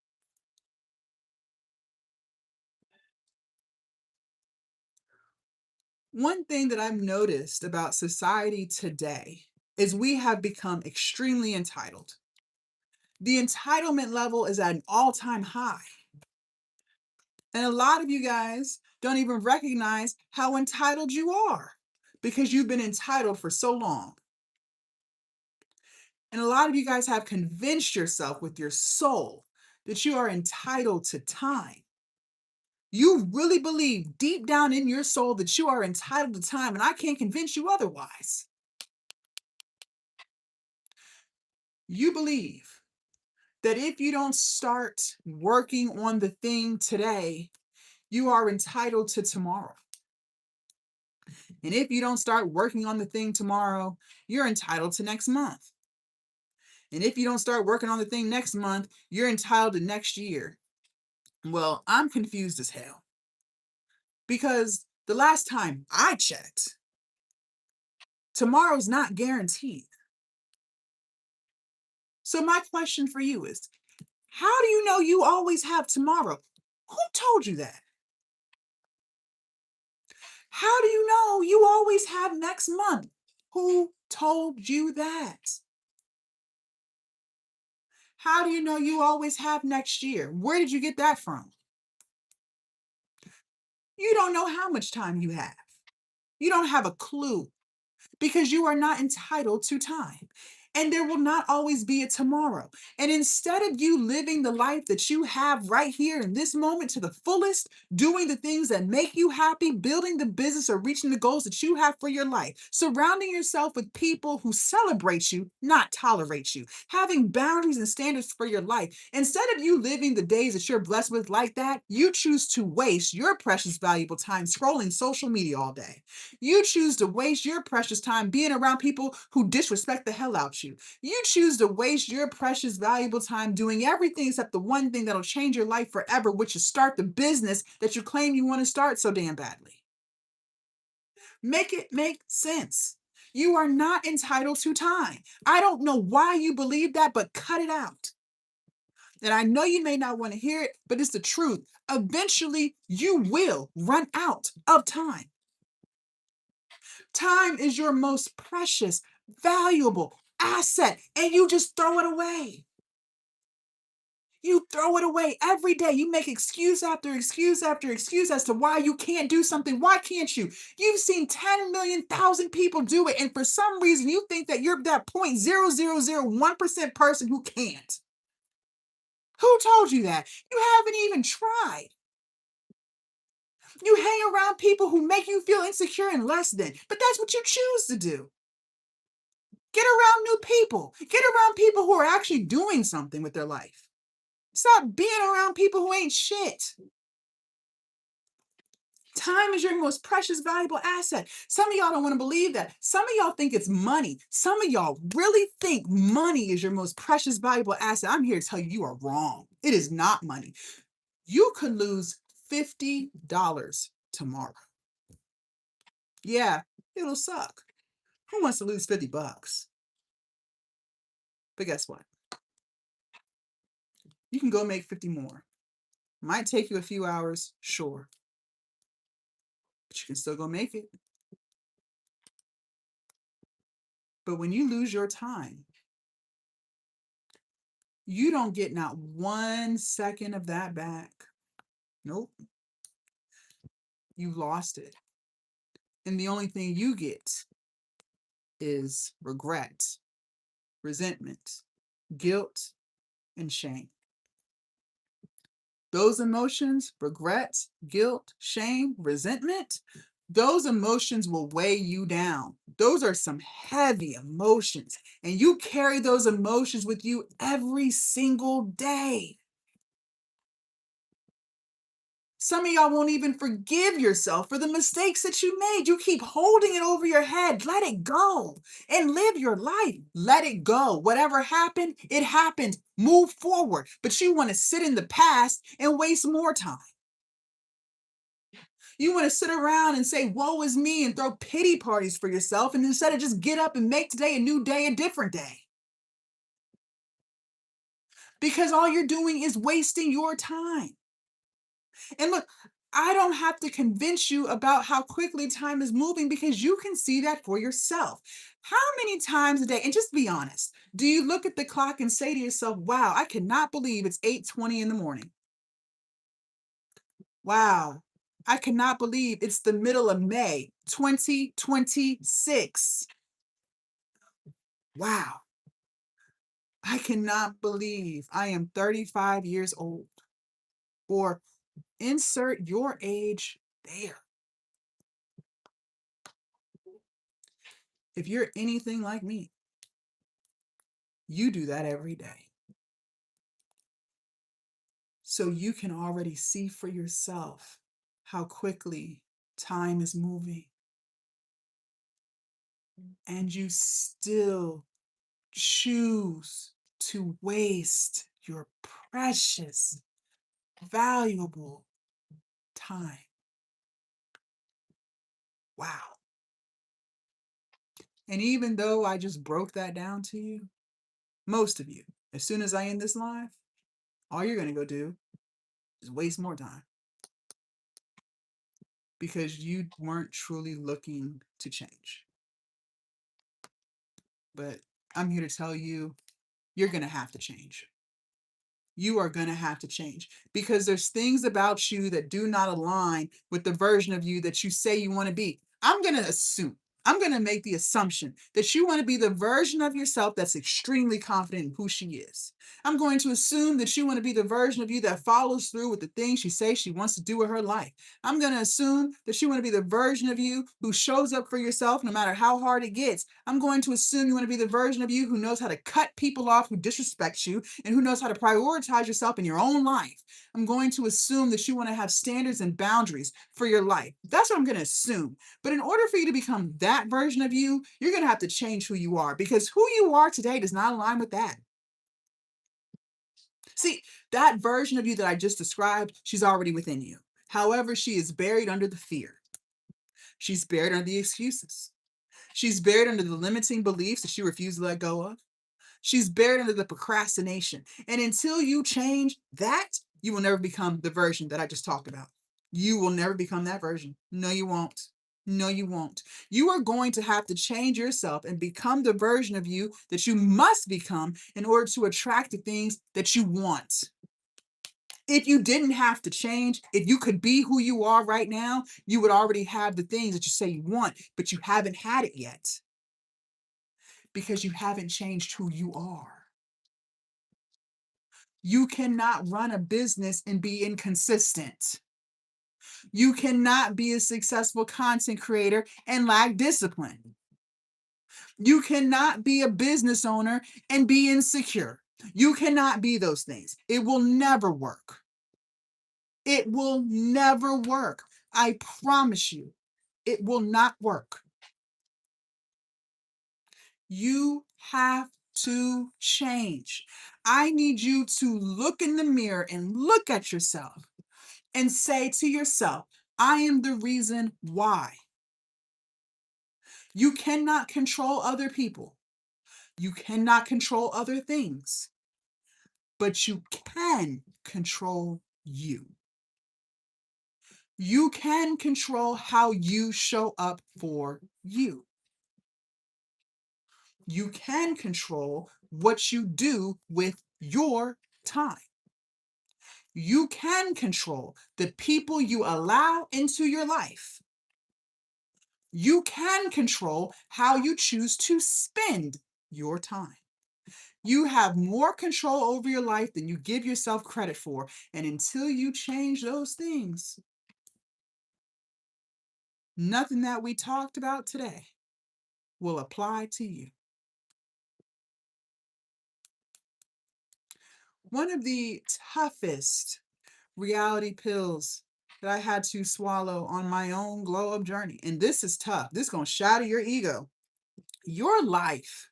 One thing that I've noticed about society today is we have become extremely entitled. The entitlement level is at an all-time high. And a lot of you guys don't even recognize how entitled you are because you've been entitled for so long. And a lot of you guys have convinced yourself with your soul that you are entitled to time. You really believe deep down in your soul that you are entitled to time, and I can't convince you otherwise. You believe that if you don't start working on the thing today, you are entitled to tomorrow. And if you don't start working on the thing tomorrow, you're entitled to next month. And if you don't start working on the thing next month, you're entitled to next year. Well, I'm confused as hell. Because the last time I checked, tomorrow's not guaranteed. So my question for you is, how do you know you always have tomorrow? Who told you that? How do you know you always have next month? Who told you that? How do you know you always have next year? Where did you get that from? You don't know how much time you have. You don't have a clue, because you are not entitled to time. And there will not always be a tomorrow. And instead of you living the life that you have right here in this moment to the fullest, doing the things that make you happy, building the business or reaching the goals that you have for your life, surrounding yourself with people who celebrate you, not tolerate you, having boundaries and standards for your life. Instead of you living the days that you're blessed with like that, you choose to waste your precious, valuable time scrolling social media all day. You choose to waste your precious time being around people who disrespect the hell out you. You choose to waste your precious, valuable time doing everything except the one thing that'll change your life forever, which is start the business that you claim you want to start so damn badly. Make it make sense. You are not entitled to time. I don't know why you believe that, but cut it out. And I know you may not want to hear it, but it's the truth. Eventually, you will run out of time. Time is your most precious, valuable asset, and you just throw it away. You throw it away every day. You make excuse after excuse after excuse as to why you can't do something. Why can't you? You've seen 10 million thousand people do it, and for some reason you think that you're that 0.0001% person who can't. Who told you that? You haven't even tried. You hang around people who make you feel insecure and less than, but that's what you choose to do. Get around new people. Get around people who are actually doing something with their life. Stop being around people who ain't shit. Time is your most precious, valuable asset. Some of y'all don't want to believe that. Some of y'all think it's money. Some of y'all really think money is your most precious, valuable asset. I'm here to tell you, you are wrong. It is not money. You could lose $50 tomorrow. Yeah, it'll suck. Who wants to lose 50 bucks? But guess what? You can go make 50 more. Might take you a few hours, sure. But you can still go make it. But when you lose your time, you don't get not 1 second of that back. Nope. You lost it. And the only thing you get is regret, resentment, guilt, and shame. Those emotions, regret, guilt, shame, resentment, those emotions will weigh you down. Those are some heavy emotions, and you carry those emotions with you every single day. Some of y'all won't even forgive yourself for the mistakes that you made. You keep holding it over your head. Let it go and live your life. Let it go. Whatever happened, it happened. Move forward. But you want to sit in the past and waste more time. You want to sit around and say, woe is me, and throw pity parties for yourself, and instead of just get up and make today a new day, a different day. Because all you're doing is wasting your time. And look, I don't have to convince you about how quickly time is moving because you can see that for yourself. How many times a day, and just be honest, do you look at the clock and say to yourself, wow, I cannot believe it's 8:20 in the morning. Wow, I cannot believe it's the middle of May, 2026. Wow, I cannot believe I am 35 years old. Or insert your age there. If you're anything like me, you do that every day. So you can already see for yourself how quickly time is moving. And you still choose to waste your precious, valuable time. Wow. And even though I just broke that down to you, most of you, as soon as I end this live, all you're going to go do is waste more time because you weren't truly looking to change. But I'm here to tell you, you're going to have to change. You are going to have to change because there's things about you that do not align with the version of you that you say you want to be. I'm going to make the assumption that you want to be the version of yourself that's extremely confident in who she is. I'm going to assume that you want to be the version of you that follows through with the things she says she wants to do with her life. I'm going to assume that you want to be the version of you who shows up for yourself no matter how hard it gets. I'm going to assume you want to be the version of you who knows how to cut people off who disrespect you and who knows how to prioritize yourself in your own life. I'm going to assume that you want to have standards and boundaries for your life. That's what I'm going to assume. But in order for you to become that version of you, you're going to have to change who you are because who you are today does not align with that. See, that version of you that I just described, she's already within you. However, she is buried under the fear. She's buried under the excuses. She's buried under the limiting beliefs that she refused to let go of. She's buried under the procrastination. And until you change that, you will never become the version that I just talked about. You will never become that version. No, you won't. No, you won't. You are going to have to change yourself and become the version of you that you must become in order to attract the things that you want. If you didn't have to change, if you could be who you are right now, you would already have the things that you say you want, but you haven't had it yet because you haven't changed who you are. You cannot run a business and be inconsistent. You cannot be a successful content creator and lack discipline. You cannot be a business owner and be insecure. You cannot be those things. It will never work. It will never work. I promise you, it will not work. You have to change. I need you to look in the mirror and look at yourself and say to yourself, I am the reason why. You cannot control other people. You cannot control other things, but you can control you. You can control how you show up for you. You can control what you do with your time. You can control the people you allow into your life. You can control how you choose to spend your time. You have more control over your life than you give yourself credit for. And until you change those things, nothing that we talked about today will apply to you. One of the toughest reality pills that I had to swallow on my own glow up journey, and this is tough. This is going to shatter your ego. Your life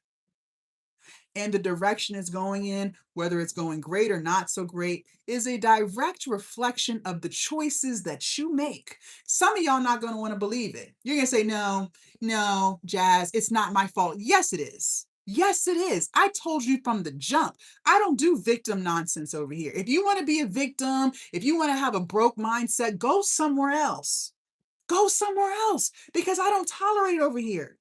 and the direction it's going in, whether it's going great or not so great, is a direct reflection of the choices that you make. Some of y'all not going to want to believe it. You're going to say, no, Jazz, it's not my fault. Yes, it is. Yes, it is. I told you from the jump. I don't do victim nonsense over here. If you want to be a victim, if you want to have a broke mindset, go somewhere else. Go somewhere else because I don't tolerate it over here.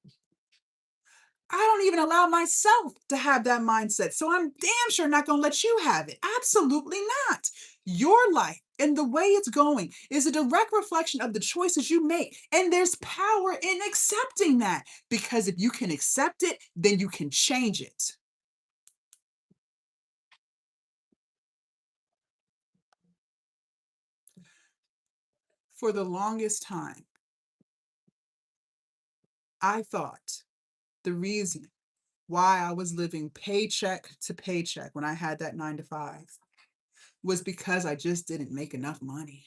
I don't even allow myself to have that mindset. So I'm damn sure not going to let you have it. Absolutely not. Your life and the way it's going is a direct reflection of the choices you make. And there's power in accepting that because if you can accept it, then you can change it. For the longest time, I thought the reason why I was living paycheck to paycheck when I had that 9 to 5 was because I just didn't make enough money.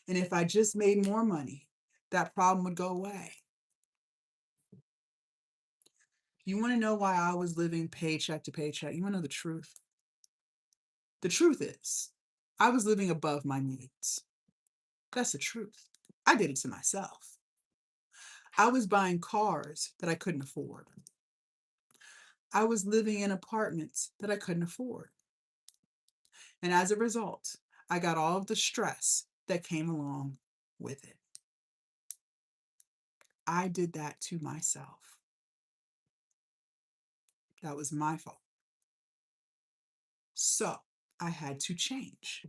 And if I just made more money, that problem would go away. You want to know why I was living paycheck to paycheck? You want to know the truth? The truth is, I was living above my needs. That's the truth. I did it to myself. I was buying cars that I couldn't afford. I was living in apartments that I couldn't afford. And as a result, I got all of the stress that came along with it. I did that to myself. That was my fault. So I had to change.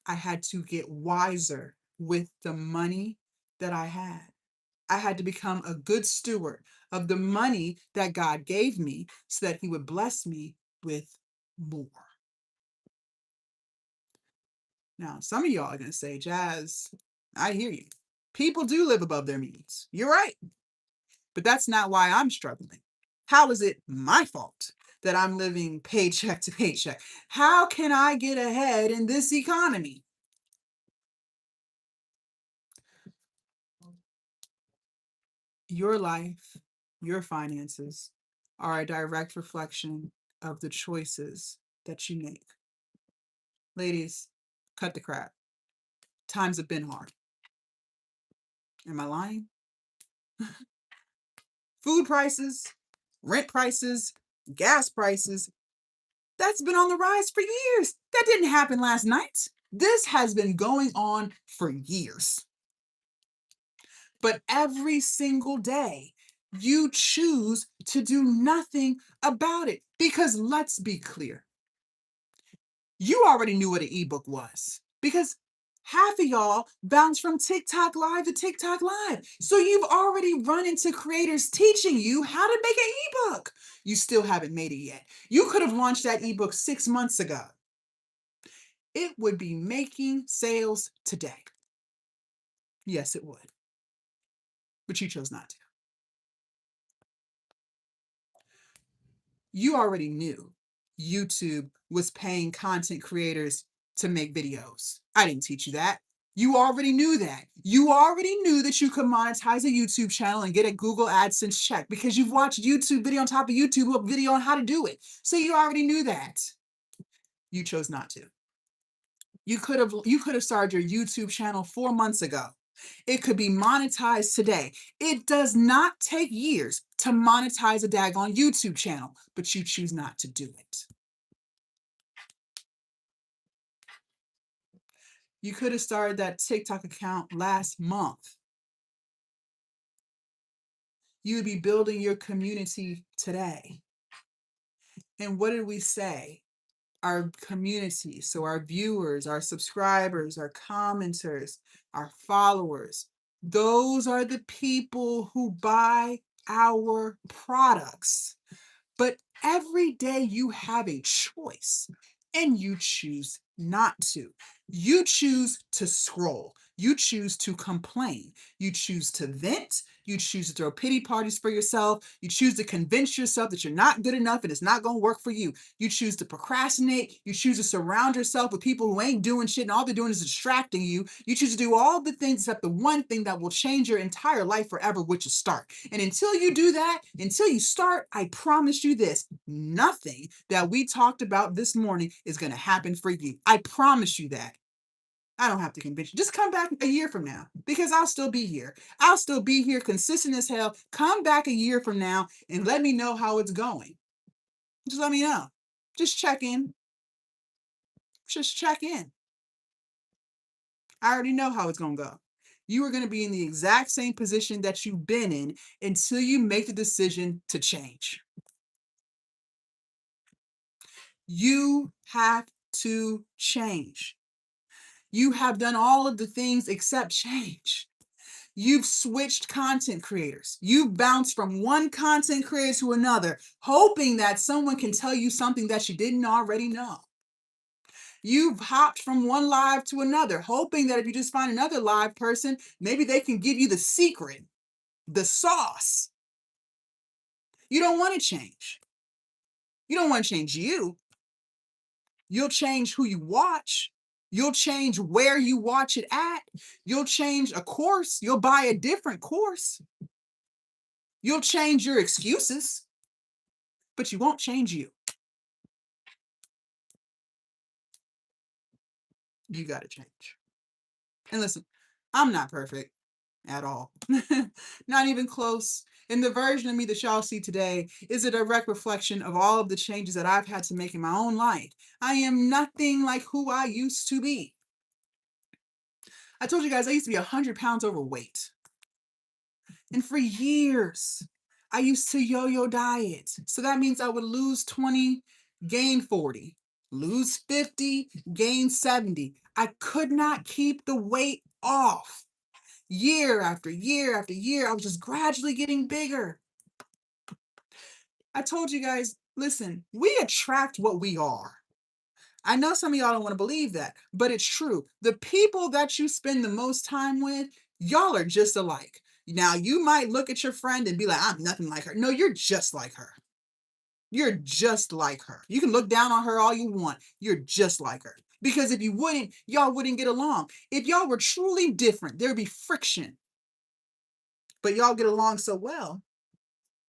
I had to get wiser with the money that I had. I had to become a good steward of the money that God gave me so that He would bless me with more. Now, some of y'all are going to say, Jazz, I hear you. People do live above their means. You're right. But that's not why I'm struggling. How is it my fault that I'm living paycheck to paycheck? How can I get ahead in this economy? Your life, your finances are a direct reflection of the choices that you make. Ladies, cut the crap. Times have been hard. Am I lying? Food prices, rent prices, gas prices, that's been on the rise for years. That didn't happen last night. This has been going on for years. But every single day, you choose to do nothing about it. Because let's be clear, You already knew what an ebook was because half of y'all bounce from TikTok live to TikTok live. So you've already run into creators teaching you how to make an ebook. You still haven't made it yet. You could have launched that ebook 6 months ago. It would be making sales today. Yes, it would. But you chose not to. You already knew YouTube was paying content creators to make videos. I didn't teach you that. You already knew that. You already knew that you could monetize a YouTube channel and get a Google AdSense check because you've watched YouTube video on top of YouTube video on how to do it. So you already knew that. You chose not to. You could have started your YouTube channel 4 months ago. It could be monetized today. It does not take years to monetize a daggone YouTube channel, but you choose not to do it. You could have started that TikTok account last month. You would be building your community today. And what did we say? Our community, so our viewers, our subscribers, our commenters, our followers, those are the people who buy our products. But every day you have a choice and you choose not to. You choose to scroll. You choose to complain. You choose to vent. You choose to throw pity parties for yourself. You choose to convince yourself that you're not good enough and it's not going to work for you. You choose to procrastinate. You choose to surround yourself with people who ain't doing shit and all they're doing is distracting you. You choose to do all the things except the one thing that will change your entire life forever, which is start. And until you do that, until you start, I promise you this, nothing that we talked about this morning is going to happen for you. I promise you that. I don't have to convince you. Just come back a year from now because I'll still be here. I'll still be here consistent as hell. Come back a year from now and let me know how it's going. Just let me know. Just check in. Just check in. I already know how it's going to go. You are going to be in the exact same position that you've been in until you make the decision to change. You have to change. You have done all of the things except change. You've switched content creators. You've bounced from one content creator to another, hoping that someone can tell you something that you didn't already know. You've hopped from one live to another, hoping that if you just find another live person, maybe they can give you the secret, the sauce. You don't want to change. You don't want to change you. You'll change who you watch. You'll change where you watch it at. You'll change a course. You'll buy a different course. You'll change your excuses, but you won't change you. You got to change. And listen, I'm not perfect at all. Not even close. And the version of me that y'all see today is a direct reflection of all of the changes that I've had to make in my own life. I am nothing like who I used to be. I told you guys I used to be 100 pounds overweight. And for years, I used to yo-yo diet. So that means I would lose 20, gain 40, lose 50, gain 70. I could not keep the weight off. Year after year after year, I was just gradually getting bigger. I told you guys, listen, we attract what we are. I know some of y'all don't want to believe that, but it's true. The people that you spend the most time with, y'all are just alike. Now, you might look at your friend and be like, I'm nothing like her. No, you're just like her. You're just like her. You can look down on her all you want. You're just like her. Because if you wouldn't, y'all wouldn't get along. If y'all were truly different, there'd be friction. But y'all get along so well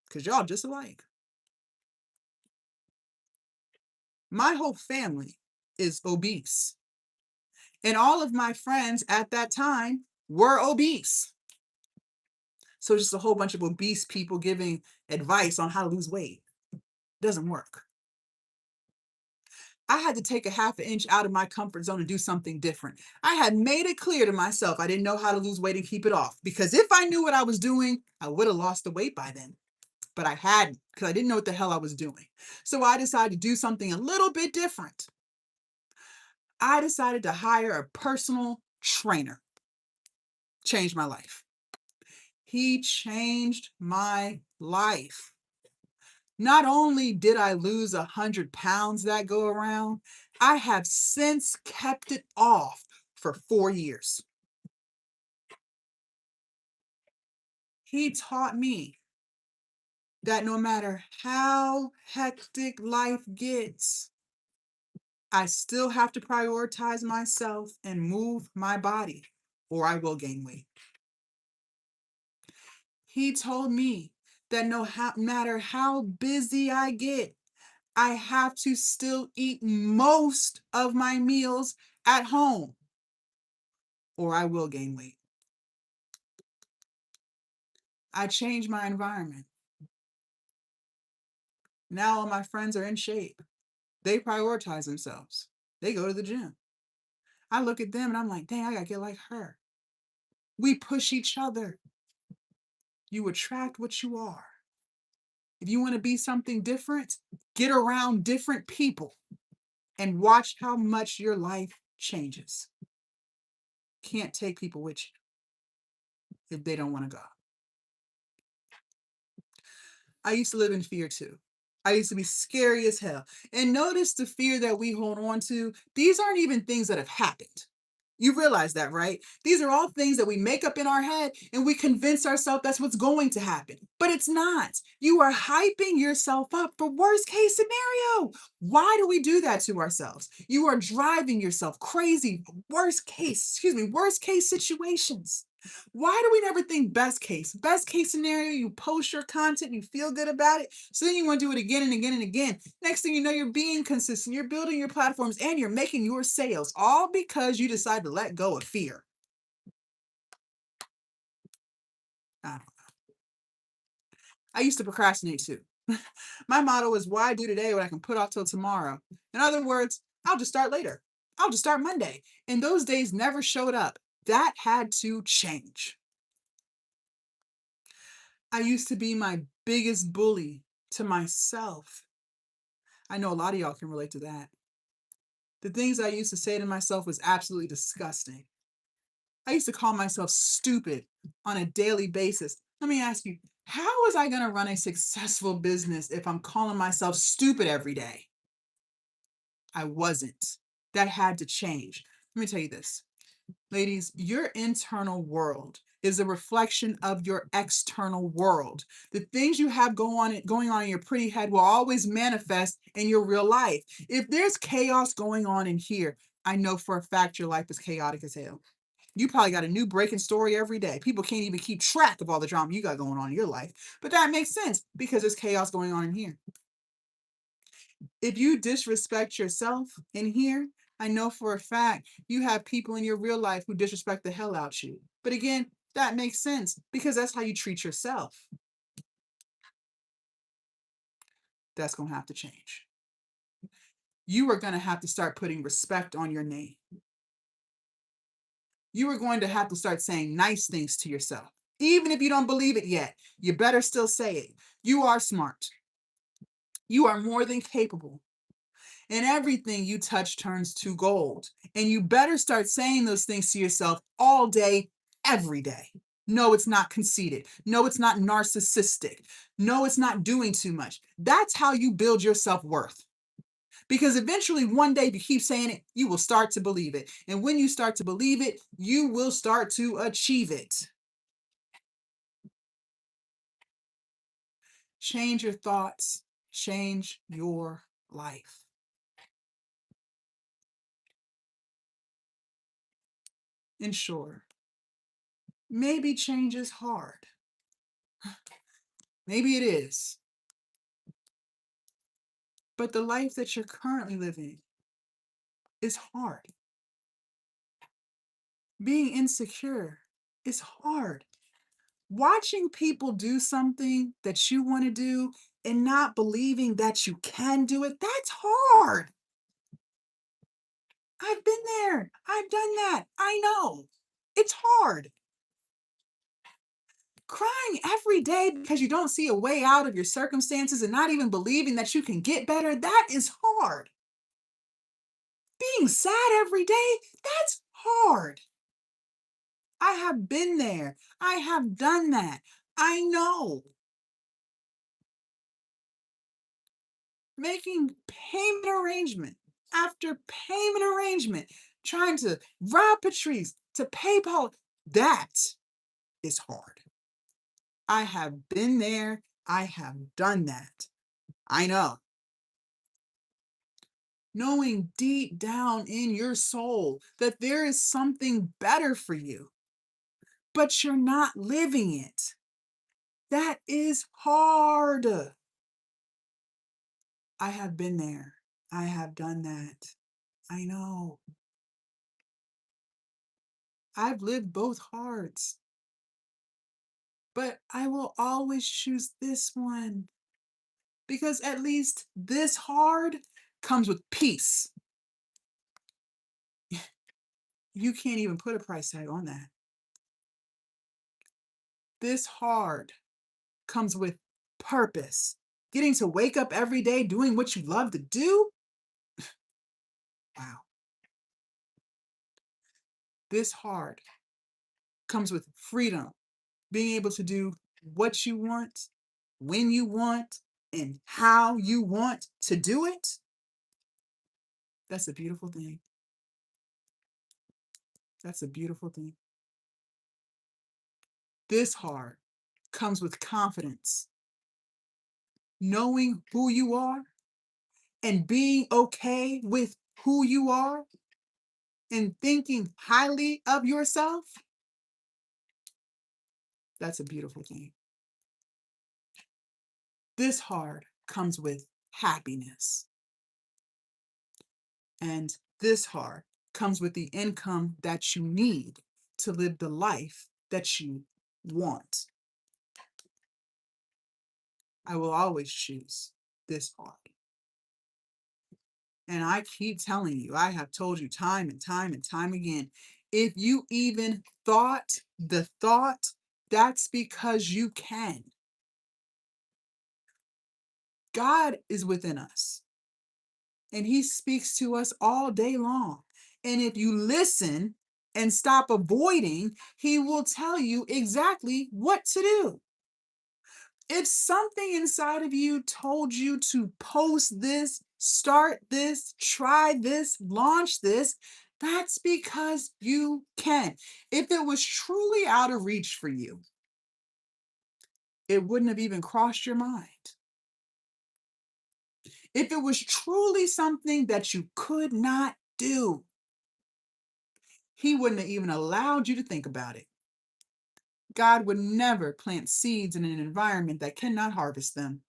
because y'all just alike. My whole family is obese. And all of my friends at that time were obese. So just a whole bunch of obese people giving advice on how to lose weight. Doesn't work. I had to take a half an inch out of my comfort zone and do something different. I had made it clear to myself I didn't know how to lose weight and keep it off. Because if I knew what I was doing, I would have lost the weight by then. But I hadn't because I didn't know what the hell I was doing. So I decided to do something a little bit different. I decided to hire a personal trainer. Changed my life. He changed my life. Not only did I lose 100 pounds that go around, I have since kept it off for 4 years. He taught me that no matter how hectic life gets, I still have to prioritize myself and move my body, or I will gain weight. He told me that no matter how busy I get, I have to still eat most of my meals at home, or I will gain weight. I changed my environment. Now all my friends are in shape. They prioritize themselves. They go to the gym. I look at them and I'm like, dang, I gotta get like her. We push each other. You attract what you are. If you want to be something different, get around different people and watch how much your life changes. Can't take people with you if they don't want to go. I used to live in fear too. I used to be scary as hell. And notice the fear that we hold on to. These aren't even things that have happened. You realize that, right? These are all things that we make up in our head and we convince ourselves that's what's going to happen. But it's not. You are hyping yourself up for worst case scenario. Why do we do that to ourselves? You are driving yourself crazy. Worst case situations. Why do we never think best case? Best case scenario, you post your content, you feel good about it. So then you want to do it again and again and again. Next thing you know, you're being consistent, you're building your platforms, and you're making your sales, all because you decide to let go of fear. I used to procrastinate too. My motto is, why do today what I can put off till tomorrow? In other words, I'll just start later. I'll just start Monday. And those days never showed up. That had to change. I used to be my biggest bully to myself. I know a lot of y'all can relate to that. The things I used to say to myself was absolutely disgusting. I used to call myself stupid on a daily basis. Let me ask you, how was I going to run a successful business if I'm calling myself stupid every day? I wasn't. That had to change. Let me tell you this. Ladies, your internal world is a reflection of your external world. The things you have going on in your pretty head will always manifest in your real life. If there's chaos going on in here, I know for a fact your life is chaotic as hell. You probably got a new breaking story every day. People can't even keep track of all the drama you got going on in your life. But that makes sense because there's chaos going on in here. If you disrespect yourself in here, I know for a fact you have people in your real life who disrespect the hell out you. But again, that makes sense because that's how you treat yourself. That's going to have to change. You are going to have to start putting respect on your name. You are going to have to start saying nice things to yourself. Even if you don't believe it yet, you better still say it. You are smart. You are more than capable. And everything you touch turns to gold. And you better start saying those things to yourself all day, every day. No, it's not conceited. No, it's not narcissistic. No, it's not doing too much. That's how you build your self-worth. Because eventually, one day, if you keep saying it, you will start to believe it. And when you start to believe it, you will start to achieve it. Change your thoughts. Change your life. And sure, maybe change is hard. Maybe it is. But the life that you're currently living is hard. Being insecure is hard. Watching people do something that you want to do and not believing that you can do it, that's hard. I've been there. I've done that. I know. It's hard. Crying every day because you don't see a way out of your circumstances and not even believing that you can get better, that is hard. Be Being sad every day, that's hard. I have been there. I have done that. I know. Making payment arrangement after payment arrangement, trying to rob Patrice to pay Paul, that is hard. I have been there. I have done that. I know. Knowing deep down in your soul that there is something better for you, but you're not living it. That is hard. I have been there. I have done that. I know. I've lived both hearts, but I will always choose this one because at least this hard comes with peace. You can't even put a price tag on that. This hard comes with purpose. Getting to wake up every day doing what you love to do. Wow. This hard comes with freedom. Being able to do what you want, when you want, and how you want to do it. That's a beautiful thing. That's a beautiful thing. This hard comes with confidence. Knowing who you are and being okay with who you are and thinking highly of yourself. That's a beautiful thing. This hard comes with happiness. And this hard comes with the income that you need to live the life that you want. I will always choose this hard. And I keep telling you, I have told you time and time and time again, if you even thought the thought, that's because you can. God is within us, and he speaks to us all day long. And if you listen and stop avoiding, he will tell you exactly what to do. If something inside of you told you to post this, start this, try this, launch this, that's because you can. If it was truly out of reach for you, it wouldn't have even crossed your mind. If it was truly something that you could not do, he wouldn't have even allowed you to think about it. God would never plant seeds in an environment that cannot harvest them.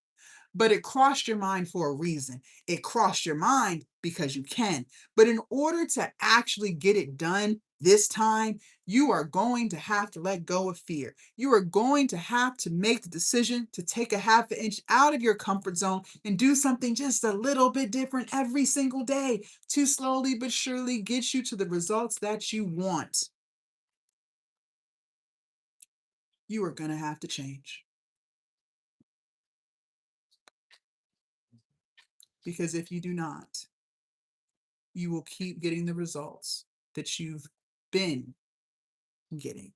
But it crossed your mind for a reason. It crossed your mind because you can. But in order to actually get it done this time, you are going to have to let go of fear. You are going to have to make the decision to take a half an inch out of your comfort zone and do something just a little bit different every single day to slowly but surely get you to the results that you want. You are going to have to change. Because if you do not, you will keep getting the results that you've been getting.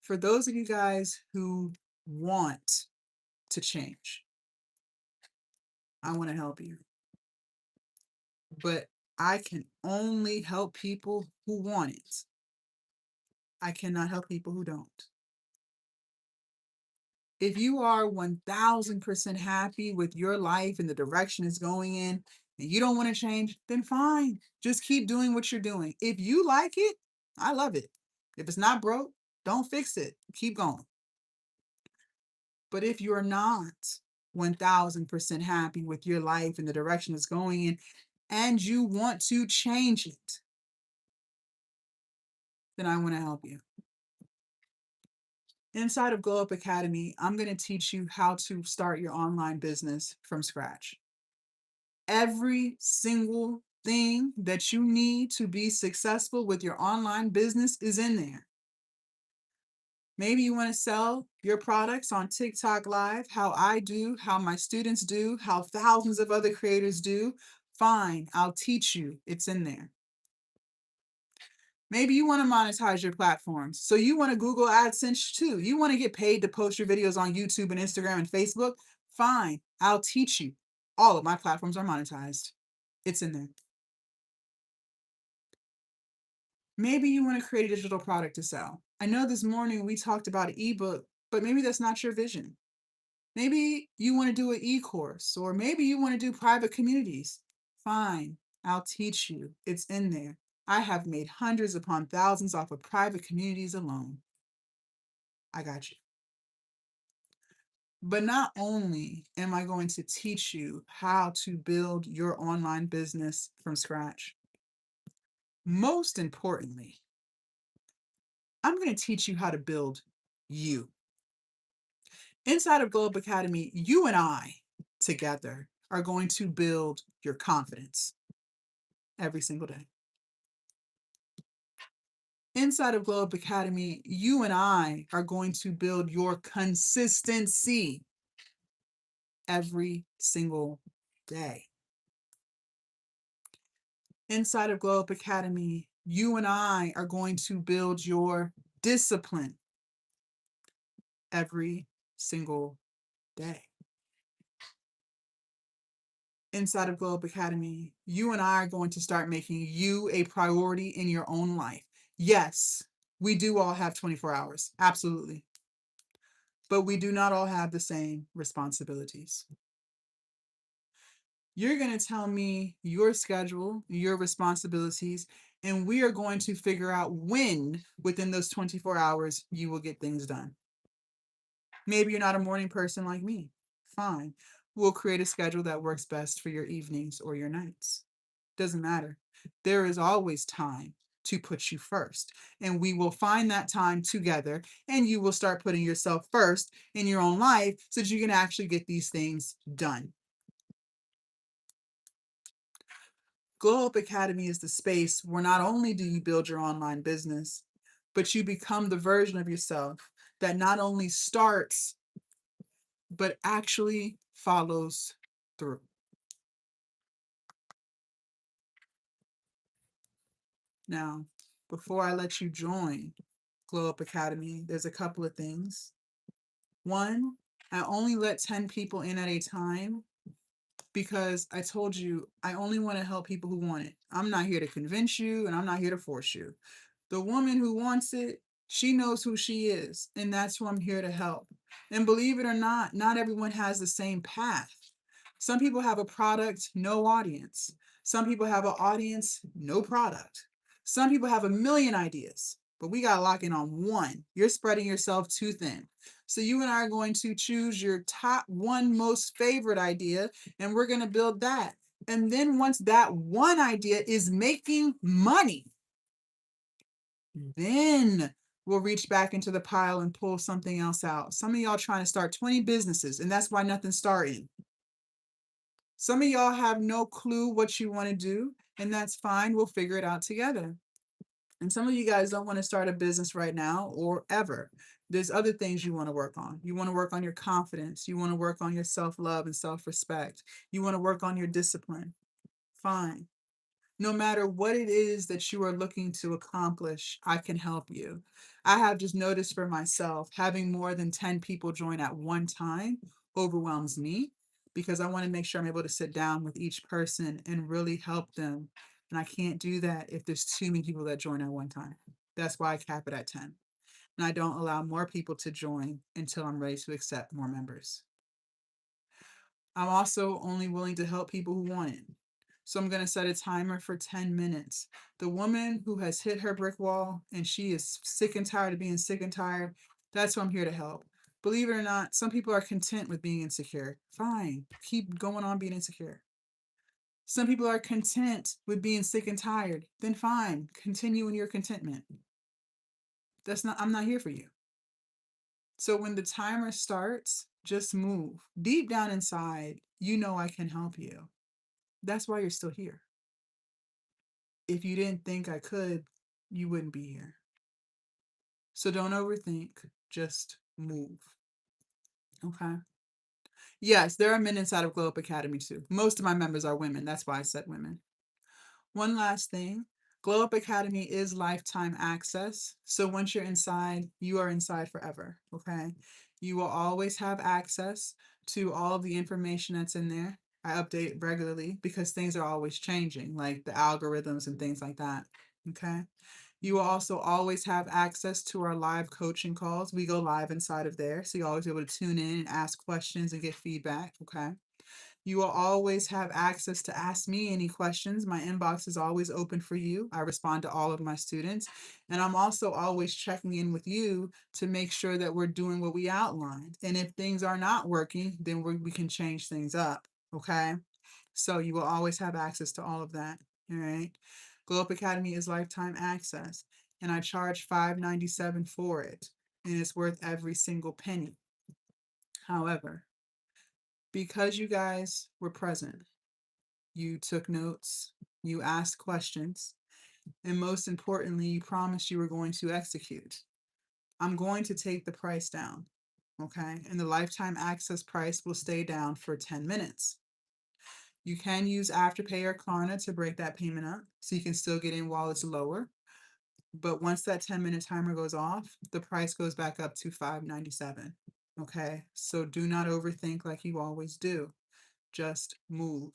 For those of you guys who want to change, I want to help you. But I can only help people who want it. I cannot help people who don't. If you are 1000% happy with your life and the direction it's going in, and you don't want to change, then fine. Just keep doing what you're doing. If you like it, I love it. If it's not broke, don't fix it. Keep going. But if you're not 1000% happy with your life and the direction it's going in, and you want to change it, then I want to help you. Inside of Glow Up Academy, I'm going to teach you how to start your online business from scratch. Every single thing that you need to be successful with your online business is in there. Maybe you want to sell your products on TikTok Live, how I do, how my students do, how thousands of other creators do. Fine, I'll teach you. It's in there. Maybe you want to monetize your platforms. So you want to Google AdSense too. You want to get paid to post your videos on YouTube and Instagram and Facebook. Fine, I'll teach you. All of my platforms are monetized. It's in there. Maybe you want to create a digital product to sell. I know this morning we talked about an ebook, but maybe that's not your vision. Maybe you want to do an e-course, or maybe you want to do private communities. Fine, I'll teach you. It's in there. I have made hundreds upon thousands off of private communities alone. I got you. But not only am I going to teach you how to build your online business from scratch, most importantly, I'm going to teach you how to build you. Inside of Globe Academy, you and I together are going to build your confidence every single day. Inside of Globe Academy, you and I are going to build your consistency every single day. Inside of Globe Academy, you and I are going to build your discipline every single day. Inside of Globe Academy, you and I are going to start making you a priority in your own life. Yes, we do all have 24 hours, absolutely. But we do not all have the same responsibilities. You're going to tell me your schedule, your responsibilities, and we are going to figure out when within those 24 hours you will get things done. Maybe you're not a morning person like me. Fine. We'll create a schedule that works best for your evenings or your nights. Doesn't matter. There is always time to put you first. And we will find that time together, and you will start putting yourself first in your own life so that you can actually get these things done. Glow Up Academy is the space where not only do you build your online business, but you become the version of yourself that not only starts, but actually follows through. Now, before I let you join Glow Up Academy, there's a couple of things. One, I only let 10 people in at a time because I told you I only want to help people who want it. I'm not here to convince you, and I'm not here to force you. The woman who wants it, she knows who she is, and that's who I'm here to help. And believe it or not everyone has the same path. Some people have a product, no audience. Some people have an audience, no product. Some people have a million ideas, but we got to lock in on one. You're spreading yourself too thin. So you and I are going to choose your top one most favorite idea, and we're going to build that. And then once that one idea is making money, then we'll reach back into the pile and pull something else out. Some of y'all trying to start 20 businesses, and that's why nothing's starting. Some of y'all have no clue what you want to do, and that's fine. We'll figure it out together. And some of you guys don't want to start a business right now or ever. There's other things you want to work on. You want to work on your confidence. You want to work on your self-love and self-respect. You want to work on your discipline. Fine. No matter what it is that you are looking to accomplish, I can help you. I have just noticed for myself, having more than 10 people join at one time overwhelms me because I want to make sure I'm able to sit down with each person and really help them. And I can't do that if there's too many people that join at one time. That's why I cap it at 10. And I don't allow more people to join until I'm ready to accept more members. I'm also only willing to help people who want it. So I'm going to set a timer for 10 minutes. The woman who has hit her brick wall and she is sick and tired of being sick and tired, that's who I'm here to help. Believe it or not, some people are content with being insecure. Fine, keep going on being insecure. Some people are content with being sick and tired. Then fine, continue in your contentment. I'm not here for you. So when the timer starts, just move. Deep down inside, you know I can help you. That's why you're still here. If you didn't think I could, you wouldn't be here. So don't overthink. Just move. Okay. Yes, there are men inside of Glow Up Academy too. Most of my members are women. That's why I said women. One last thing. Glow Up Academy is lifetime access. So once you're inside, you are inside forever. Okay. You will always have access to all of the information that's in there. I update regularly because things are always changing, like the algorithms and things like that. Okay. You will also always have access to our live coaching calls. We go live inside of there. So you'll always be able to tune in and ask questions and get feedback. Okay. You will always have access to ask me any questions. My inbox is always open for you. I respond to all of my students. And I'm also always checking in with you to make sure that we're doing what we outlined. And if things are not working, then we can change things up. Okay. So you will always have access to all of that. All right. Glow Up Academy is lifetime access. And I charge $5.97 for it. And it's worth every single penny. However, because you guys were present, you took notes, you asked questions, and most importantly, you promised you were going to execute. I'm going to take the price down, okay? And the lifetime access price will stay down for 10 minutes. You can use Afterpay or Klarna to break that payment up so you can still get in while it's lower. But once that 10-minute timer goes off, the price goes back up to $5.97. Okay, so do not overthink like you always do. Just move.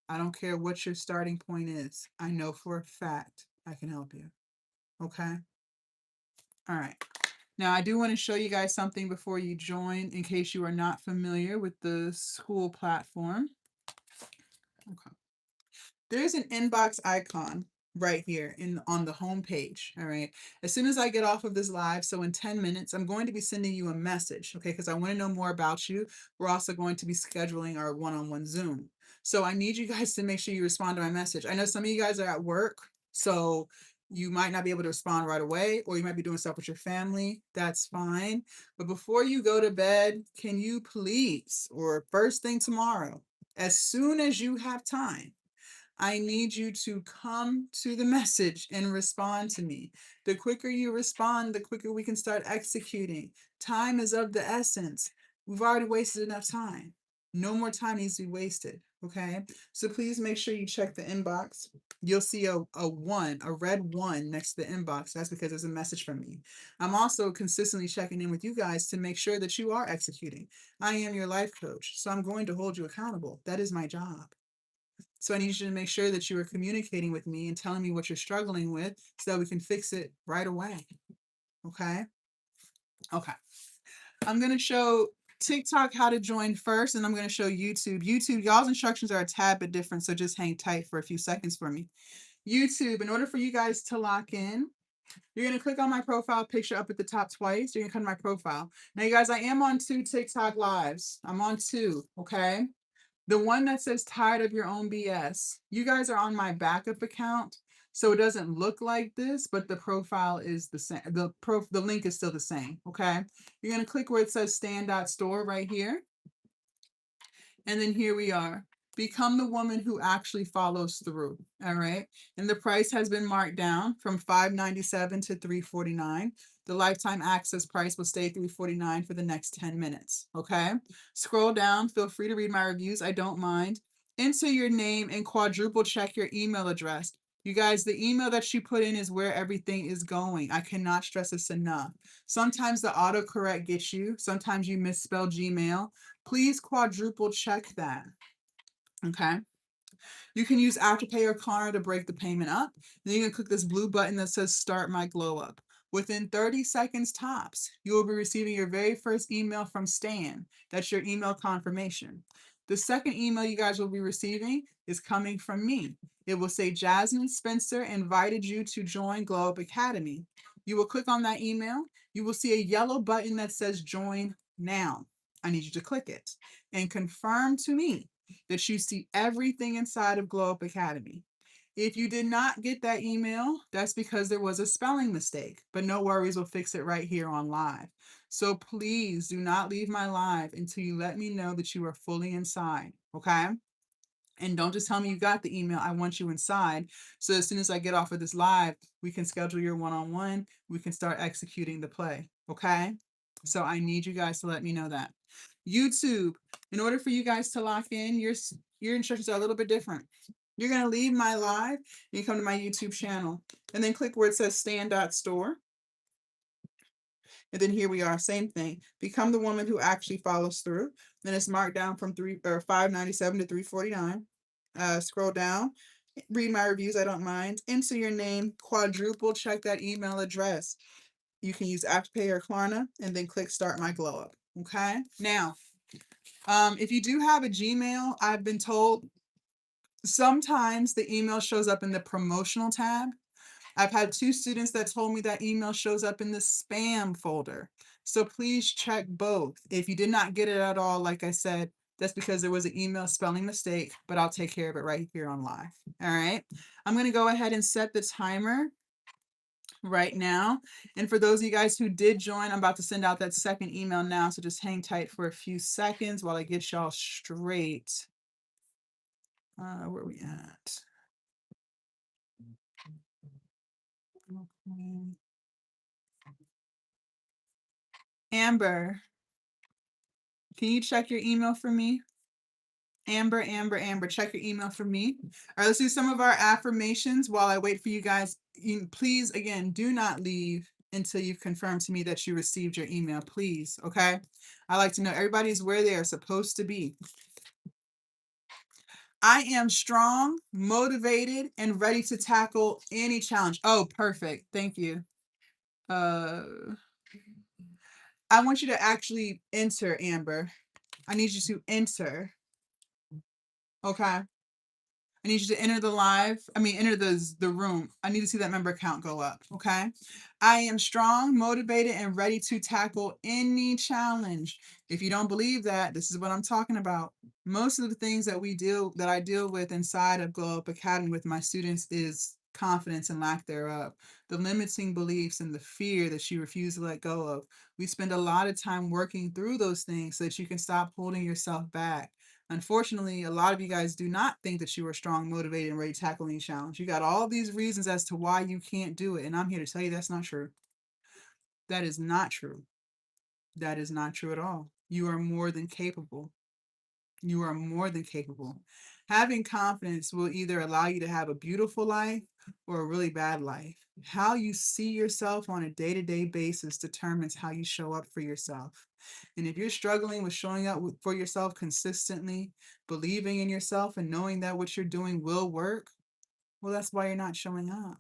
I don't care what your starting point is. I know for a fact I can help you. Okay? All right. Now, I do want to show you guys something before you join in case you are not familiar with the Skool platform. Okay. There's an inbox icon right here on the home page. All right. As soon as I get off of this live, so in 10 minutes, I'm going to be sending you a message, okay? Because I want to know more about you. We're also going to be scheduling our one-on-one Zoom. So I need you guys to make sure you respond to my message. I know some of you guys are at work, so you might not be able to respond right away, or you might be doing stuff with your family. That's fine. But before you go to bed, can you please, or first thing tomorrow, as soon as you have time, I need you to come to the message and respond to me. The quicker you respond, the quicker we can start executing. Time is of the essence. We've already wasted enough time. No more time needs to be wasted. Okay. So please make sure you check the inbox. You'll see a red one next to the inbox. That's because there's a message from me. I'm also consistently checking in with you guys to make sure that you are executing. I am your life coach, so I'm going to hold you accountable. That is my job. So I need you to make sure that you are communicating with me and telling me what you're struggling with so that we can fix it right away. Okay? Okay. I'm going to show TikTok how to join first, and I'm going to show YouTube. YouTube, y'all's instructions are a tad bit different, so just hang tight for a few seconds for me. YouTube, in order for you guys to lock in, you're going to click on my profile picture up at the top twice. You're going to come to my profile. Now, you guys, I am on 2 TikTok lives. I'm on 2, okay? The one that says tired of your own BS, you guys are on my backup account, so it doesn't look like this, but the profile is the same. The link is still the same, okay? You're going to click where it says stand.store right here. And then here we are. Become the woman who actually follows through. All right. And the price has been marked down from $5.97 to $3.49. The lifetime access price will stay $3.49 for the next 10 minutes. Okay. Scroll down. Feel free to read my reviews. I don't mind. Enter your name and quadruple check your email address. You guys, the email that you put in is where everything is going. I cannot stress this enough. Sometimes the autocorrect gets you. Sometimes you misspell Gmail. Please quadruple check that. Okay. You can use Afterpay or Klarna to break the payment up. Then you can click this blue button that says Start My Glow Up. Within 30 seconds tops, you will be receiving your very first email from Stan. That's your email confirmation. The second email you guys will be receiving is coming from me. It will say Jasmine Spencer invited you to join Glow Up Academy. You will click on that email. You will see a yellow button that says Join Now. I need you to click it and confirm to me that you see everything inside of Glow Up Academy. If you did not get that email, that's because there was a spelling mistake, but no worries, we'll fix it right here on live. So please do not leave my live until you let me know that you are fully inside, okay? And don't just tell me you got the email. I want you inside. So as soon as I get off of this live, we can schedule your one-on-one. We can start executing the play, okay? So I need you guys to let me know that. YouTube, in order for you guys to lock in, your instructions are a little bit different. You're going to leave my live and you come to my YouTube channel and then click where it says stand.store. And then here we are, same thing. Become the woman who actually follows through. Then it's marked down from $5.97 to $3.49. Scroll down, read my reviews, I don't mind. Enter your name, quadruple check that email address. You can use Afterpay or Klarna, and then click Start My Glow Up. Okay. Now, if you do have a Gmail, I've been told sometimes the email shows up in the promotional tab. I've had 2 students that told me that email shows up in the spam folder. So please check both. If you did not get it at all, like I said, that's because there was an email spelling mistake, but I'll take care of it right here on live. All right. I'm going to go ahead and set the timer right now. And for those of you guys who did join, I'm about to send out that second email now. So just hang tight for a few seconds while I get y'all straight. Where are we at? Okay. Amber, can you check your email for me? Amber, check your email for me. All right, let's do some of our affirmations while I wait for you guys. Please, again, do not leave until you've confirmed to me that you received your email, please, okay? I like to know everybody's where they are supposed to be. I am strong, motivated, and ready to tackle any challenge. Oh, perfect. Thank you. I want you to actually enter, Amber. I need you to enter. Okay. I need you to enter enter the room. I need to see that member count go up. Okay. I am strong, motivated, and ready to tackle any challenge. If you don't believe that, this is what I'm talking about. Most of the things that I deal with inside of Glow Up Academy with my students is confidence and lack thereof, the limiting beliefs and the fear that you refuse to let go of. We spend a lot of time working through those things so that you can stop holding yourself back. Unfortunately, a lot of you guys do not think that you are strong, motivated, and ready to tackle any challenge. You got all these reasons as to why you can't do it. And I'm here to tell you that's not true. That is not true. That is not true at all. You are more than capable. You are more than capable. Having confidence will either allow you to have a beautiful life or a really bad life. How you see yourself on a day-to-day basis determines how you show up for yourself. And if you're struggling with showing up for yourself consistently, believing in yourself and knowing that what you're doing will work, well, that's why you're not showing up.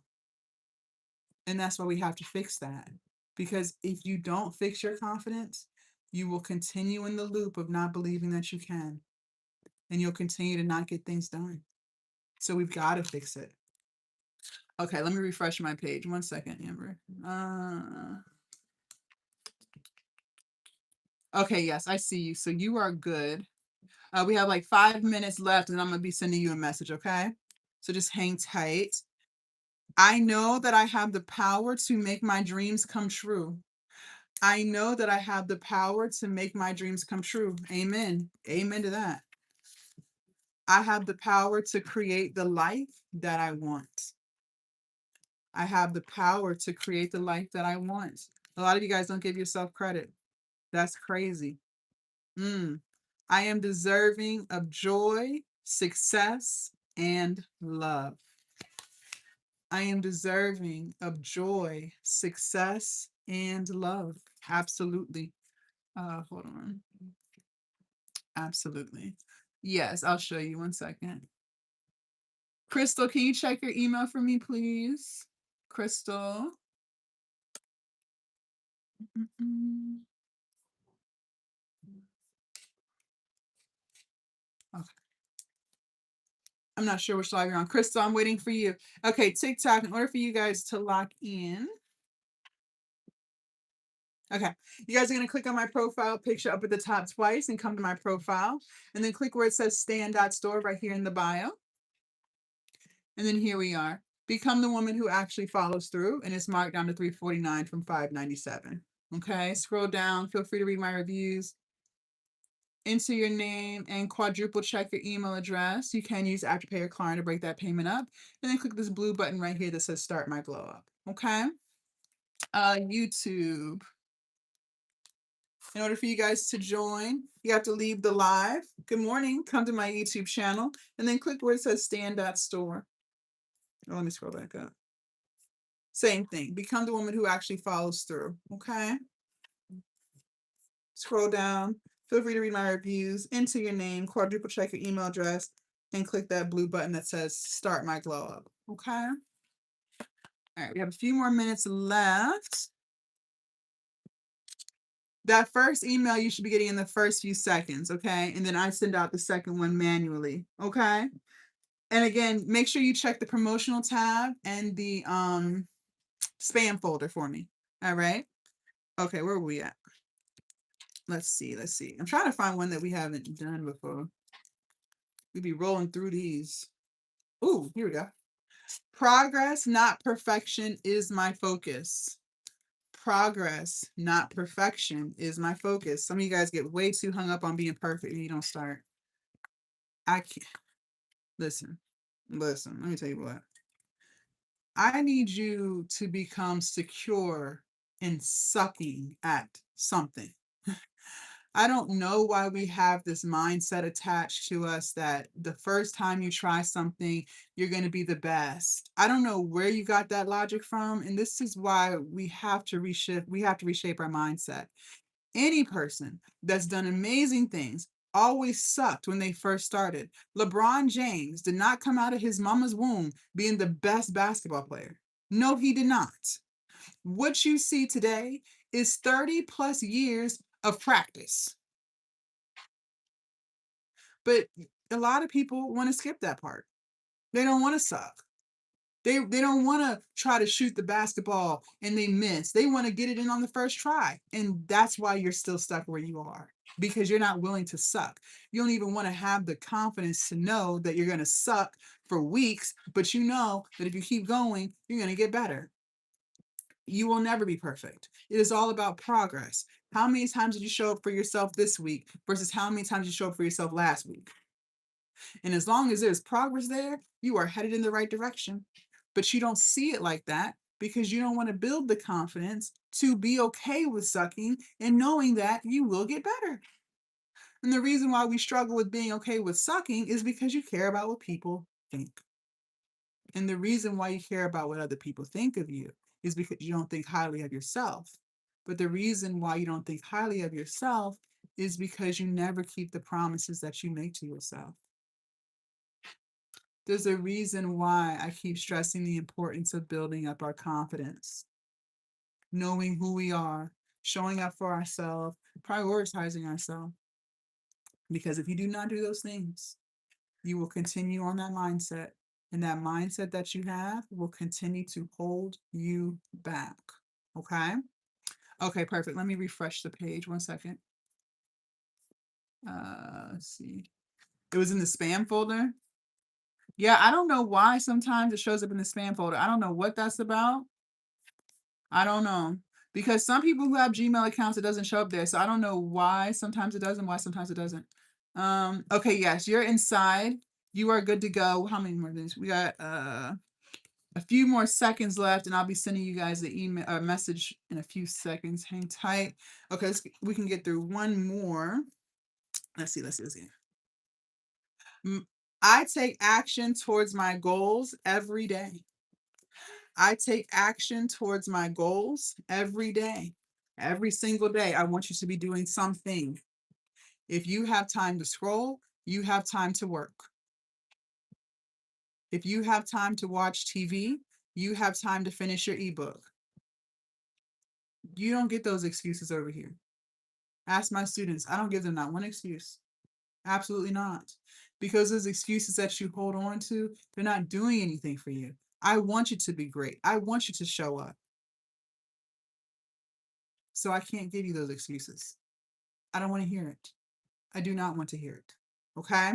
And that's why we have to fix that. Because if you don't fix your confidence, you will continue in the loop of not believing that you can. And you'll continue to not get things done. So we've got to fix it. Okay, let me refresh my page. 1 second, Amber. Okay, yes, I see you. So you are good. We have like 5 minutes left and I'm going to be sending you a message, okay? So just hang tight. I know that I have the power to make my dreams come true. I know that I have the power to make my dreams come true. Amen. Amen to that. I have the power to create the life that I want. I have the power to create the life that I want. A lot of you guys don't give yourself credit. That's crazy. I am deserving of joy, success, and love. I am deserving of joy, success, and love. Absolutely. Hold on. Absolutely. Yes, I'll show you 1 second. Crystal, can you check your email for me, please? Crystal. Okay. I'm not sure which live you're on. Crystal, I'm waiting for you. Okay, TikTok, in order for you guys to lock in. Okay, you guys are going to click on my profile picture up at the top twice and come to my profile. And then click where it says stand.store right here in the bio. And then here we are. Become the woman who actually follows through. And it's marked down to $3.49 from $5.97. Okay, scroll down. Feel free to read my reviews. Enter your name and quadruple check your email address. You can use Afterpay or Klarna to break that payment up. And then click this blue button right here that says Start My Glow Up. Okay? YouTube. In order for you guys to join, you have to leave the live. Good morning. Come to my YouTube channel and then click where it says stand.store. Oh, let me scroll back up. Same thing. Become the woman who actually follows through. Okay. Scroll down. Feel free to read my reviews. Enter your name, quadruple check your email address, and click that blue button that says start my glow up. Okay. All right. We have a few more minutes left. That first email you should be getting in the first few seconds. Okay. And then I send out the second one manually. Okay. And again, make sure you check the promotional tab and the spam folder for me. All right. Okay, where were we at? Let's see. I'm trying to find one that we haven't done before. We'd be rolling through these. Ooh, here we go. Progress, not perfection, is my focus. Progress, not perfection, is my focus. Some of you guys get way too hung up on being perfect and you don't start. I can't. Listen, let me tell you what. I need you to become secure in sucking at something. I don't know why we have this mindset attached to us that the first time you try something, you're going to be the best. I don't know where you got that logic from. And this is why we have to reshape our mindset. Any person that's done amazing things always sucked when they first started. LeBron James did not come out of his mama's womb being the best basketball player. No, he did not. What you see today is 30 plus years of practice. But a lot of people want to skip that part. They don't want to suck. They don't want to try to shoot the basketball and they miss. They want to get it in on the first try. And that's why you're still stuck where you are, because you're not willing to suck. You don't even want to have the confidence to know that you're going to suck for weeks, but you know that if you keep going, you're going to get better. You will never be perfect. It is all about progress. How many times did you show up for yourself this week versus how many times you show up for yourself last week? And as long as there's progress there, you are headed in the right direction. But you don't see it like that because you don't want to build the confidence to be okay with sucking and knowing that you will get better. And the reason why we struggle with being okay with sucking is because you care about what people think. And the reason why you care about what other people think of you is because you don't think highly of yourself. But the reason why you don't think highly of yourself is because you never keep the promises that you make to yourself. There's a reason why I keep stressing the importance of building up our confidence, knowing who we are, showing up for ourselves, prioritizing ourselves. Because if you do not do those things, you will continue on that mindset. And that mindset that you have will continue to hold you back. Okay? Okay, perfect. Let me refresh the page. 1 second. Let's see. It was in the spam folder. Yeah, I don't know why sometimes it shows up in the spam folder. I don't know what that's about. I don't know. Because some people who have Gmail accounts, it doesn't show up there. So I don't know why sometimes it does and why sometimes it doesn't. Okay, yes, you're inside. You are good to go. How many more days? We got a few more seconds left, and I'll be sending you guys the email message in a few seconds. Hang tight. Okay, we can get through one more. Let's see. I take action towards my goals every day. I take action towards my goals every day. Every single day, I want you to be doing something. If you have time to scroll, you have time to work. If you have time to watch TV, you have time to finish your ebook. You don't get those excuses over here. Ask my students. I don't give them not one excuse. Absolutely not. Because those excuses that you hold on to, they're not doing anything for you. I want you to be great. I want you to show up. So I can't give you those excuses. I don't want to hear it. I do not want to hear it. Okay.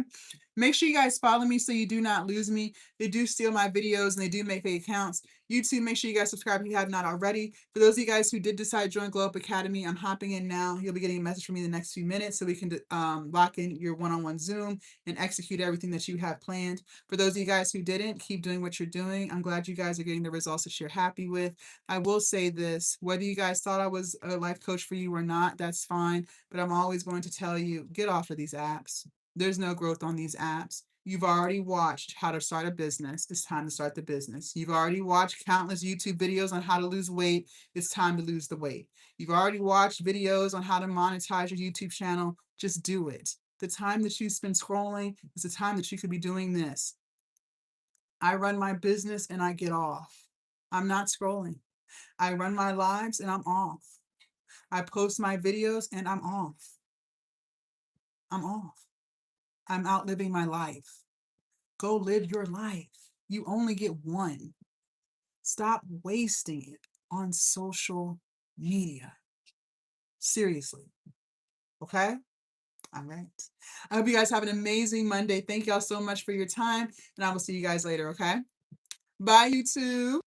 Make sure you guys follow me so you do not lose me. They do steal my videos and they do make fake accounts. YouTube, make sure you guys subscribe if you have not already. For those of you guys who did decide to join Glow Up Academy, I'm hopping in now. You'll be getting a message from me in the next few minutes so we can lock in your one-on-one Zoom and execute everything that you have planned. For those of you guys who didn't, keep doing what you're doing. I'm glad you guys are getting the results that you're happy with. I will say this, whether you guys thought I was a life coach for you or not, that's fine. But I'm always going to tell you, get off of these apps. There's no growth on these apps. You've already watched how to start a business. It's time to start the business. You've already watched countless YouTube videos on how to lose weight. It's time to lose the weight. You've already watched videos on how to monetize your YouTube channel. Just do it. The time that you spend scrolling is the time that you could be doing this. I run my business and I get off. I'm not scrolling. I run my lives and I'm off. I post my videos and I'm off. I'm off. I'm outliving my life. Go live your life. You only get one. Stop wasting it on social media. Seriously. Okay? All right. I hope you guys have an amazing Monday. Thank y'all so much for your time, and I will see you guys later, okay? Bye, YouTube.